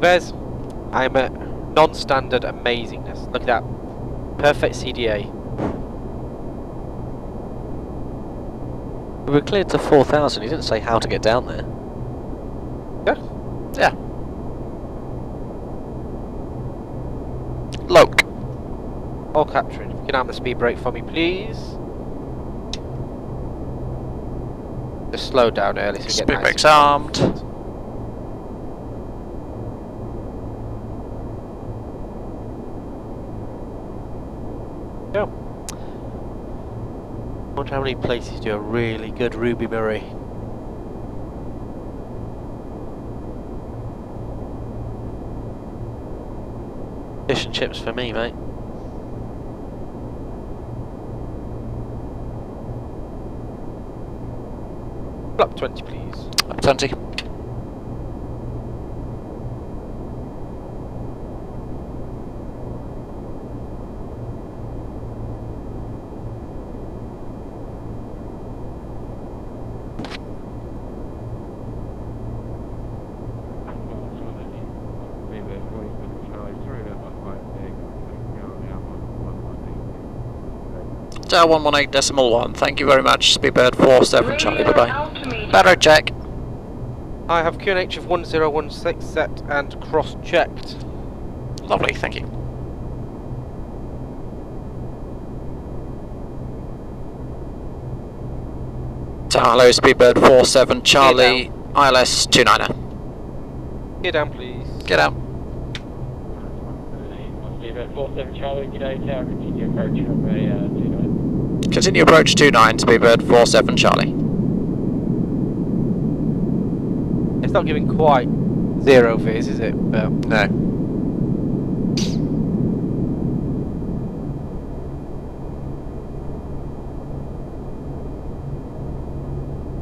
Bears, I'm at non-standard amazingness. Look at that. Perfect CDA. We were cleared to 4,000. He didn't say how to get down there. Yeah. Yeah. Loke. All capturing. If you can arm the speed brake for me, please. Just slow down early so we get Speed nice brake's armed. Go. I wonder how many places do a really good Ruby Murray. Fish and chips for me, mate. Flap 20, please. Up 20. Dow 118.1. Thank you very much, Speedbird 47 Charlie. Bye bye. Barrow check. I have QNH of 1016 set and cross-checked. Lovely, thank you. Hello, Speedbird 47 Charlie, ILS 29er. Get down, please. Get out. Speedbird 47 Charlie, g'day, tower, continue approach runway 29. Continue approach 29, Speedbird 47 Charlie. It's not giving quite zero viz, is it? But No.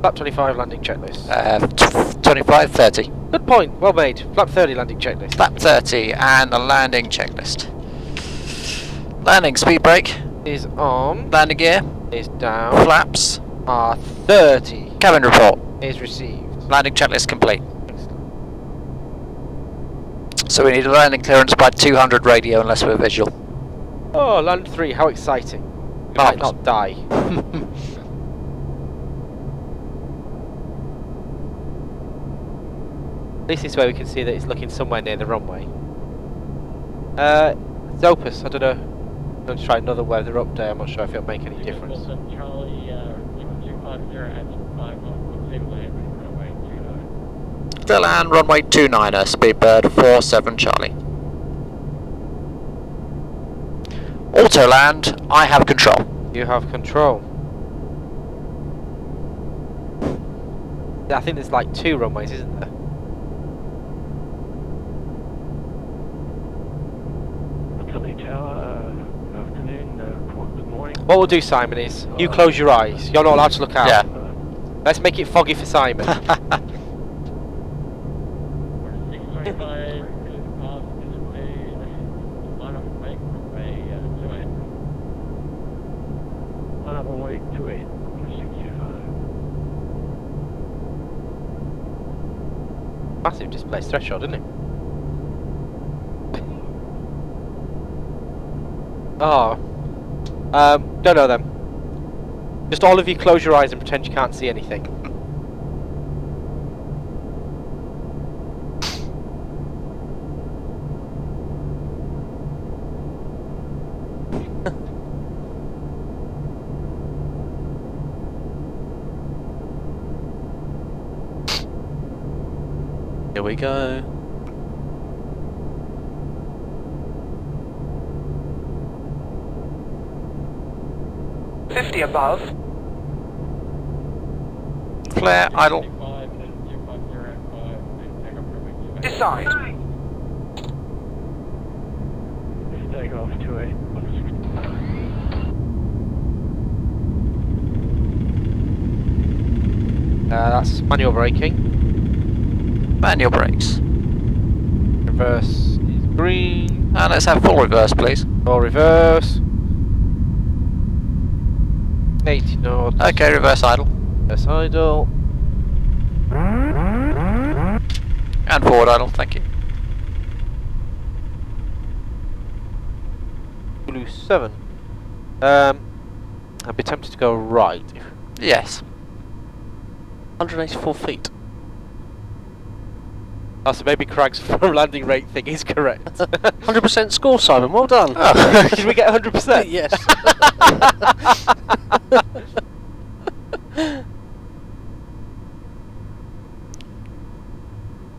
Flap 25 landing checklist. 25, 30. Good point, well made. Flap 30 landing checklist. Flap 30 and the landing checklist. Landing speed brake. Is on. Landing gear. Is down. Flaps. Are 30. Cabin report. Is received. Landing checklist complete. Excellent. So we need a landing clearance by 200 radio unless we're visual. Oh, land 3, how exciting. We might Marvellous. not die. At least this way we can see that it's looking somewhere near the runway. Zopus, I don't know. I'm going to try another weather update. I'm not sure if it'll make any difference. Charlie, 250 at 51, stable land, runway 29. Still land runway 29er, Speedbird 47 Charlie. Auto land, I have control. You have control. I think there's like 2 runways, isn't there? What we'll do, Simon, is you close your eyes. You're not allowed to look out. Yeah. Let's make it foggy for Simon. 625 is past this way. Line up and make runway 28. Line up and wait 28. 625. Massive display threshold, isn't it? Oh. Don't know them. Just all of you close your eyes and pretend you can't see anything. Here we go. above. Flare idle. Decide. Take off 28. That's manual braking. Manual brakes. Reverse is green. And let's have full reverse, please. Or reverse. 80 knots. Okay, reverse idle. Reverse idle. And forward idle, thank you. Blue 7. I'd be tempted to go right. Yes. 184 feet. Oh, so maybe Craig's landing rate thing is correct. 100% score, Simon. Well done. Oh, did we get 100%? Yes.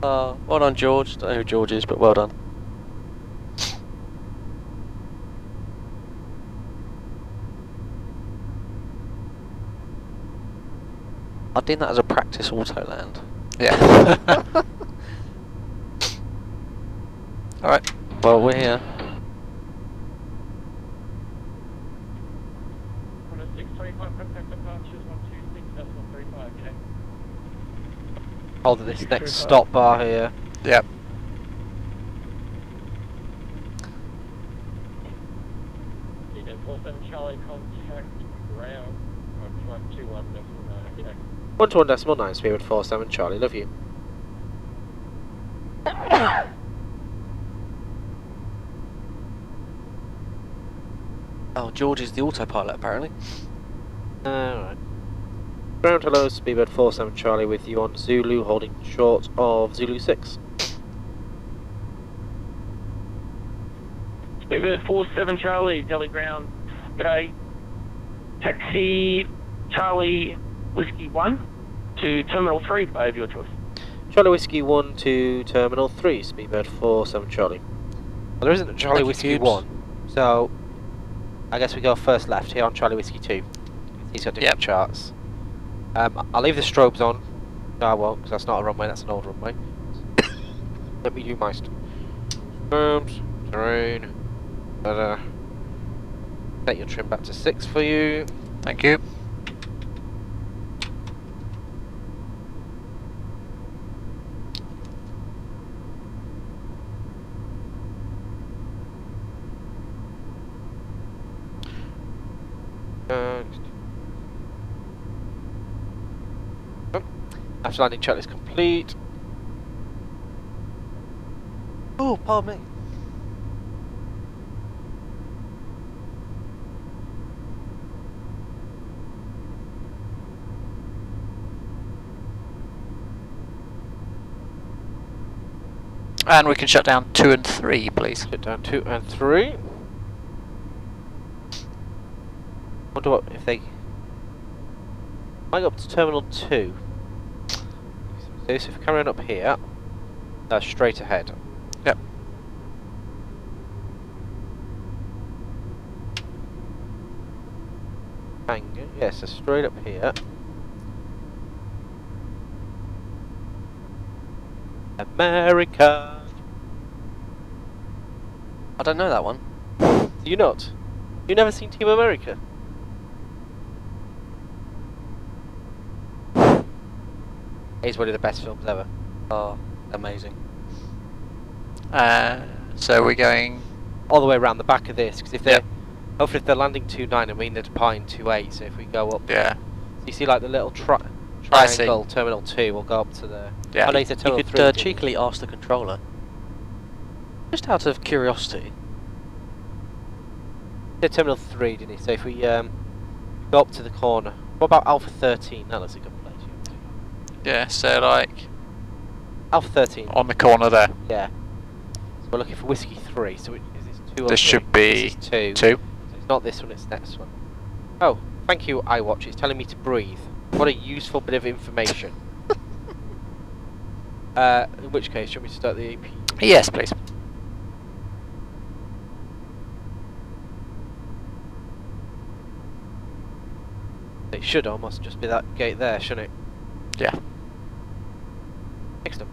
Well done, George. Don't know who George is, but well done. I did that as a practice auto land. Yeah. Alright. Well, we're here. On a 625 contact departures 126.35, okay? Hold this next stop bar here. Yep. Yeah, 47 Charlie, contact ground on 21.9, okay? 121.9 speed with 47 Charlie, love you. Oh, George is the autopilot, apparently. Alright. Ground hello, speedbird 47 Charlie with you on Zulu, holding short of Zulu 6. Speedbird 47 Charlie, Delhi ground, okay. Taxi Charlie Whiskey 1 to Terminal 3 by your choice. Charlie Whiskey 1 to Terminal 3, speedbird 47 Charlie. Well, there isn't a Charlie Thank you, Whiskey Cubes. 1, so I guess we go first left here on Charlie Whiskey 2. He's got different charts. I'll leave the strobes on. No, I won't, because that's not a runway, that's an old runway. Let me do my strobes, terrain, set your trim back to 6 for you. Thank you. After landing checklist complete. Oh, pardon me. And we can shut down 2 and 3, please. Shut down 2 and 3. Wonder what if they might go up to Terminal 2. So if we carry on up here, that's straight ahead. Yep. Hangar, yes, so straight up here. America. I don't know that one. Do you not? You never seen Team America? It's one of the best films ever. Oh, amazing. So we're going. All the way around the back of this, because if they're Yep. hopefully if they're landing 2-9, I mean they're departing 2-8. So if we go up, Yeah. you see like the little I see. triangle terminal 2 will go up to the. Yeah. Oh, no, you said You terminal could 3. didn't you? cheekily ask the controller, just out of curiosity. You said terminal 3, didn't he? So if we go up to the corner, what about Alpha 13? That looks a good place. Yeah. So like Alpha 13. on the corner there. Yeah. So we're looking for whiskey 3. So is this 2 or 3? This should be This is 2. 2. So it's not this one, it's next one. Oh, thank you, iWatch. It's telling me to breathe. What a useful bit of information. In which case, should we start the AP? Yes, please. It should almost just be that gate there, shouldn't it? Yeah. Excellent.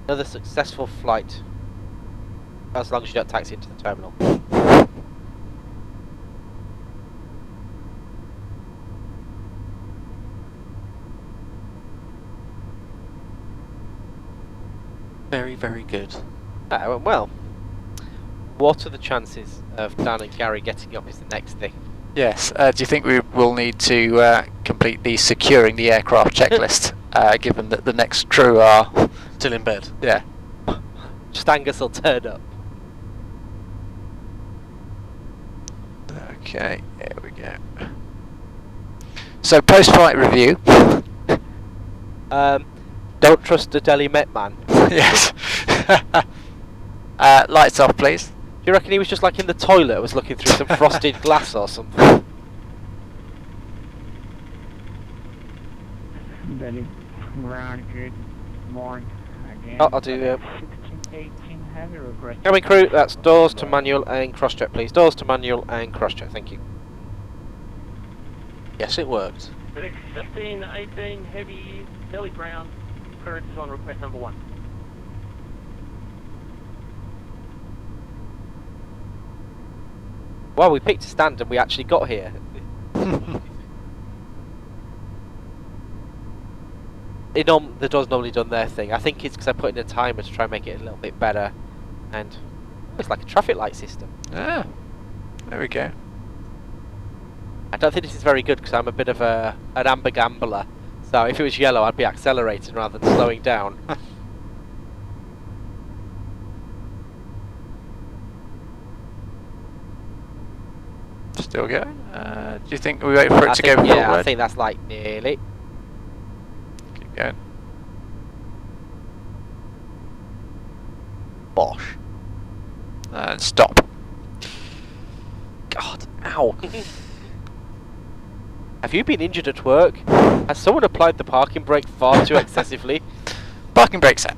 Another successful flight. As long as you don't taxi into the terminal. Very, very good. Ah, went well. What are the chances of Dan and Gary getting up is the next thing. Yes. Do you think we will need to complete the securing the aircraft checklist, given that the next crew are Still in bed. Yeah. Just Angus will turn up. Okay. Here we go. So post-flight review. Don't trust the Delhi Met man. Yes. Lights off, please. Do you reckon he was just like in the toilet, was looking through some frosted glass or something? Very ground, good morning again. Oh, I'll do 1618 heavy request. Coming crew, that's doors to manual and cross-check please. Doors to manual and cross-check, thank you. Yes, it worked. 1618 heavy belly ground. Clearance is on request number 1. Well, we picked a stand and we actually got here. The door's normally done their thing. I think it's because I put in a timer to try and make it a little bit better. And it's like a traffic light system. Ah. There we go. I don't think this is very good because I'm a bit of an amber gambler. So if it was yellow, I'd be accelerating rather than slowing down. Still going. Do you think we wait for it to go Yeah, forward? I think that's like nearly. Keep going. Bosh. And stop. God, ow. Have you been injured at work? Has someone applied the parking brake far too excessively? Parking brake set.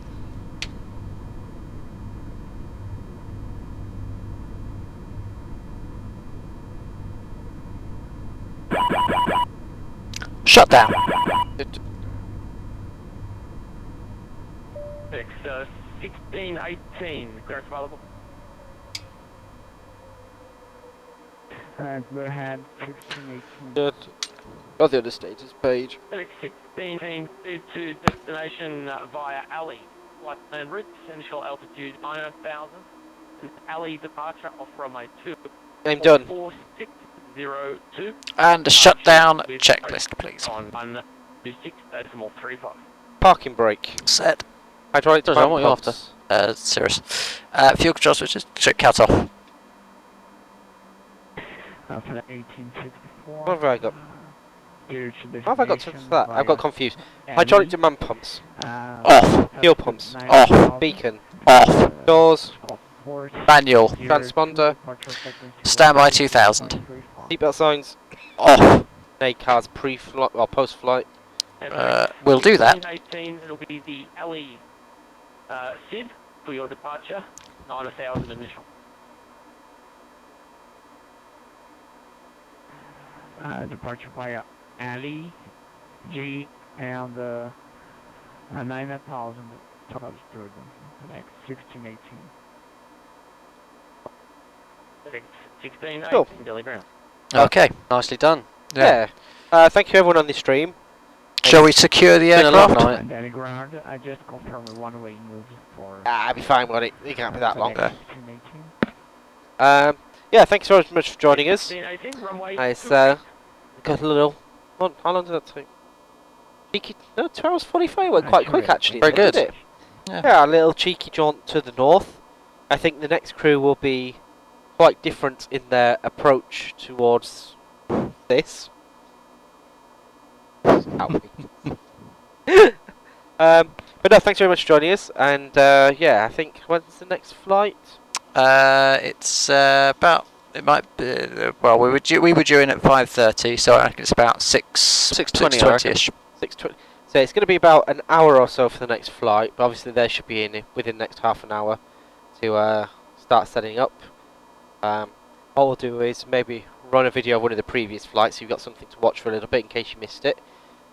Shut down. Fix 1618 clearance available. Go ahead, 1618. Oh, the other status page. 1618 to destination via alley. Flight plan route, initial altitude 9,000. Alley departure off runway 2. I'm done. 4602. And a shutdown checklist, please. On 126.35. Parking brake. Set. Hydraulic Does I want you pumps. Serious. Fuel control switches. Cut off. For the 1864. What have I got? Due to What have I got to destination that? I've got via confused. alley, Hydraulic demand pumps. Off. Fuel pumps. Off. Beacon. Off. Doors. Manual. Transponder. Standby 2000. Seatbelt signs. Off. NACAR's pre-flight or post-flight. We'll do that. 18, it'll be the alley SID for your departure. 9,000 initial. Departure via alley G and 9,000 total students. Next 1618. 1618 Cool. Delhi Brown. Okay. Nicely done. Yeah. Thank you everyone on this stream. Shall we secure the Been a long aircraft? night. And any ground, I just confirm a one-way move for... I'll be fine with it. It can't be that long. Okay. 1618. Yeah, thanks so much for joining us. 1618, runway Nice, 26. got a little... How long did that take? Cheeky... No, 2 hours 45 went quite quick actually. Very good. Did it? Yeah. Yeah, a little cheeky jaunt to the north. I think the next crew will be quite different in their approach towards this. But no, thanks very much for joining us. And yeah, I think when's the next flight? It's about. It might be. Well, we were due in at 5:30, so I think it's about 6:20, I reckon. ish. 6:20. So it's going to be about an hour or so for the next flight. But obviously they should be in within the next half an hour to start setting up. All we'll do is maybe run a video of one of the previous flights, so you've got something to watch for a little bit in case you missed it.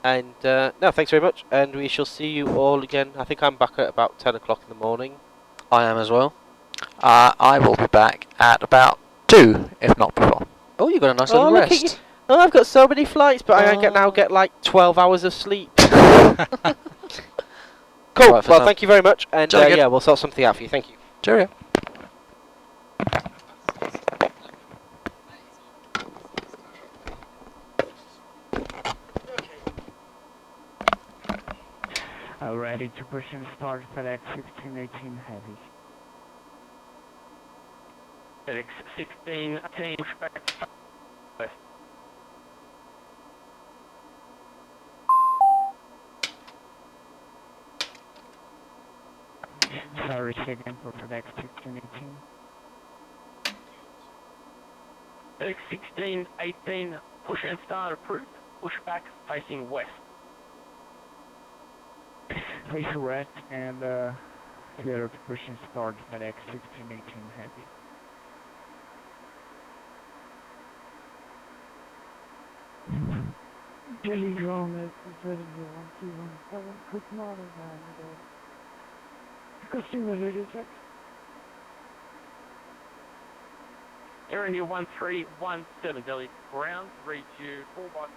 And no, thanks very much, and we shall see you all again. I think I'm back at about 10 o'clock in the morning. I am as well. I will be back at about 2, if not before. Oh, you got a nice little look at you. rest. Oh, I've got so many flights, but I now get like 12 hours of sleep. Cool. Right, Well, thank you very much, and Jolly good. yeah, we'll sort something out for you. Thank you. Cheerio. Ready to push and start FedEx 1618 heavy. FedEx 1618 push back west. Sorry, again for FedEx 1618. FedEx 1618 push and start approved. Push back facing west. Face west and clear to push and start FedEx 1618 heavy. Jelly drone is ready to 1217, quick model and customer radio check. Air India 1317 Delhi ground, reach you 4x.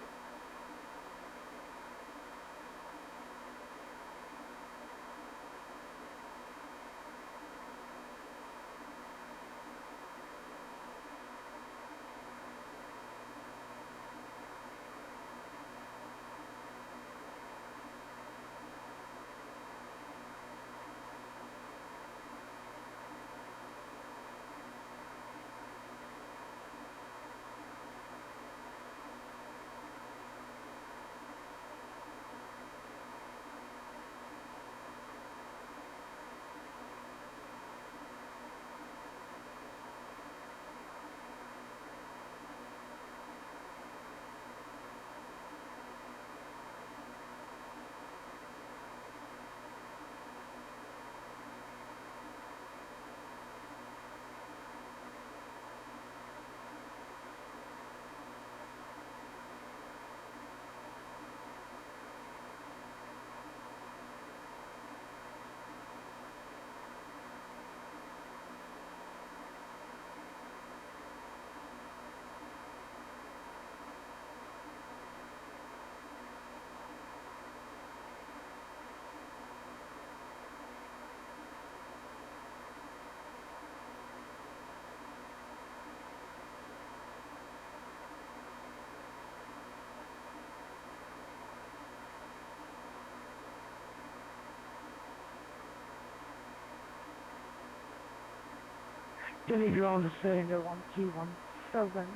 Delhi ground is saying 1217,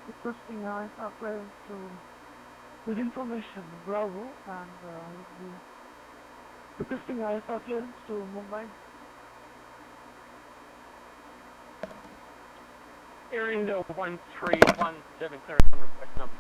requesting ISR clearance to, with information, Bravo, and requesting ISR clearance to Mumbai. Air India 1317, clearance on request number.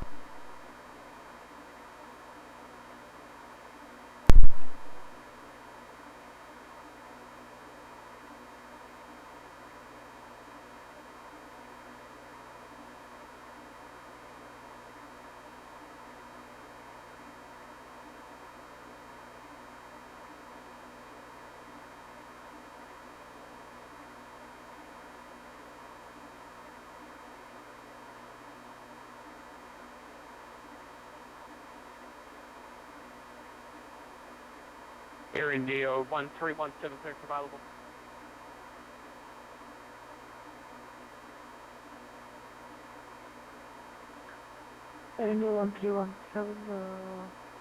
Air India 1317 clearance available. Air India 1317,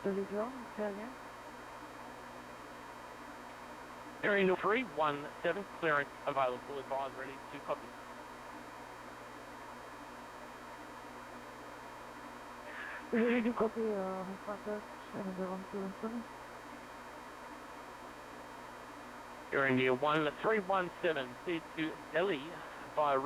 delivery, say again. Air India 317 clearance available, advise ready to copy. Ready to copy, contact Air India 1317. Air India 1317, cleared to Delhi via